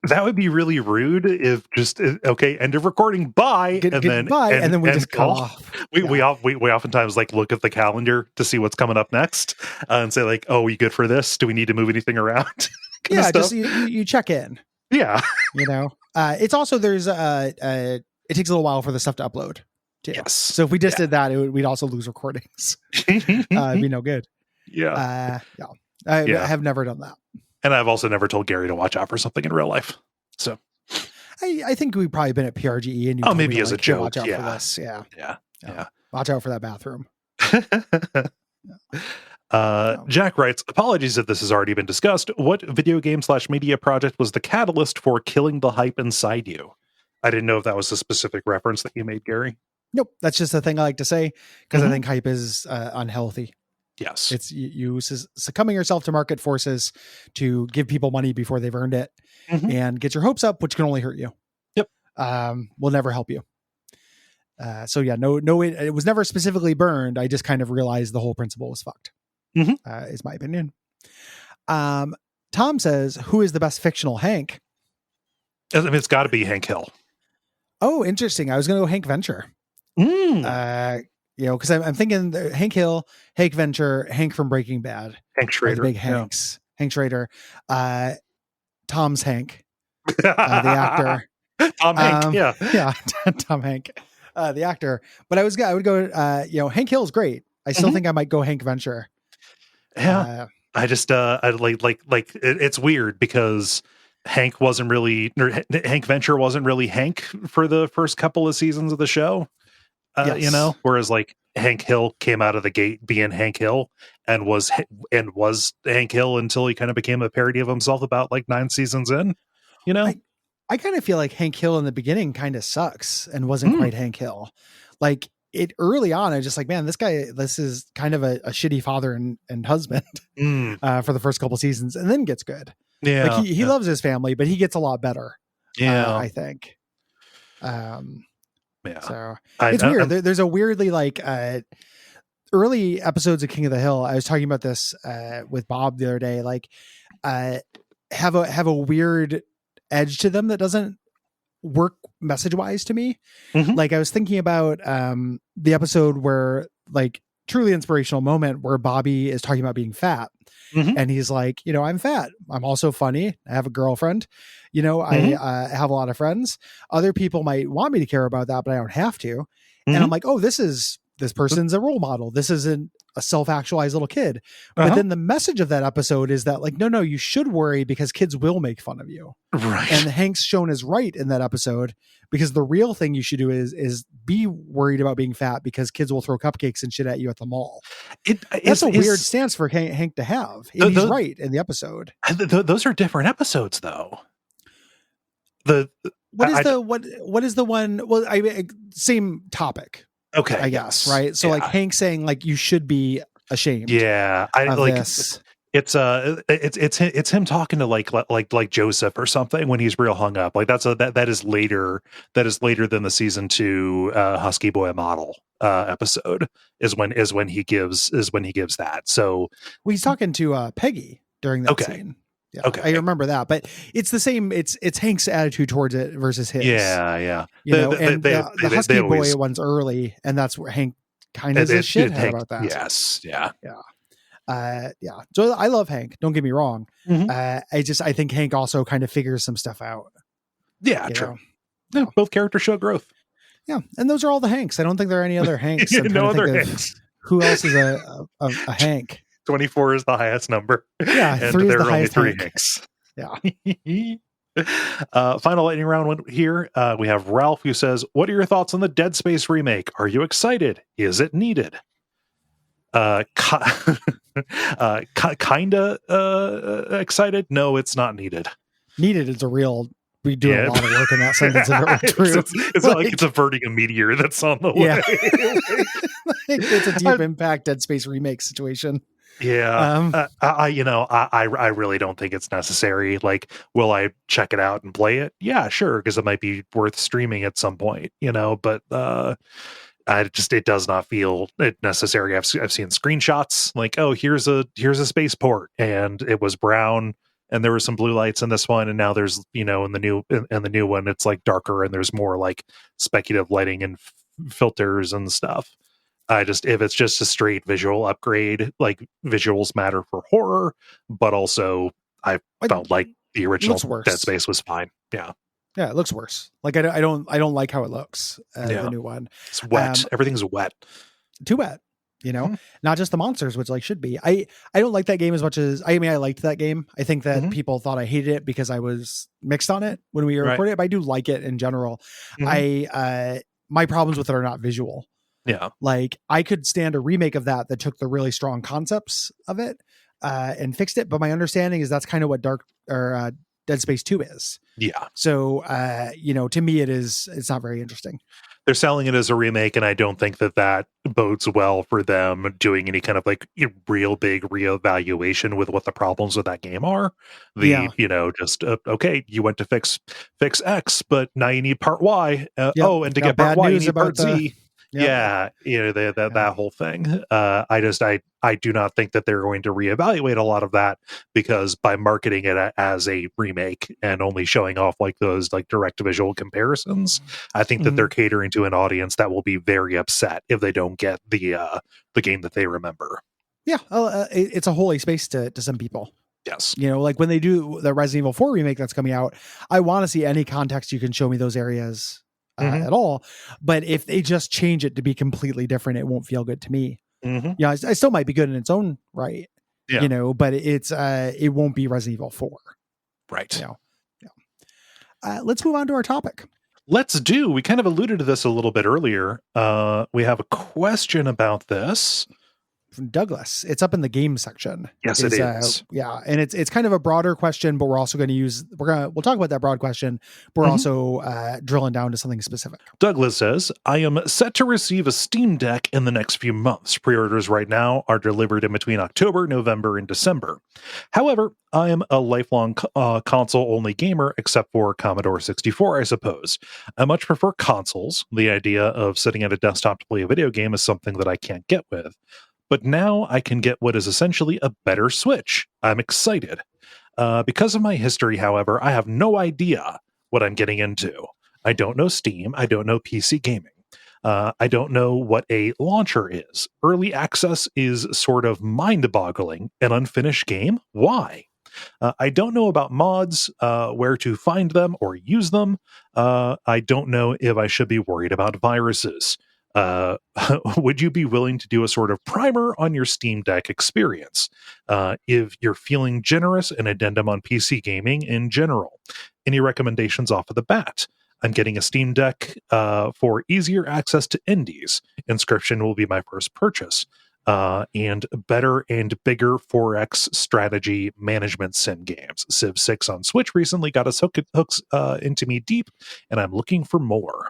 That would be really rude if just okay, end of recording, bye, and then we just cut off. We oftentimes like look at the calendar to see what's coming up next and say like, oh, we good for this? Do we need to move anything around? Yeah, just you check in. Yeah, it's also there's it takes a little while for the stuff to upload too. Yes. So if we just did that, we'd also lose recordings. It'd be no good. Yeah. I have never done that. And I've also never told Gary to watch out for something in real life. So I think we've probably been at PRGE and you maybe as a joke. Watch out for this. Yeah. Watch out for that bathroom. Jack writes, apologies if this has already been discussed. What video game / media project was the catalyst for killing the hype inside you? I didn't know if that was a specific reference that you made, Gary. Nope. That's just a thing I like to say because I think hype is unhealthy. Yes. It's you succumbing yourself to market forces to give people money before they've earned it and get your hopes up, which can only hurt you. Yep. Will never help you. So yeah, no, it was never specifically burned. I just kind of realized the whole principle was fucked. Is my opinion. Tom says, who is the best fictional Hank? I mean, it's got to be Hank Hill. Oh, interesting. I was going to go Hank Venture. Because I'm thinking Hank Hill, Hank Venture, Hank from Breaking Bad, Hank Schrader, big Hanks, Hank Schrader, Tom's Hank, the actor, Tom Hank, Tom Hank, the actor. But I would go, Hank Hill's great. I still think I might go Hank Venture. Yeah, I just I like it's weird because Hank Venture wasn't really Hank for the first couple of seasons of the show. Whereas like Hank Hill came out of the gate being Hank Hill and was Hank Hill until he kind of became a parody of himself about like 9 seasons in, I kind of feel like Hank Hill in the beginning kind of sucks and wasn't quite Hank Hill. Like it early on, I was just like, man, this is kind of a shitty father and husband for the first couple seasons and then gets good. Yeah. Like he loves his family, but he gets a lot better. Yeah. I think. Yeah. So it's weird. There's a weirdly like early episodes of King of the Hill. I was talking about this with Bob the other day. Like have a weird edge to them that doesn't work message wise to me. Like I was thinking about the episode where like truly inspirational moment where Bobby is talking about being fat. And he's like, I'm fat. I'm also funny. I have a girlfriend. I have a lot of friends. Other people might want me to care about that, but I don't have to. And I'm like, oh, this person's a role model. This isn't a self-actualized little kid. But then the message of that episode is that like, no, you should worry because kids will make fun of you. Right. And Hank's shown as right in that episode because the real thing you should do is be worried about being fat because kids will throw cupcakes and shit at you at the mall. That's a weird stance for Hank to have. He's right in the episode. Those are different episodes though. What is the one? Well, same topic. Okay. I guess. Right. So like Hank saying like, you should be ashamed. Yeah. I like this. It's him talking to like Joseph or something when he's real hung up. Like that is later than the season 2 Husky Boy model episode is when he gives that. So he's talking to Peggy during that scene. Yeah, Okay. I remember that, but it's the same. It's Hank's attitude towards it versus his. Yeah. And the Husky always, Boy one's early, and that's where Hank kind of is a shithead about that. Yes, yeah. So I love Hank. Don't get me wrong. Mm-hmm. I think Hank also kind of figures some stuff out. Yeah, true. Yeah, both characters show growth. Yeah, and those are all the Hanks. I don't think there are any other Hanks. No other Hanks. Who else is a Hank? 24 is the highest number. Yeah, and 3 is there the are only highest 3 Hank. Hanks. Yeah. Final lightning round one here. We have Ralph who says, "What are your thoughts on the Dead Space remake? Are you excited? Is it needed?" Kinda excited. No, it's not needed. Needed is a real. We do a lot of work in that sentence if it were true. It's not like it's averting a meteor that's on the way. Yeah. It's a deep impact Dead Space remake situation. Yeah. I really don't think it's necessary. Like, will I check it out and play it? Yeah, sure, because it might be worth streaming at some point, but it does not feel it necessary. I've seen screenshots like, oh, here's a spaceport and it was brown and there were some blue lights in this one, and now there's in the new one it's like darker and there's more like speculative lighting and filters and stuff. If it's just a straight visual upgrade, like visuals matter for horror, but also I felt like the original Dead Space was fine. Yeah, it looks worse. Like I don't like how it looks. The new one, it's wet. Everything's wet. Too wet. Not just the monsters, which should be. I don't like that game as much as I liked that game. I think that people thought I hated it because I was mixed on it when we recorded it, but I do like it in general. My problems with it are not visual. Yeah. Like I could stand a remake of that took the really strong concepts of it and fixed it. But my understanding is that's kind of what Dead Space 2 is. Yeah. So, to me, it's not very interesting. They're selling it as a remake, and I don't think that bodes well for them doing any kind of like real big reevaluation with what the problems with that game are. Okay, you went to fix X, but now you need part Y. And to get part Y, you need part Z. That whole thing. I do not think that they're going to reevaluate a lot of that, because by marketing it as a remake and only showing off like those like direct visual comparisons, I think that they're catering to an audience that will be very upset if they don't get the game that they remember. Yeah, it's a holy space to some people. Yes. Like when they do the Resident Evil 4 remake that's coming out, I want to see any context you can show me those areas at all. But if they just change it to be completely different, it won't feel good to me. I still might be good in its own right. But it won't be Resident Evil 4. Right. Let's move on to our topic. Let's do. We kind of alluded to this a little bit earlier. We have a question about this from Douglas. It's up in the game section. Yes, it is. And it's kind of a broader question, but we're also going to we'll talk about that broad question, but we're also drilling down to something specific. Douglas says, I am set to receive a Steam Deck in the next few months. Pre-orders right now are delivered in between October, November, and December. However, I am a lifelong console-only gamer, except for Commodore 64, I suppose. I much prefer consoles. The idea of sitting at a desktop to play a video game is something that I can't get with. But now I can get what is essentially a better Switch. I'm excited. Because of my history, however, I have no idea what I'm getting into. I don't know Steam. I don't know PC gaming. I don't know what a launcher is. Early access is sort of mind-boggling. An unfinished game? Why? I don't know about mods, where to find them or use them. I don't know if I should be worried about viruses. Would you be willing to do a sort of primer on your Steam Deck experience? If you're feeling generous, an addendum on PC gaming in general. Any recommendations off of the bat? I'm getting a Steam Deck for easier access to indies. Inscription will be my first purchase. And better and bigger 4X strategy management sim games. Civ 6 on Switch recently got us hooks into me deep, and I'm looking for more.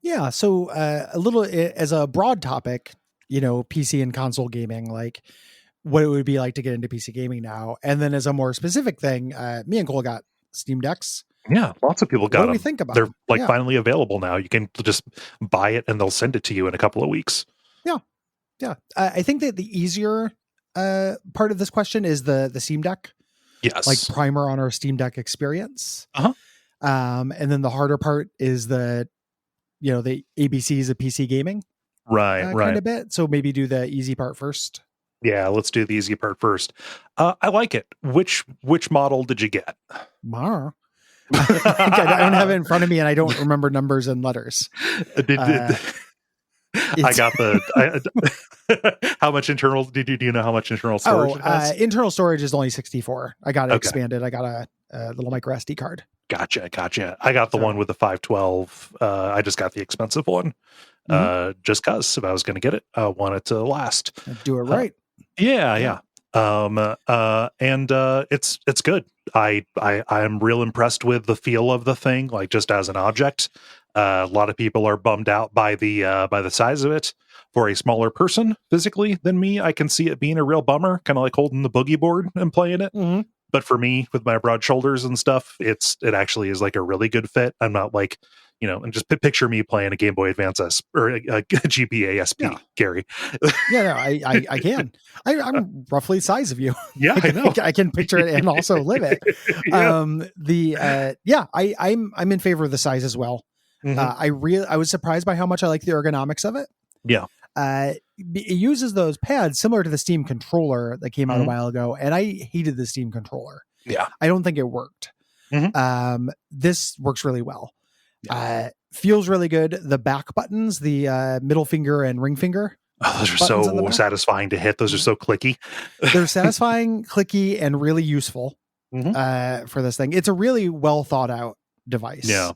Yeah, so a little as a broad topic, PC and console gaming, like what it would be like to get into PC gaming now. And then as a more specific thing, me and Cole got Steam Decks. Yeah, lots of people got them. What do we think about them? They're finally available now. You can just buy it and they'll send it to you in a couple of weeks. Yeah. I think that the easier part of this question is the Steam Deck. like Yes. primer on our Steam Deck experience. Uh-huh. And then the harder part is the ABCs of PC gaming Right. kind of bit. So maybe do the easy part first. Yeah, let's do the easy part first. I like it. Which model did you get? Mar. I don't have it in front of me, and I don't remember numbers and letters. I got how much internal do you know how much internal storage it has? Internal storage is only 64. I got it Okay. expanded. I got a little micro SD card. Gotcha. I got the one with the 512. I just got the expensive one. Just cause if I was going to get it, I want it to last. Do it right. Yeah. And it's good. I'm real impressed with the feel of the thing, like just as an object. A lot of people are bummed out by the size of it. For a smaller person physically than me, I can see it being a real bummer, kind of like holding the boogie board and playing it. Mm-hmm. But for me, with my broad shoulders and stuff, it actually is like a really good fit. I'm not like, and just picture me playing a Game Boy Advance or a GBA SP, Gary. Yeah, no, I can. I'm roughly the size of you. Yeah, I know. I can picture it and also live it. Yeah. I'm in favor of the size as well. Mm-hmm. I was surprised by how much I like the ergonomics of it. Yeah. It uses those pads similar to the Steam controller that came out a while ago, and I hated the Steam controller. Yeah. I don't think it worked. This works really well. Yeah. Feels really good. The back buttons, the middle finger and ring finger. Oh, those are so satisfying to hit. Those are so clicky. They're satisfying, clicky, and really useful for this thing. It's a really well thought out device. Yeah.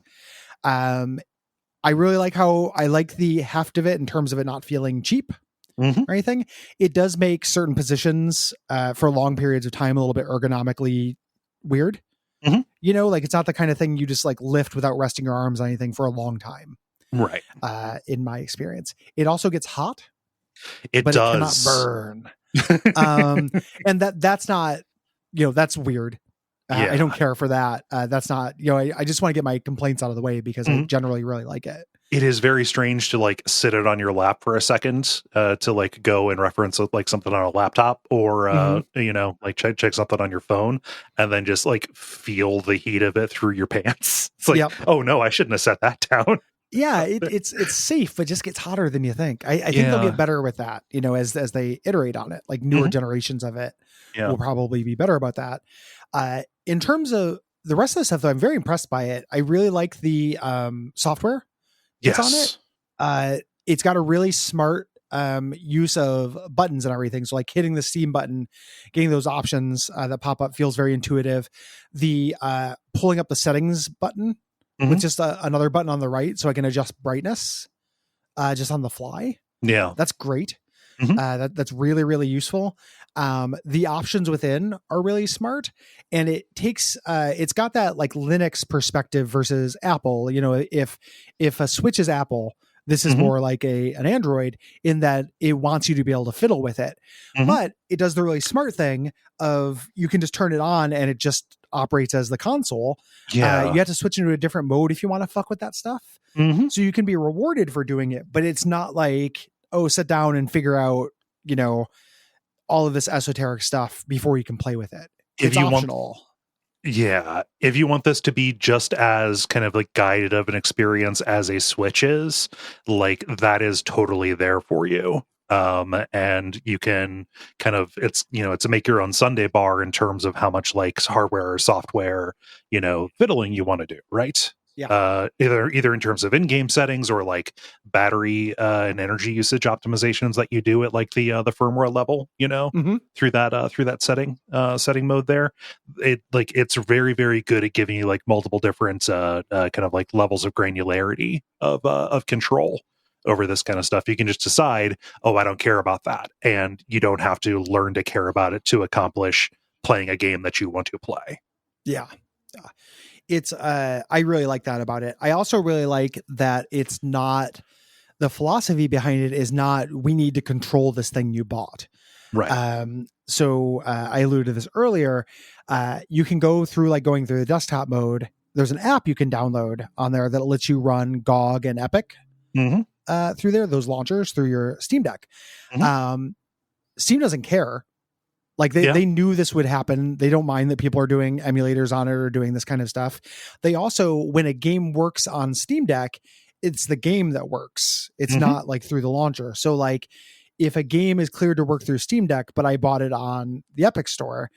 I really like how I like the heft of it in terms of it not feeling cheap or anything. It does make certain positions for long periods of time a little bit ergonomically weird. Like it's not the kind of thing you just like lift without resting your arms on anything for a long time. Right. In my experience, it also gets hot. It does. It cannot burn. And that's not, that's weird. I don't care for that. That's not, I just want to get my complaints out of the way because I generally really like it. It is very strange to like sit it on your lap for a second to like go and reference like something on a laptop or like check something on your phone and then just like feel the heat of it through your pants. It's like, oh no, I shouldn't have set that down. Yeah, it's safe, but just gets hotter than you think. I think they'll get better with that, as they iterate on it. Like newer generations of it will probably be better about that. In terms of the rest of the stuff, though, I'm very impressed by it. I really like the software that's on it. It's got a really smart use of buttons and everything. So like hitting the Steam button, getting those options that pop up feels very intuitive. The pulling up the settings button with just another button on the right so I can adjust brightness just on the fly. Yeah. That's great. That's really, really useful. The options within are really smart, and it takes it's got that like Linux perspective versus Apple. If a Switch is Apple, this is more like an Android in that it wants you to be able to fiddle with it, but it does the really smart thing of you can just turn it on and it just operates as the console. You have to switch into a different mode if you want to fuck with that stuff. So you can be rewarded for doing it, but it's not like, oh, sit down and figure out, all of this esoteric stuff before you can play with it. It's optional. If you want this to be just as kind of like guided of an experience as a Switch is, like that is totally there for you. And you can kind of, it's a make your own Sunday bar in terms of how much like hardware or software, fiddling you want to do, right? Either in terms of in-game settings or like battery and energy usage optimizations that you do at like the firmware level, through that setting mode there. It's very, very good at giving you like multiple different kind of like levels of granularity of control over this kind of stuff. You can just decide, oh, I don't care about that, and you don't have to learn to care about it to accomplish playing a game that you want to play. It's I really like that about it. I also really like that it's not, the philosophy behind it is not, we need to control this thing you bought. Right. So I alluded to this earlier. You can go through like going through the desktop mode. There's an app you can download on there that lets you run GOG and Epic through there, those launchers through your Steam Deck. Steam doesn't care Like they knew this would happen. They don't mind that people are doing emulators on it or doing this kind of stuff. They also, when a game works on Steam Deck, it's the game that works. It's not like through the launcher. So like if a game is cleared to work through Steam Deck, but I bought it on the Epic Store,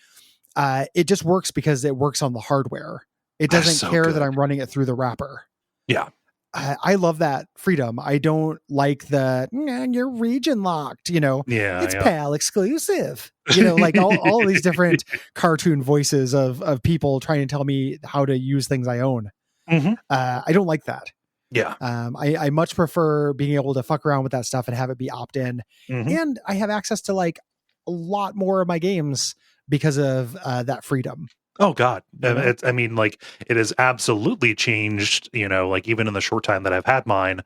it just works because it works on the hardware. It doesn't care that I'm running it through the wrapper. Yeah. I love that freedom. I don't like the you're region locked, it's PAL exclusive, like all of these different cartoon voices of people trying to tell me how to use things I own. I don't like that. Yeah. I much prefer being able to fuck around with that stuff and have it be opt-in. And I have access to like a lot more of my games because of that freedom. Oh God. I mean, like it has absolutely changed, like even in the short time that I've had mine,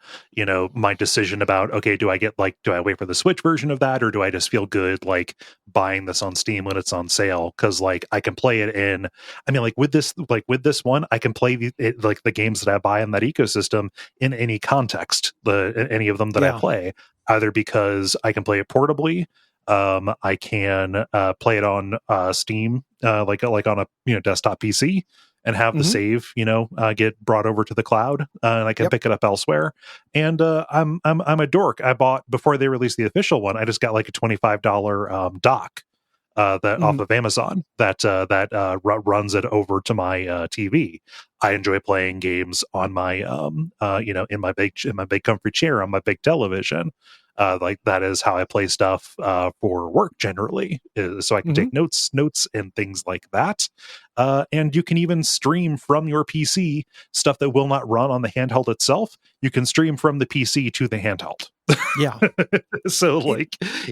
my decision about, okay, do I wait for the Switch version of that? Or do I just feel good, like buying this on Steam when it's on sale? Cause like I can play it with this one, I can play the games that I buy in that ecosystem in any context, any of them that I play, either because I can play it portably. I can play it on Steam, like on a desktop PC, and have the save get brought over to the cloud, and I can pick it up elsewhere. And I'm a dork. I bought, before they released the official one, I just got like a $25 dock that off of Amazon that runs it over to my TV. I enjoy playing games on my in my big comfy chair on my big television. Like that is how I play stuff for work generally, so I can take notes and things like that. And you can even stream from your PC stuff that will not run on the handheld itself. You can stream from the PC to the handheld. Yeah. So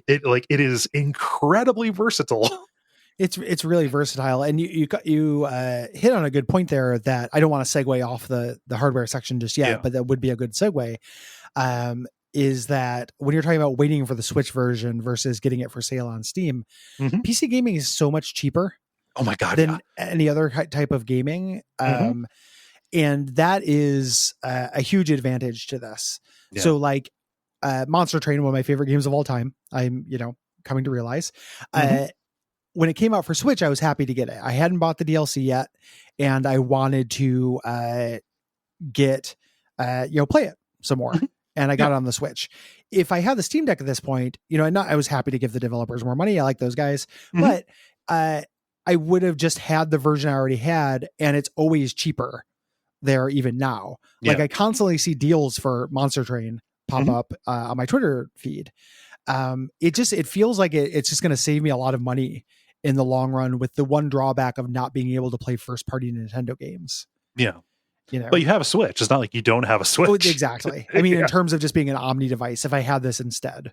it is incredibly versatile. It's really versatile, and you hit on a good point there that I don't want to segue off the hardware section just yet, but that would be a good segue. Is that when you're talking about waiting for the Switch version versus getting it for sale on Steam, PC gaming is so much cheaper. Oh my God, than any other type of gaming. And that is a huge advantage to this. Yeah. So like Monster Train, one of my favorite games of all time, I'm, coming to realize, when it came out for Switch, I was happy to get it. I hadn't bought the DLC yet, and I wanted to get, play it some more. And I got it on the Switch. If I had the Steam Deck at this point, I was happy to give the developers more money. I like those guys, but I would have just had the version I already had, and it's always cheaper there even now. Like I constantly see deals for Monster Train pop up on my Twitter feed. It feels like it's just going to save me a lot of money in the long run, with the one drawback of not being able to play first party Nintendo games. Yeah. But you have a Switch. It's not like you don't have a Switch. Oh, exactly. I mean, in terms of just being an omni device, if I had this instead,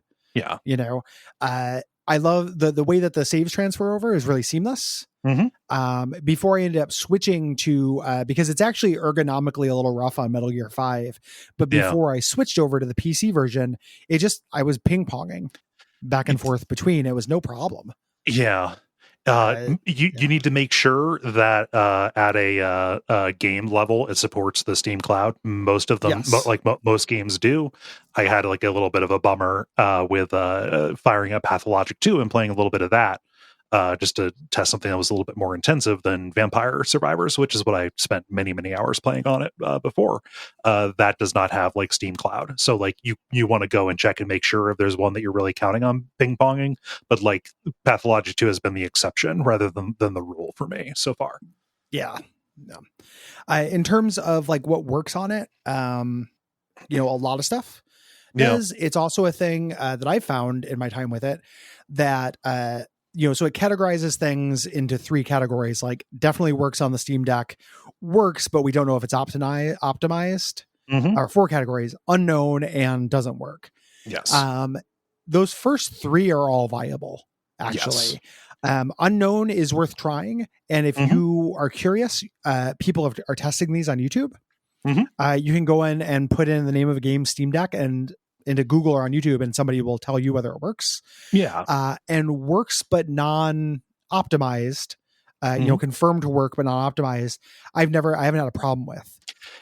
I love the way that the saves transfer over is really seamless. Before I ended up switching to, because it's actually ergonomically a little rough on Metal Gear 5, but before I switched over to the PC version, I was ping ponging back and forth between. It was no problem. Yeah. You need to make sure that at a game level it supports the Steam Cloud. Most of them, most games do. I had like a little bit of a bummer with firing up Pathologic 2 and playing a little bit of that just to test something that was a little bit more intensive than Vampire Survivors, which is what I spent many hours playing on it before. That does not have like Steam Cloud, so like you want to go and check and make sure if there's one that you're really counting on ping ponging. But like Pathologic 2 has been the exception rather than the rule for me so far. Yeah, no. In terms of like what works on it, a lot of stuff does. It's also a thing that I found in my time with it that so it categorizes things into 3 categories, like definitely works on the Steam Deck, works, but we don't know if it's optimized, or 4 categories, unknown and doesn't work. Yes. Those first 3 are all viable, actually. Yes. Unknown is worth trying. And if you are curious, people are testing these on YouTube. You can go in and put in the name of a game, Steam Deck, and into Google or on YouTube, and somebody will tell you whether it works. And works, but non-optimized, confirmed to work, but not optimized. I haven't had a problem with.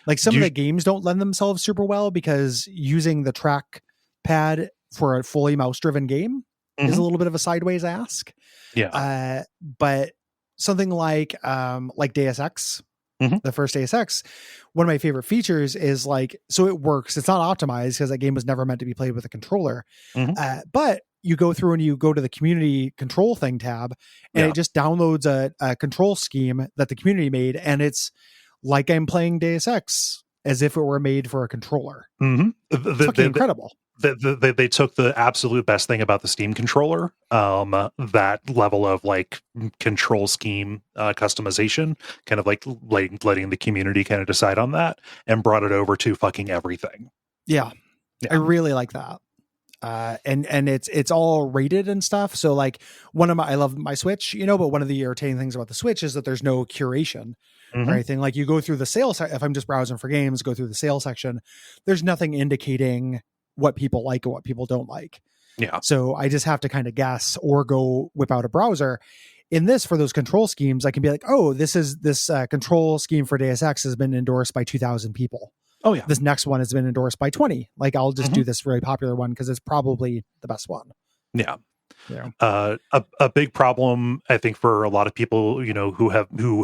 Like some of the games don't lend themselves super well because using the track pad for a fully mouse driven game is a little bit of a sideways ask. Yeah. But something like Deus Ex, Mhm. the first Deus Ex, one of my favorite features is like, so it works. It's not optimized because that game was never meant to be played with a controller. But you go through and you go to the community control thing tab, and it just downloads a control scheme that the community made. And it's like I'm playing Deus Ex as if it were made for a controller. It's fucking incredible. They took the absolute best thing about the Steam controller, that level of like control scheme customization, kind of like letting the community kind of decide on that, and brought it over to fucking everything. Yeah. I really like that. And it's all rated and stuff. So like I love my Switch, but one of the irritating things about the Switch is that there's no curation or anything. Like you go through the sales, if I'm just browsing for games, go through the sales section, there's nothing indicating what people like and what people don't like. Yeah. So I just have to kind of guess or go whip out a browser. In this, for those control schemes, I can be like, oh, this control scheme for Deus Ex has been endorsed by 2,000 people. Oh yeah. This next one has been endorsed by 20. Like I'll just do this really popular one because it's probably the best one. Yeah. Yeah. A big problem, I think, for a lot of people, who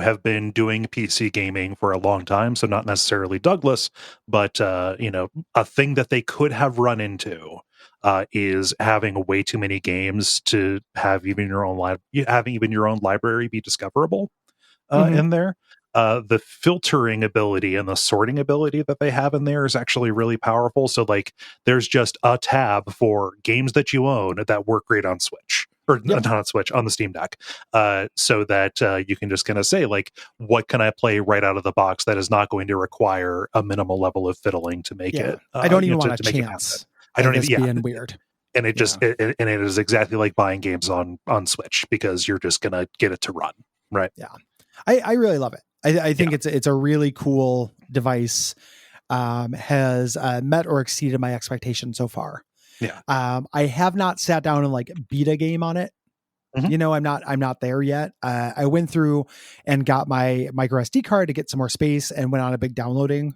have been doing PC gaming for a long time. So not necessarily Douglas, but a thing that they could have run into is having way too many games to have even your own library be discoverable in there. The filtering ability and the sorting ability that they have in there is actually really powerful. So like there's just a tab for games that you own that work great on Switch, or not on Switch, on the Steam Deck. So that you can just kind of say like, what can I play right out of the box that is not going to require a minimal level of fiddling to make it. I don't even want a chance. I don't even being weird. And it just, and it is exactly like buying games on Switch, because you're just going to get it to run. Right. Yeah. I really love it. I think it's a really cool device. Has met or exceeded my expectations so far. Yeah. I have not sat down and like beat a game on it. I'm not there yet. I went through and got my micro SD card to get some more space and went on a big downloading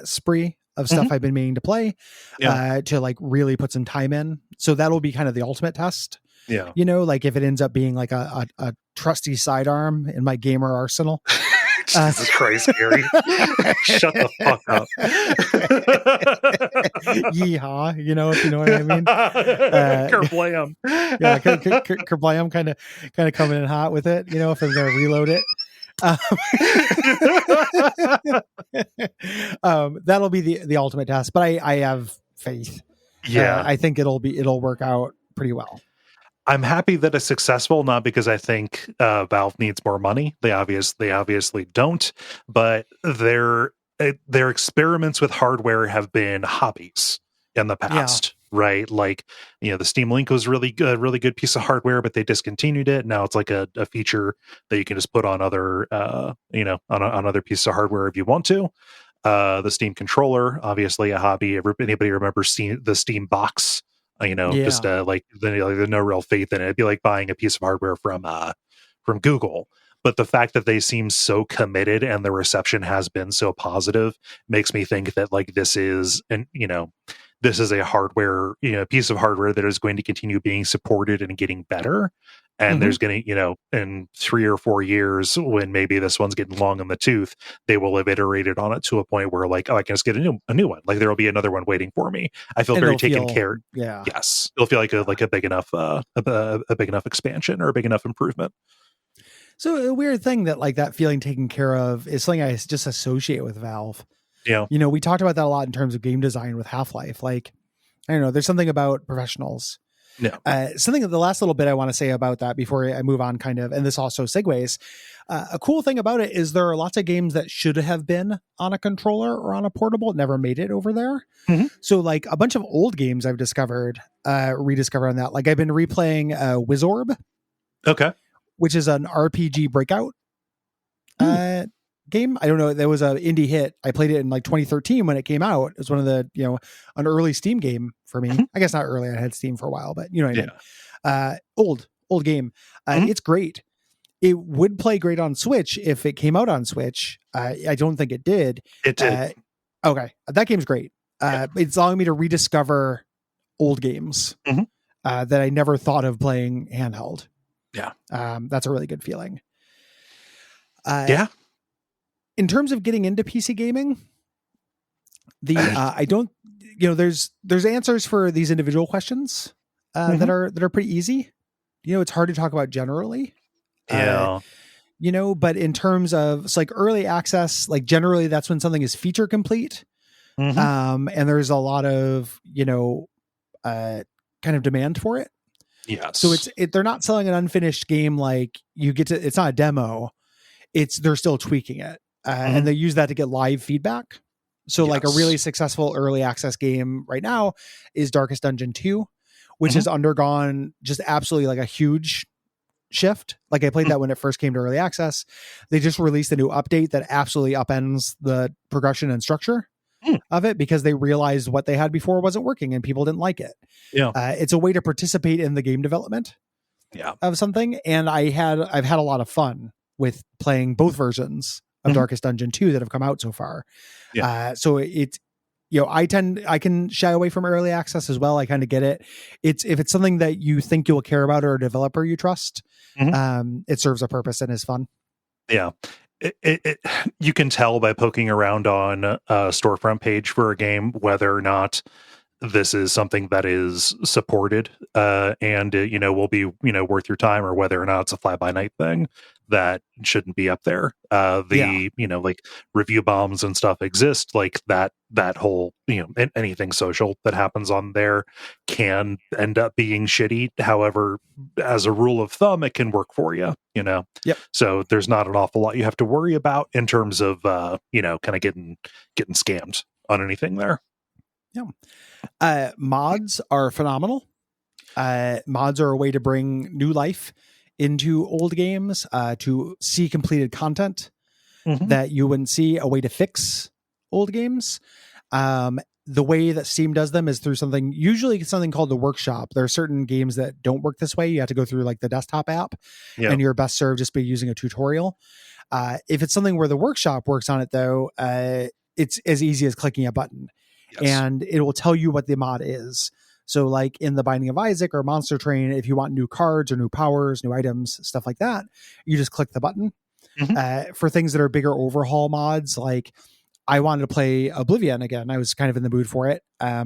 spree of stuff I've been meaning to play to like really put some time in. So that'll be kind of the ultimate test. Yeah. Like if it ends up being like a trusty sidearm in my gamer arsenal. Jesus Christ, Gary. Shut the fuck up. Yeehaw, if you know what I mean. Kerblam. Yeah, kerblam kind of coming in hot with it, if I'm going to reload it. That'll be the ultimate test, but I have faith. Yeah. I think it'll work out pretty well. I'm happy that it's successful, not because I think Valve needs more money. They obviously don't, but their experiments with hardware have been hobbies in the past, right? Like, the Steam Link was really good piece of hardware, but they discontinued it. Now it's like a feature that you can just put on other, on other pieces of hardware if you want to. The Steam controller, obviously a hobby. Anybody remember the Steam box? Just like the no real faith in it. It'd be like buying a piece of hardware from Google. But the fact that they seem so committed and the reception has been so positive makes me think that like this is a hardware, piece of hardware that is going to continue being supported and getting better. And there's going to, in 3 or 4 years, when maybe this one's getting long in the tooth, they will have iterated on it to a point where like, oh, I can just get a new one. Like there will be another one waiting for me. I feel very taken care. Yeah. Yes. It'll feel like a big enough, a big enough expansion or a big enough improvement. So a weird thing that like that feeling taken care of is something I just associate with Valve. Yeah. We talked about that a lot in terms of game design with Half-Life. Like, I don't know, there's something about professionals. Yeah. Something the last little bit I want to say about that before I move on kind of, and this also segues, a cool thing about it is there are lots of games that should have been on a controller or on a portable, never made it over there. So like a bunch of old games I've rediscovered on that. Like I've been replaying Wizorb. Okay. Which is an RPG breakout game. I don't know. There was an indie hit. I played it in like 2013 when it came out. It was one of the, an early Steam game for me. I guess not early. I had Steam for a while, but you know what I mean? Old game. It's great. It would play great on Switch if it came out on Switch. I don't think it did. It did. Okay. That game's great. It's allowing me to rediscover old games. that I never thought of playing handheld. Yeah. That's a really good feeling. Yeah. In terms of getting into PC gaming, I don't, there's answers for these individual questions that are pretty easy. It's hard to talk about generally. Yeah. But in terms of it's like early access, like generally that's when something is feature complete. And there's a lot of, kind of demand for it. Yes. So they're not selling an unfinished game. Like it's not a demo. They're still tweaking it. And they use that to get live feedback. So like a really successful early access game right now is Darkest Dungeon 2, which has undergone just absolutely like a huge shift. Like I played that when it first came to early access. They just released a new update that absolutely upends the progression and structure of it because they realized what they had before wasn't working and people didn't like it. Yeah. It's a way to participate in the game development of something. And I've had a lot of fun with playing both versions of Darkest Dungeon 2 that have come out so far. Yeah. So it's, I can shy away from early access as well. I kind of get it. If it's something that you think you'll care about or a developer you trust, it serves a purpose and is fun. Yeah. You can tell by poking around on a storefront page for a game whether or not this is something that is supported and will be worth your time, or whether or not it's a fly by night thing that shouldn't be up there. Like review bombs and stuff exist, like that whole anything social that happens on there can end up being shitty. However, as a rule of thumb, it can work for you. Yep. So there's not an awful lot you have to worry about in terms of kind of getting scammed on anything there. Yeah. Mods are phenomenal. Mods are a way to bring new life into old games, to see completed content that you wouldn't see, a way to fix old games. The way that Steam does them is through usually something called the workshop. There are certain games that don't work this way. You have to go through like the desktop app and you're best served just by using a tutorial. If it's something where the workshop works on it though, it's as easy as clicking a button. Yes. And it will tell you what the mod is. So like in the Binding of Isaac or Monster Train, if you want new cards or new powers, new items, stuff like that, you just click the button. For things that are bigger overhaul mods, like I wanted to play Oblivion again. I was kind of in the mood for it. I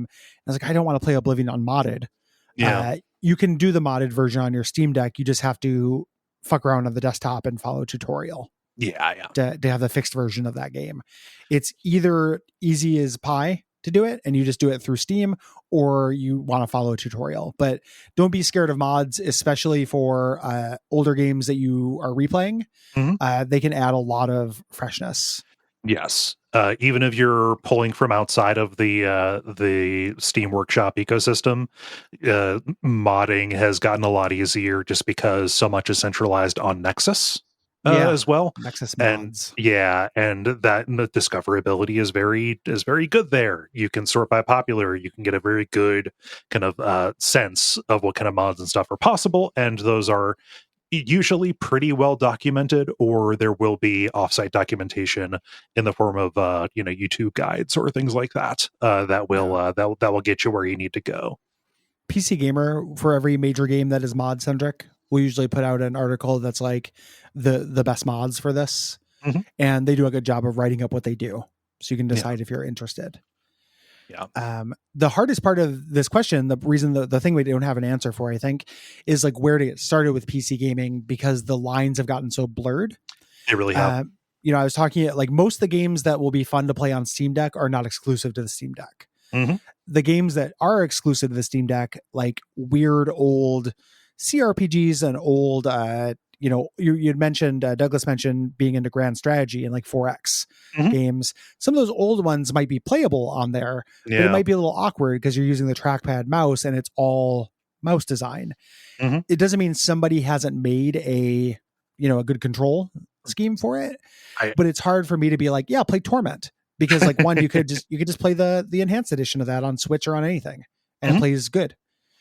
was like, I don't want to play Oblivion unmodded. You can do the modded version on your Steam Deck. You just have to fuck around on the desktop and follow a tutorial. To have the fixed version of that game. It's either easy as pie to do it and you just do it through Steam, or you want to follow a tutorial. But don't be scared of mods, especially for older games that you are replaying. They can add a lot of freshness. Yes. Even if you're pulling from outside of the Steam Workshop ecosystem, modding has gotten a lot easier just because so much is centralized on Nexus. As well, Nexus mods, and that the discoverability is very good there. You can sort by popular. You can get a very good kind of sense of what kind of mods and stuff are possible, and those are usually pretty well documented, or there will be offsite documentation in the form of YouTube guides or things like that that will get you where you need to go. PC Gamer, for every major game that is mod centric, will usually put out an article that's like the best mods for this, and they do a good job of writing up what they do, so you can decide if you're interested. The hardest part of this question, the reason the thing we don't have an answer for, I think, is like where to get started with PC gaming, because the lines have gotten so blurred. They really have. I was talking like most of the games that will be fun to play on Steam Deck are not exclusive to the Steam Deck. The games that are exclusive to the Steam Deck, like weird old CRPGs and old, you'd mentioned, Douglas mentioned being into grand strategy and like 4X games. Some of those old ones might be playable on there, but it might be a little awkward because you're using the trackpad mouse and it's all mouse design. It doesn't mean somebody hasn't made a good control scheme for it, but it's hard for me to be like, yeah, play Torment, because like one, you could just play the enhanced edition of that on Switch or on anything and it plays good.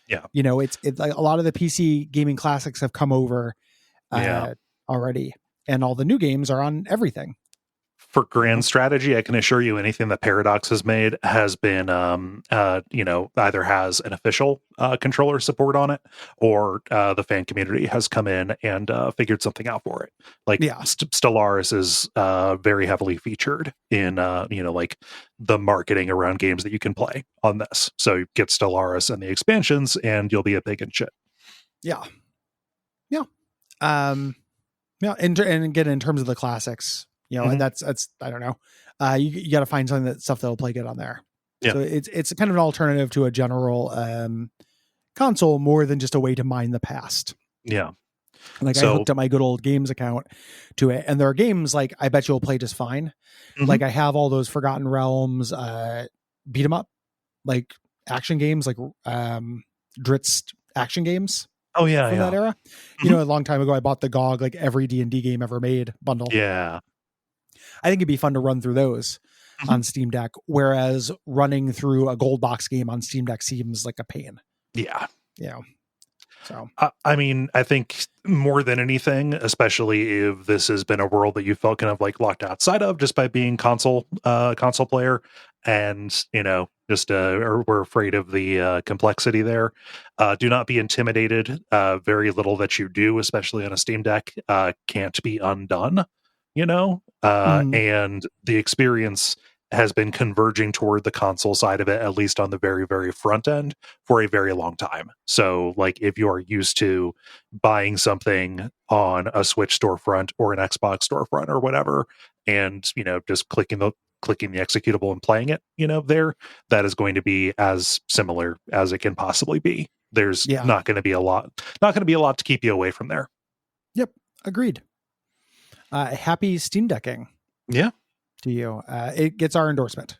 It's like a lot of the PC gaming classics have come over already, and all the new games are on everything. For grand strategy, I can assure you anything that Paradox has made has been, either has an official controller support on it, or the fan community has come in and figured something out for it. Like Yeah. Stellaris is very heavily featured in, like the marketing around games that you can play on this. So you get Stellaris and the expansions, and you'll be a pig in shit. Yeah. Yeah. And again, in terms of the classics, and that's I don't know. You got to find something stuff that'll play good on there. Yeah. So it's kind of an alternative to a general console, more than just a way to mine the past. Yeah. Like, I hooked up my good old games account to it, and there are games like I bet you'll play just fine. Like, I have all those Forgotten Realms beat 'em up, like action games, like Dritz action games. Oh yeah, from that era. A long time ago, I bought the GOG, like every D&D game ever made bundle. Yeah. I think it'd be fun to run through those on Steam Deck, whereas running through a gold box game on Steam Deck seems like a pain. Yeah. So I mean, I think more than anything, especially if this has been a world that you felt kind of like locked outside of just by being console player, and just or we're afraid of the complexity there. Do not be intimidated. Very little that you do, especially on a Steam Deck, can't be undone. And the experience has been converging toward the console side of it, at least on the very, very front end, for a very long time. So, like, if you are used to buying something on a Switch storefront or an Xbox storefront or whatever, and just clicking the executable and playing it, that is going to be as similar as it can possibly be. There's not going to be a lot to keep you away from there. Yep, agreed. Happy Steam Decking. Yeah. To you. It gets our endorsement.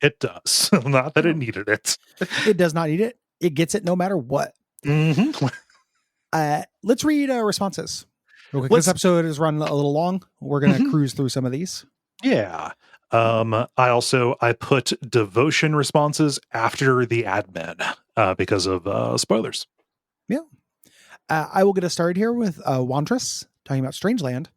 It does. Not that it needed it. It does not need it. It gets it no matter what. Let's read responses. This episode is run a little long. We're going to cruise through some of these. Yeah. I put devotion responses after the admin because of spoilers. Yeah. I will get us started here with Wantress talking about Strangeland.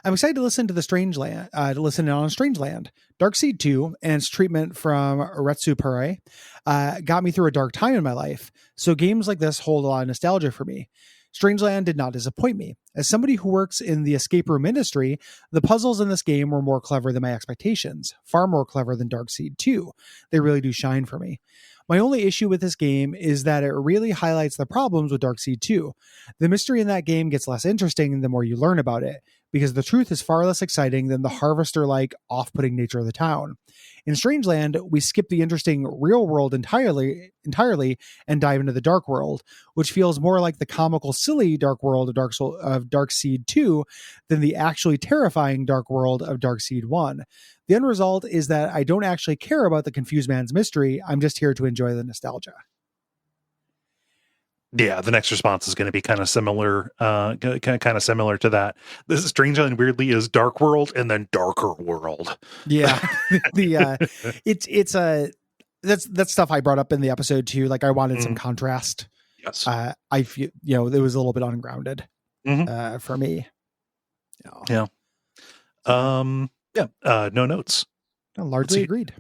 I'm excited to listen to Strangeland on Strangeland. Darkseid 2 and its treatment from Retsupure got me through a dark time in my life, so games like this hold a lot of nostalgia for me. Strangeland did not disappoint me. As somebody who works in the escape room industry, the puzzles in this game were more clever than my expectations, far more clever than Darkseid 2. They really do shine for me. My only issue with this game is that it really highlights the problems with Darkseid 2. The mystery in that game gets less interesting the more you learn about it, because the truth is far less exciting than the harvester-like, off-putting nature of the town. In Strangeland, we skip the interesting real world entirely and dive into the dark world, which feels more like the comical, silly dark world of Darkseid 2 than the actually terrifying dark world of Darkseid 1. The end result is that I don't actually care about the confused man's mystery. I'm just here to enjoy the nostalgia. Yeah, the next response is going to be kind of similar to that. This is Strangeland weirdly is Dark World and then Darker World. Yeah. That's stuff I brought up in the episode too. Like, I wanted some contrast. Yes. I feel, it was a little bit ungrounded for me. Yeah. No notes. Largely agreed.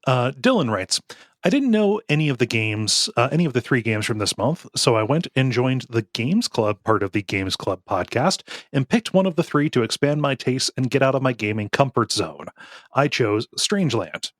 Dylan writes, I didn't know any of the 3 games from this month, so I went and joined the Games Club part of the Games Club podcast and picked one of the 3 to expand my tastes and get out of my gaming comfort zone. I chose Strangeland.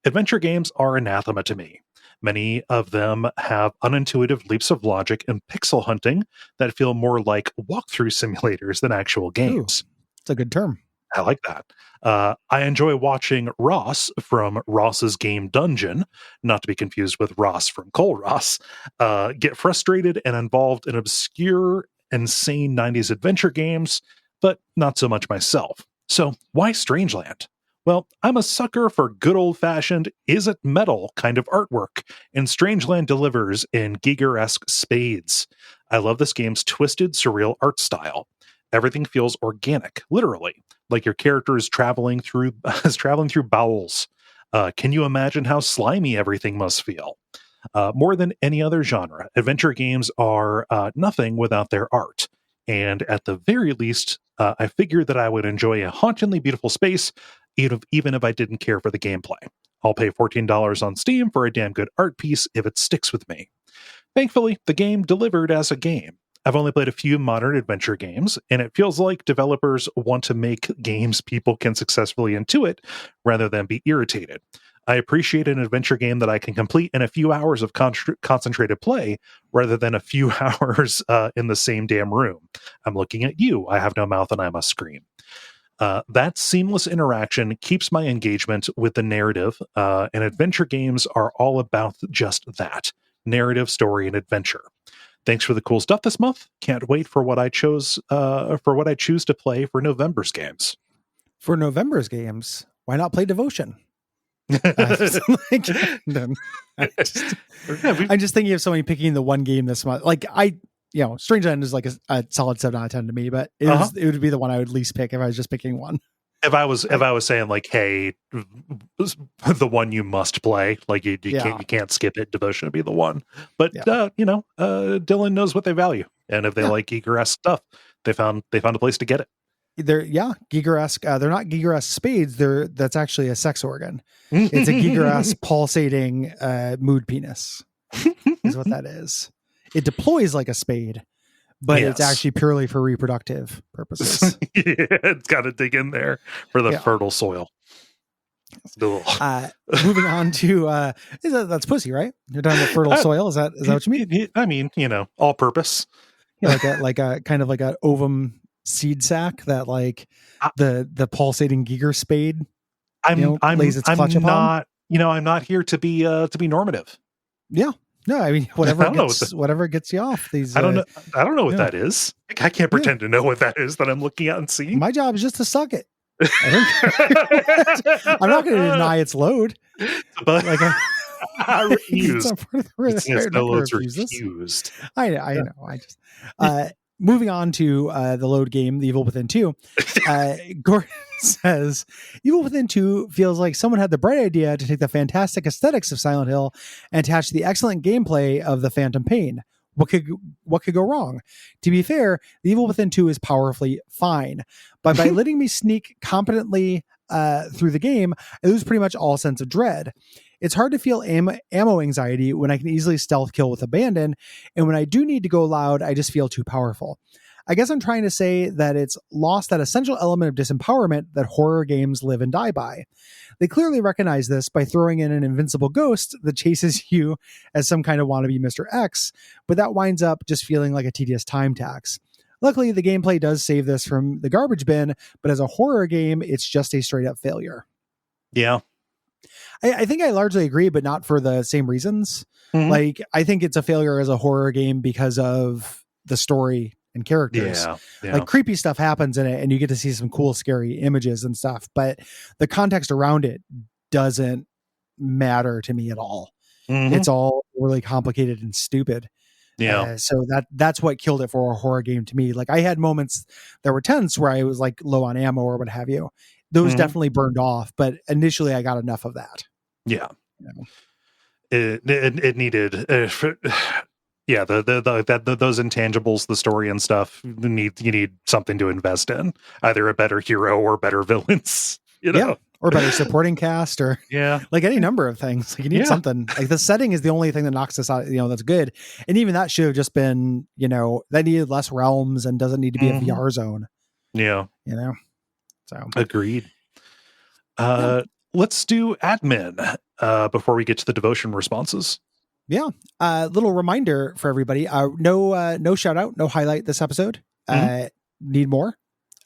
Adventure games are anathema to me. Many of them have unintuitive leaps of logic and pixel hunting that feel more like walkthrough simulators than actual games. It's a good term. I like that. I enjoy watching Ross from Ross's Game Dungeon, not to be confused with Ross from Cole Ross, get frustrated and involved in obscure, insane 90s adventure games, but not so much myself. So why Strangeland? Well, I'm a sucker for good old-fashioned, is it metal kind of artwork, and Strangeland delivers in Giger-esque spades. I love this game's twisted, surreal art style. Everything feels organic, literally, like your character is traveling through bowels. Can you imagine how slimy everything must feel? More than any other genre, adventure games are nothing without their art. And at the very least, I figured that I would enjoy a hauntingly beautiful space even if I didn't care for the gameplay. I'll pay $14 on Steam for a damn good art piece if it sticks with me. Thankfully, the game delivered as a game. I've only played a few modern adventure games, and it feels like developers want to make games people can successfully intuit rather than be irritated. I appreciate an adventure game that I can complete in a few hours of concentrated play rather than a few hours in the same damn room. I'm looking at you. I have no mouth and I must scream. That seamless interaction keeps my engagement with the narrative, and adventure games are all about just that: narrative, story, and adventure. Thanks for the cool stuff this month. Can't wait for what I choose to play for November's games. For November's games, why not play Devotion? I'm just thinking of somebody picking the one game this month. Like Strangeland is like a solid 7 out of 10 to me, but it would be the one I would least pick if I was just picking one. If I was saying like, hey, the one you must play, like you can't skip it. Devotion would be the one. But Dylan knows what they value, and if they like Giger-esque stuff, they found a place to get it. They're Giger-esque. They're not Giger-esque spades. That's actually a sex organ. It's a Giger-esque pulsating mood penis. Is what that is. It deploys like a spade, but it's actually purely for reproductive purposes. It's got to dig in there for the fertile soil. Moving on to that's pussy, right? You're talking about fertile soil. Is that what you mean? I mean, all purpose. Like a kind of like an ovum seed sack that like the pulsating Giger spade. Lays its clutch upon. I'm not here to be normative. Yeah. No, I mean whatever gets you off these. I don't know what that is. I can't pretend to know what that is that I'm looking at and seeing. My job is just to suck it. I'm not going to deny its load, but like I refuse. No loads refused. I know. I just moving on to the load game, The Evil Within 2. Gordon says, Evil Within 2 feels like someone had the bright idea to take the fantastic aesthetics of Silent Hill and attach the excellent gameplay of the Phantom Pain. What could go wrong? To be fair, The Evil Within 2 is powerfully fine, but by letting me sneak competently through the game, I lose pretty much all sense of dread. It's hard to feel ammo anxiety when I can easily stealth kill with abandon, and when I do need to go loud, I just feel too powerful. I guess I'm trying to say that it's lost that essential element of disempowerment that horror games live and die by. They clearly recognize this by throwing in an invincible ghost that chases you as some kind of wannabe Mr. X, but that winds up just feeling like a tedious time tax. Luckily, the gameplay does save this from the garbage bin, but as a horror game, it's just a straight up failure. Yeah. I think I largely agree, but not for the same reasons. Mm-hmm. Like, I think it's a failure as a horror game because of the story and characters. Yeah. Like, creepy stuff happens in it, and you get to see some cool, scary images and stuff, but the context around it doesn't matter to me at all. Mm-hmm. It's all really complicated and stupid. Yeah. So that's what killed it for a horror game to me. Like, I had moments that were tense where I was like low on ammo or what have you. Those definitely burned off, but initially I got enough of that. Yeah. It needed, those intangibles, the story and stuff. You need something to invest in, either a better hero or better villains. Or better supporting cast, or like any number of things. Like, you need something. Like, the setting is the only thing that knocks us out. That's good, and even that should have just been that needed less realms and doesn't need to be a VR zone. Yeah, So agreed. Let's do admin before we get to the devotion responses. Yeah. Little reminder for everybody. No shout out, no highlight this episode. Need more.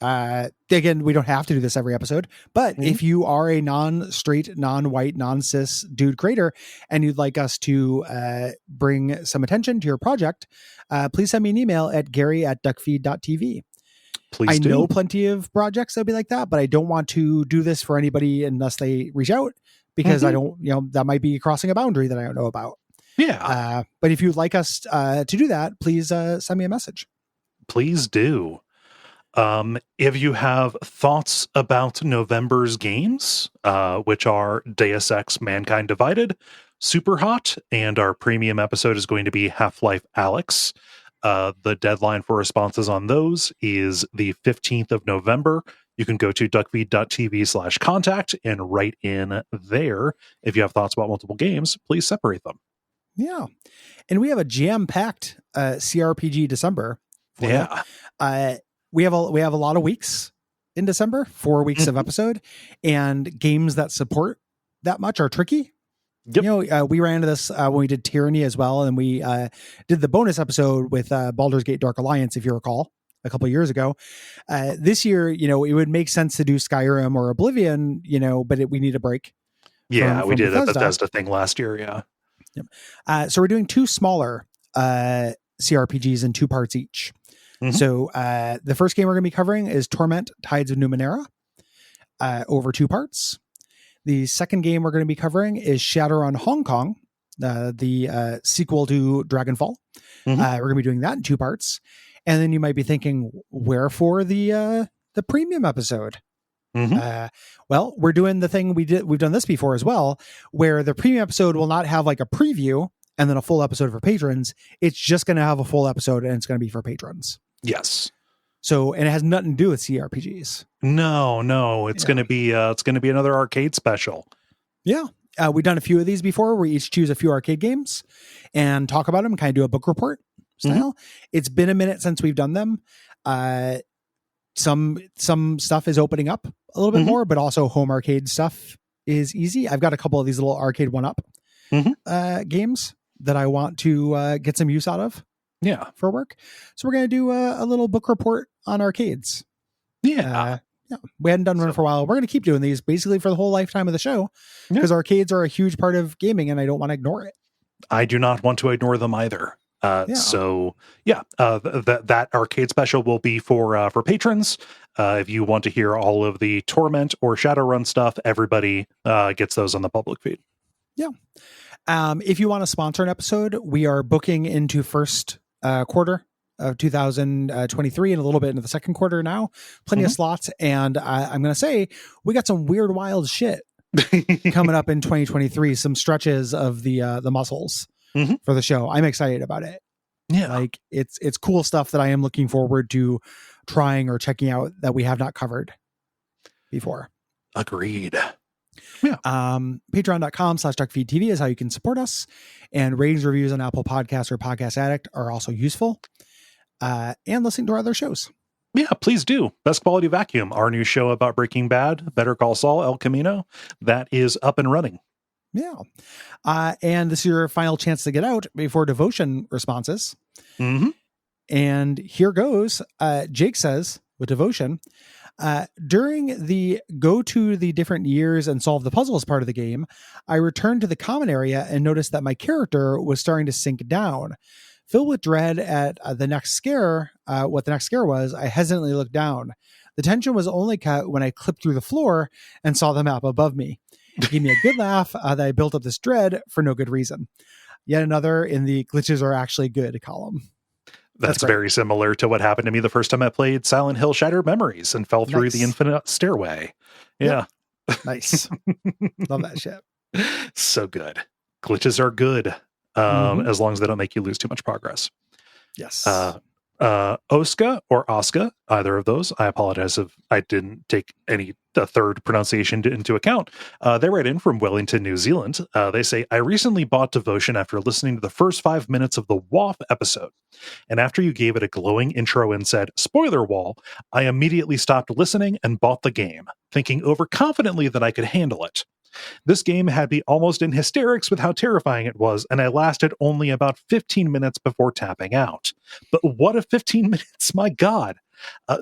Again, we don't have to do this every episode, but if you are a non-straight, non-white, non-cis dude creator and you'd like us to bring some attention to your project, please send me an email at Gary@Duckfeed.tv. I know plenty of projects that'll be like that, but I don't want to do this for anybody unless they reach out, because I don't, that might be crossing a boundary that I don't know about. Yeah. But if you'd like us to do that, please send me a message. Please do. If you have thoughts about November's games, which are Deus Ex Mankind Divided, Superhot, and our premium episode is going to be Half-Life Alyx. The deadline for responses on those is the 15th of November. You can go to duckfeed.tv/contact and write in there. If you have thoughts about multiple games, please separate them. Yeah. And we have a jam-packed CRPG December for you. We have a lot of weeks in December, 4 weeks of episode, and games that support that much are tricky. Yep. You know, we ran into this when we did Tyranny as well, and we did the bonus episode with Baldur's Gate Dark Alliance, if you recall, a couple of years ago. This year, you know, it would make sense to do Skyrim or Oblivion, you know, but we need a break. Yeah, we did a Bethesda thing last year, yeah. Yep. So we're doing two smaller CRPGs in 2 parts each. So the first game we're going to be covering is Torment, Tides of Numenera, over 2 parts. The second game we're going to be covering is Shadowrun Hong Kong, the sequel to Dragonfall. We're going to be doing that in 2 parts. And then you might be thinking, wherefore the premium episode? Well, we're doing the thing we've done this before as well, where the premium episode will not have like a preview and then a full episode for patrons. It's just going to have a full episode and it's going to be for patrons. Yes. So, and it has nothing to do with CRPGs. No, it's going to be another arcade special. Yeah. We've done a few of these before. We each choose a few arcade games and talk about them, kind of do a book report style. It's been a minute since we've done them. Some stuff is opening up a little bit more, but also home arcade stuff is easy. I've got a couple of these little arcade 1-up games that I want to get some use out of. Yeah, for work. So we're going to do a little book report on arcades. Yeah. We hadn't done one for a while. We're going to keep doing these basically for the whole lifetime of the show because arcades are a huge part of gaming and I don't want to ignore it. I do not want to ignore them either. So that arcade special will be for patrons. If you want to hear all of the Torment or Shadowrun stuff, everybody gets those on the public feed. Yeah. If you want to sponsor an episode, we are booking into first quarter of 2023 and a little bit into the second quarter now. Plenty of slots. And I'm going to say we got some weird, wild shit coming up in 2023. Some stretches of the muscles for the show. I'm excited about it. Yeah. Like it's cool stuff that I am looking forward to trying or checking out that we have not covered before. Agreed. Yeah. Patreon.com/Duckfeed.tv is how you can support us, and ratings, reviews on Apple Podcasts or Podcast Addict are also useful. And listening to our other shows. Yeah, please do. Best Quality Vacuum, our new show about Breaking Bad, Better Call Saul, El Camino, that is up and running. Yeah. And this is your final chance to get out before devotion responses. And here goes. Jake says with devotion, during the go to the different years and solve the puzzles part of the game, I returned to the common area and noticed that my character was starting to sink down. Filled with dread at the next scare, what the next scare was, I hesitantly looked down. The tension was only cut when I clipped through the floor and saw the map above me. It gave me a good laugh that I built up this dread for no good reason. Yet another in the glitches are actually good column. That's very similar to what happened to me the first time I played Silent Hill Shattered Memories and fell through the infinite stairway. Yeah. Yep. Nice. Love that shit. So good. Glitches are good. As long as they don't make you lose too much progress. Yes. Oska or Oska, either of those. I apologize if I didn't take the third pronunciation into account. They write in from Wellington, New Zealand. They say, I recently bought Devotion after listening to the first 5 minutes of the WAF episode. And after you gave it a glowing intro and said, spoiler wall, I immediately stopped listening and bought the game, thinking overconfidently that I could handle it. This game had me almost in hysterics with how terrifying it was, and I lasted only about 15 minutes before tapping out. But what a 15 minutes, my God!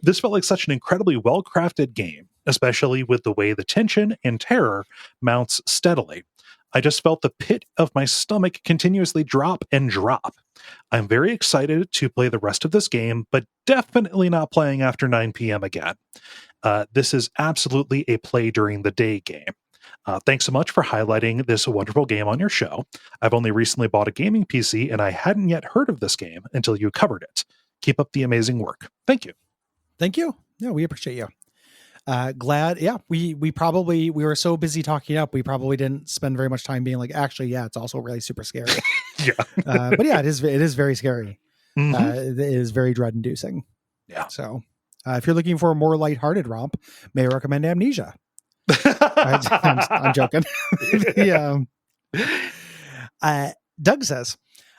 This felt like such an incredibly well-crafted game, especially with the way the tension and terror mounts steadily. I just felt the pit of my stomach continuously drop and drop. I'm very excited to play the rest of this game, but definitely not playing after 9 p.m. again. This is absolutely a play during the day game. Thanks so much for highlighting this wonderful game on your show. I've only recently bought a gaming PC and I hadn't yet heard of this game until you covered it. Keep up the amazing work. Thank you. Thank you. Yeah, we appreciate you. Glad. Yeah, we were so busy talking up. We probably didn't spend very much time being like, actually, yeah, it's also really super scary. Yeah. But yeah, it is very scary. It is very dread inducing. Yeah. So If you're looking for a more lighthearted romp, may I recommend Amnesia. I'm joking. Doug says,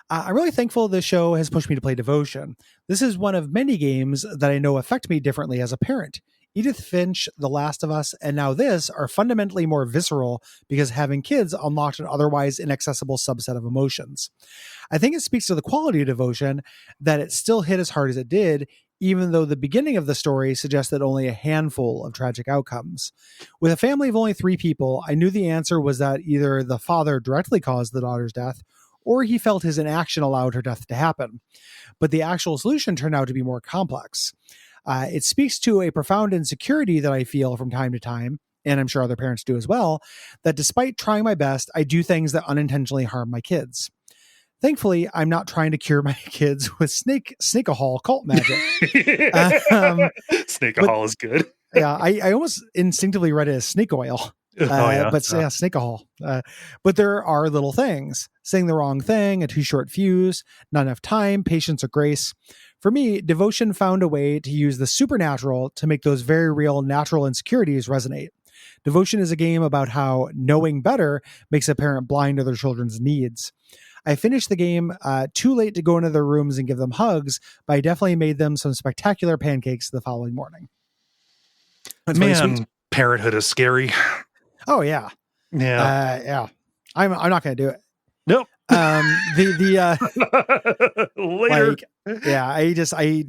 I'm really thankful this show has pushed me to play Devotion. This is one of many games that I know affect me differently as a parent. Edith Finch, The Last of Us, and now this are fundamentally more visceral because having kids unlocked an otherwise inaccessible subset of emotions. I think it speaks to the quality of Devotion that it still hit as hard as it did, even though the beginning of the story suggested only a handful of tragic outcomes. With a family of only 3 people, I knew the answer was that either the father directly caused the daughter's death, or he felt his inaction allowed her death to happen. But the actual solution turned out to be more complex. It speaks to a profound insecurity that I feel from time to time, and I'm sure other parents do as well, that despite trying my best, I do things that unintentionally harm my kids. Thankfully, I'm not trying to cure my kids with Snakeahol cult magic. Snakeahol is good. Yeah, I almost instinctively read it as snake oil. Snakeahol. But there are little things. Saying the wrong thing, a too short fuse, not enough time, patience, or grace. For me, Devotion found a way to use the supernatural to make those very real natural insecurities resonate. Devotion is a game about how knowing better makes a parent blind to their children's needs. I finished the game too late to go into their rooms and give them hugs, but I definitely made them some spectacular pancakes the following morning. That's man, parenthood is scary. Oh yeah. Yeah. I'm not going to do it. Nope. Later. Like,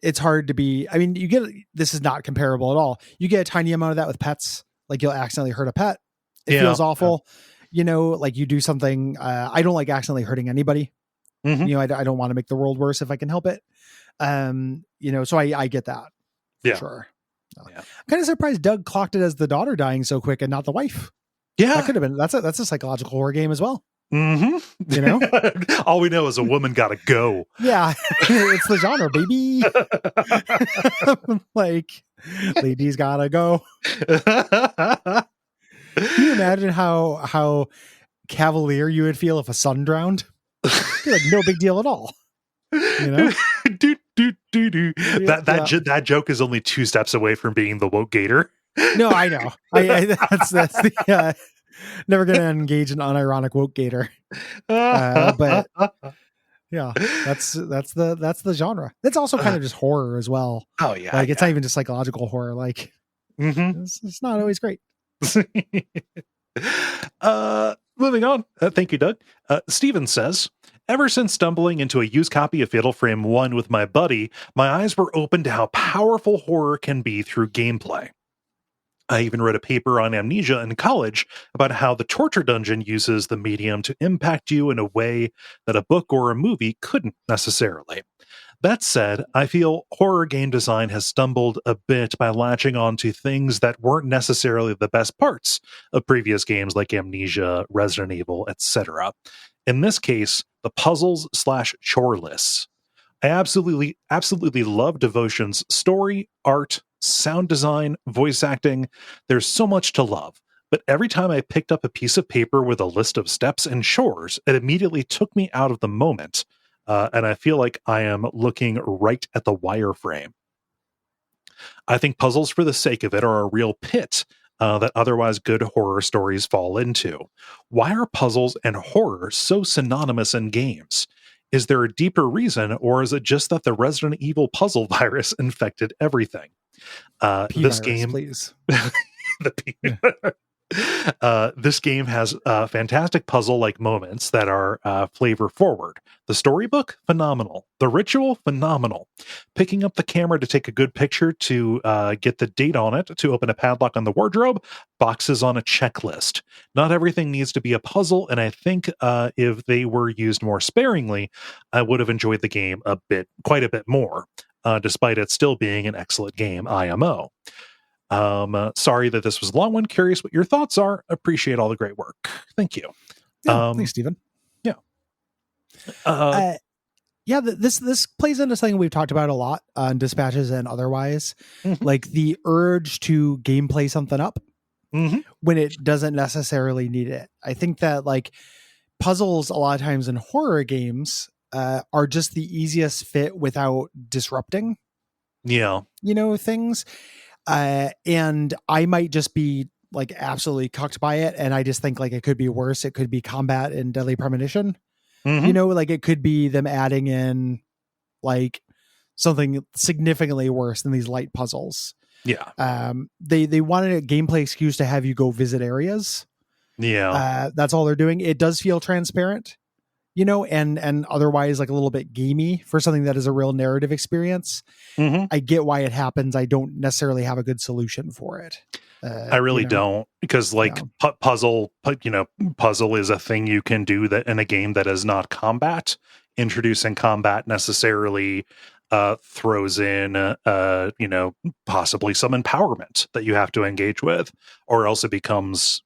it's hard to be, I mean, this is not comparable at all. You get a tiny amount of that with pets. Like you'll accidentally hurt a pet. It feels awful. Like you do something. I don't like accidentally hurting anybody. Mm-hmm. I don't want to make the world worse if I can help it. So I get that. For sure. Yeah. I'm kind of surprised Doug clocked it as the daughter dying so quick and not the wife. Yeah. That could have been, that's a psychological horror game as well. Mm-hmm. All we know is a woman gotta go. Yeah. It's the genre, baby. Like, ladies gotta go. Can you imagine how cavalier you would feel if a son drowned? Like, no big deal at all. That joke is only 2 steps away from being the woke gator. No, I know. That's the never gonna engage in unironic woke gator. But yeah, that's the genre. It's also kind of just horror as well. Oh yeah, like it's not even just psychological horror. Like it's not always great. Moving on. Thank you, Doug. Steven says, ever since stumbling into a used copy of Fatal Frame 1 with my buddy, my eyes were open to how powerful horror can be through gameplay. I even read a paper on Amnesia in college about how the torture dungeon uses the medium to impact you in a way that a book or a movie couldn't necessarily. That said, I feel horror game design has stumbled a bit by latching on to things that weren't necessarily the best parts of previous games like Amnesia, Resident Evil, etc. In this case, the puzzles/chore lists. I absolutely love Devotion's story, art, sound design, voice acting. There's so much to love. But every time I picked up a piece of paper with a list of steps and chores, it immediately took me out of the moment. And I feel like I am looking right at the wireframe. I think puzzles for the sake of it are a real pit that otherwise good horror stories fall into. Why are puzzles and horror so synonymous in games? Is there a deeper reason, or is it just that the Resident Evil puzzle virus infected everything? This game, please. This game has fantastic puzzle-like moments that are flavor forward. The storybook, phenomenal. The ritual, phenomenal. Picking up the camera to take a good picture to get the date on it, to open a padlock on the wardrobe, boxes on a checklist. Not everything needs to be a puzzle, and I think if they were used more sparingly, I would have enjoyed the game quite a bit more, despite it still being an excellent game, IMO. Sorry that this was a long one. Curious what your thoughts are. Appreciate all the great work. Thank you. Thanks, Stephen. This plays into something we've talked about a lot on dispatches and otherwise, like the urge to gameplay something up when it doesn't necessarily need it. I think that like puzzles a lot of times in horror games are just the easiest fit without disrupting. Yeah. things. And I might just be like absolutely cucked by it. And I just think like it could be worse. It could be combat and deadly premonition. Mm-hmm. Like it could be them adding in like something significantly worse than these light puzzles. Yeah. They wanted a gameplay excuse to have you go visit areas. Yeah. That's all they're doing. It does feel transparent, and otherwise like a little bit gamey for something that is a real narrative experience. Mm-hmm. I get why it happens. I don't necessarily have a good solution for it. I really don't, because like puzzle is a thing you can do that in a game that is not combat. Introducing combat necessarily throws in possibly some empowerment that you have to engage with, or else it becomes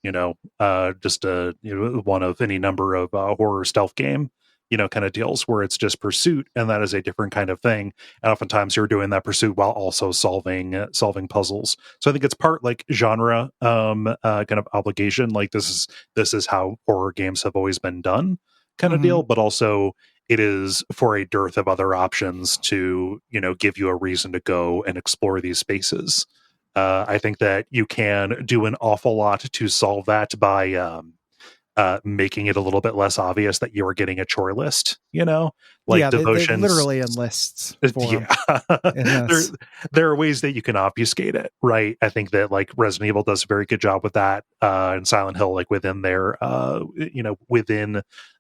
just a one of any number of horror stealth game kind of deals where it's just pursuit, and that is a different kind of thing. And oftentimes you're doing that pursuit while also solving puzzles. So I think it's part like genre kind of obligation, like this is how horror games have always been done kind of deal, but also it is for a dearth of other options to give you a reason to go and explore these spaces. I think that you can do an awful lot to solve that by making it a little bit less obvious that you're getting a chore list, like they devotions. literally enlists for yeah. There are ways that you can obfuscate it, right? I think that like Resident Evil does a very good job with that, and Silent Hill, like within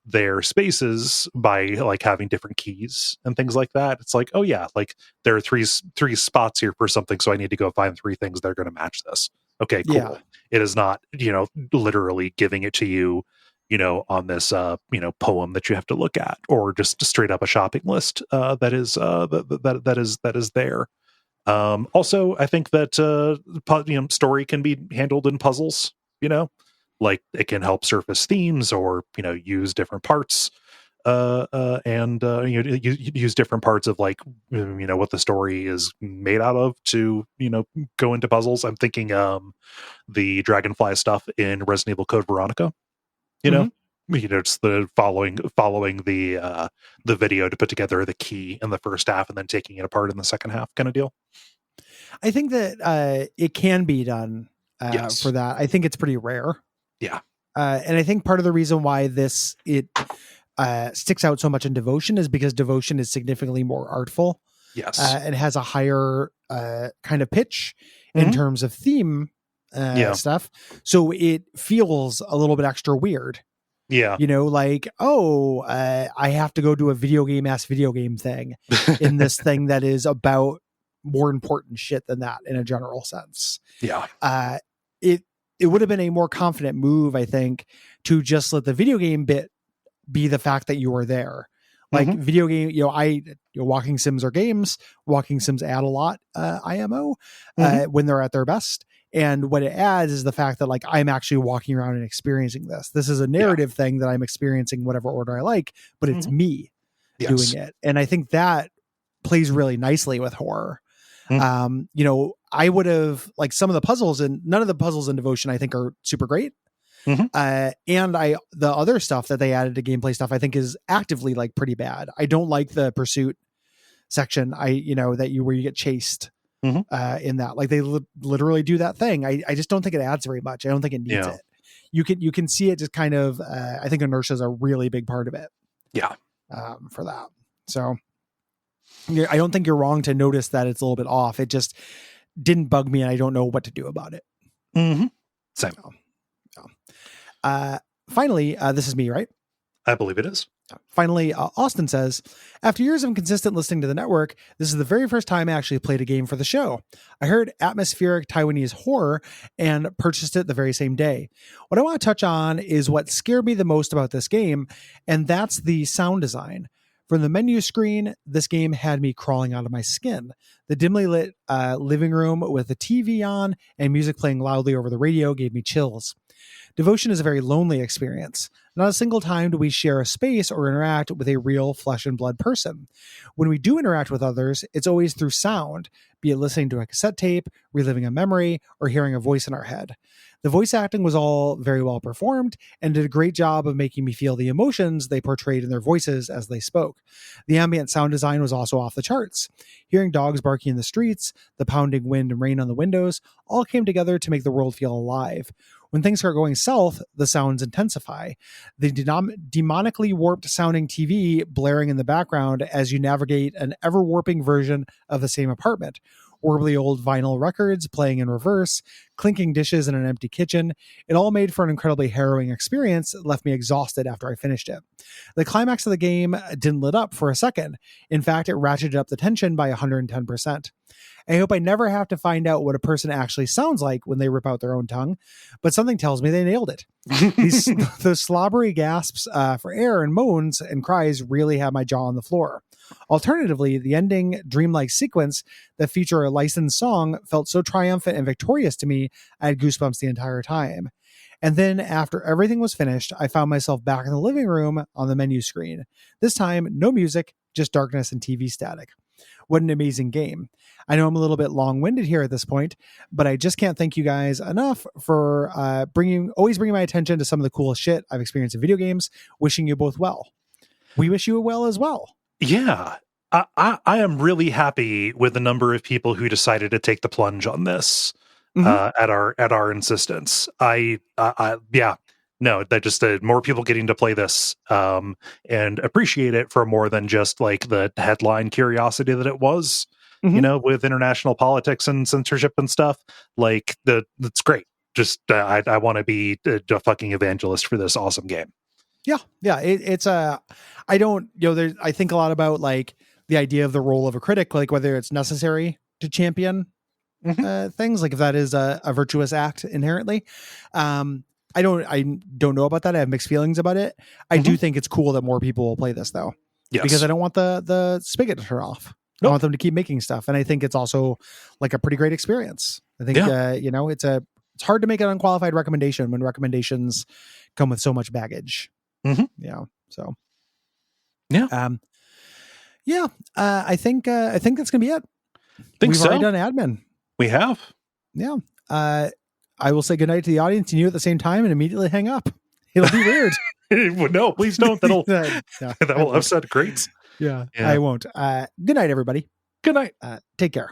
their spaces, by like having different keys and things like that. It's like, oh yeah, like there are three spots here for something, so I need to go find 3 things that are going to match this. Okay, cool. Yeah. It is not, literally giving it to you, on this, poem that you have to look at, or just straight up a shopping list that is there. Also, I think that story can be handled in puzzles. Like it can help surface themes, or use different parts, and use different parts of like what the story is made out of to go into puzzles. I'm thinking the dragonfly stuff in Resident Evil Code Veronica. It's the following the video to put together the key in the first half and then taking it apart in the second half kind of deal. I think that it can be done Yes. for that. I think it's pretty rare. Yeah. And I think part of the reason why it sticks out so much in Devotion is because Devotion is significantly more artful. Yes. And has a higher kind of pitch in terms of theme stuff. So it feels a little bit extra weird. Yeah. Like, I have to go do a video game thing in this thing that is about more important shit than that in a general sense. Yeah. It would have been a more confident move, I think, to just let the video game bit be the fact that you were there. Like video game, walking sims are games. Walking sims add a lot IMO when they're at their best. And what it adds is the fact that like I'm actually walking around and experiencing this. This is a narrative thing that I'm experiencing whatever order I like, but it's me doing it. And I think that plays really nicely with horror. I would have like some of the puzzles, and none of the puzzles in Devotion I think are super great. And the other stuff that they added to gameplay stuff I think is actively like pretty bad. I don't like the pursuit section. Where you get chased in that, like they literally do that thing. I just don't think it adds very much. I don't think it needs it. You can see it just kind of, I think inertia is a really big part of it. Yeah. For that. So I don't think you're wrong to notice that it's a little bit off. It just didn't bug me, and I don't know what to do about it. Same. Finally, this is me, right? I believe it is. Finally, Austin says, after years of consistent listening to the network, this is the very first time I actually played a game for the show. I heard atmospheric Taiwanese horror and purchased it the very same day. What I want to touch on is what scared me the most about this game, and that's the sound design. From the menu screen, this game had me crawling out of my skin. The dimly lit living room with the TV on and music playing loudly over the radio gave me chills. Devotion is a very lonely experience. Not a single time do we share a space or interact with a real flesh and blood person. When we do interact with others, it's always through sound, be it listening to a cassette tape, reliving a memory, or hearing a voice in our head. The voice acting was all very well performed and did a great job of making me feel the emotions they portrayed in their voices as they spoke. The ambient sound design was also off the charts. Hearing dogs barking in the streets, the pounding wind and rain on the windows, all came together to make the world feel alive. When things start going south, the sounds intensify. The demonically warped sounding TV blaring in the background as you navigate an ever-warping version of the same apartment. Horribly old vinyl records playing in reverse, clinking dishes in an empty kitchen. It all made for an incredibly harrowing experience that left me exhausted after I finished it. The climax of the game didn't let up for a second. In fact, it ratcheted up the tension by 110%. I hope I never have to find out what a person actually sounds like when they rip out their own tongue, but something tells me they nailed it. Those slobbery gasps for air and moans and cries really had my jaw on the floor. Alternatively, the ending dreamlike sequence that featured a licensed song felt so triumphant and victorious to me, I had goosebumps the entire time. And then after everything was finished, I found myself back in the living room on the menu screen. This time, no music, just darkness and TV static. What an amazing game. I know I'm a little bit long-winded here at this point, but I just can't thank you guys enough for always bringing my attention to some of the coolest shit I've experienced in video games. Wishing you both well. We wish you well as well. Yeah. I am really happy with the number of people who decided to take the plunge on this at our insistence. That just more people getting to play this and appreciate it for more than just like the headline curiosity that it was, with international politics and censorship and stuff. Like that's great. Just I want to be a fucking evangelist for this awesome game. Yeah. It's I don't, I think a lot about like the idea of the role of a critic, like whether it's necessary to champion things, like if that is a virtuous act inherently. I don't know about that. I have mixed feelings about it. I do think it's cool that more people will play this though, because I don't want the spigot to turn off. I want them to keep making stuff. And I think it's also like a pretty great experience. I think, it's hard to make an unqualified recommendation when recommendations come with so much baggage. So I think that's gonna be it. We've already done admin. We have. I will say goodnight to the audience and you at the same time and immediately hang up. It'll be weird. No, please don't. That will upset greats. I won't. Good night, everybody. Good night. Take care.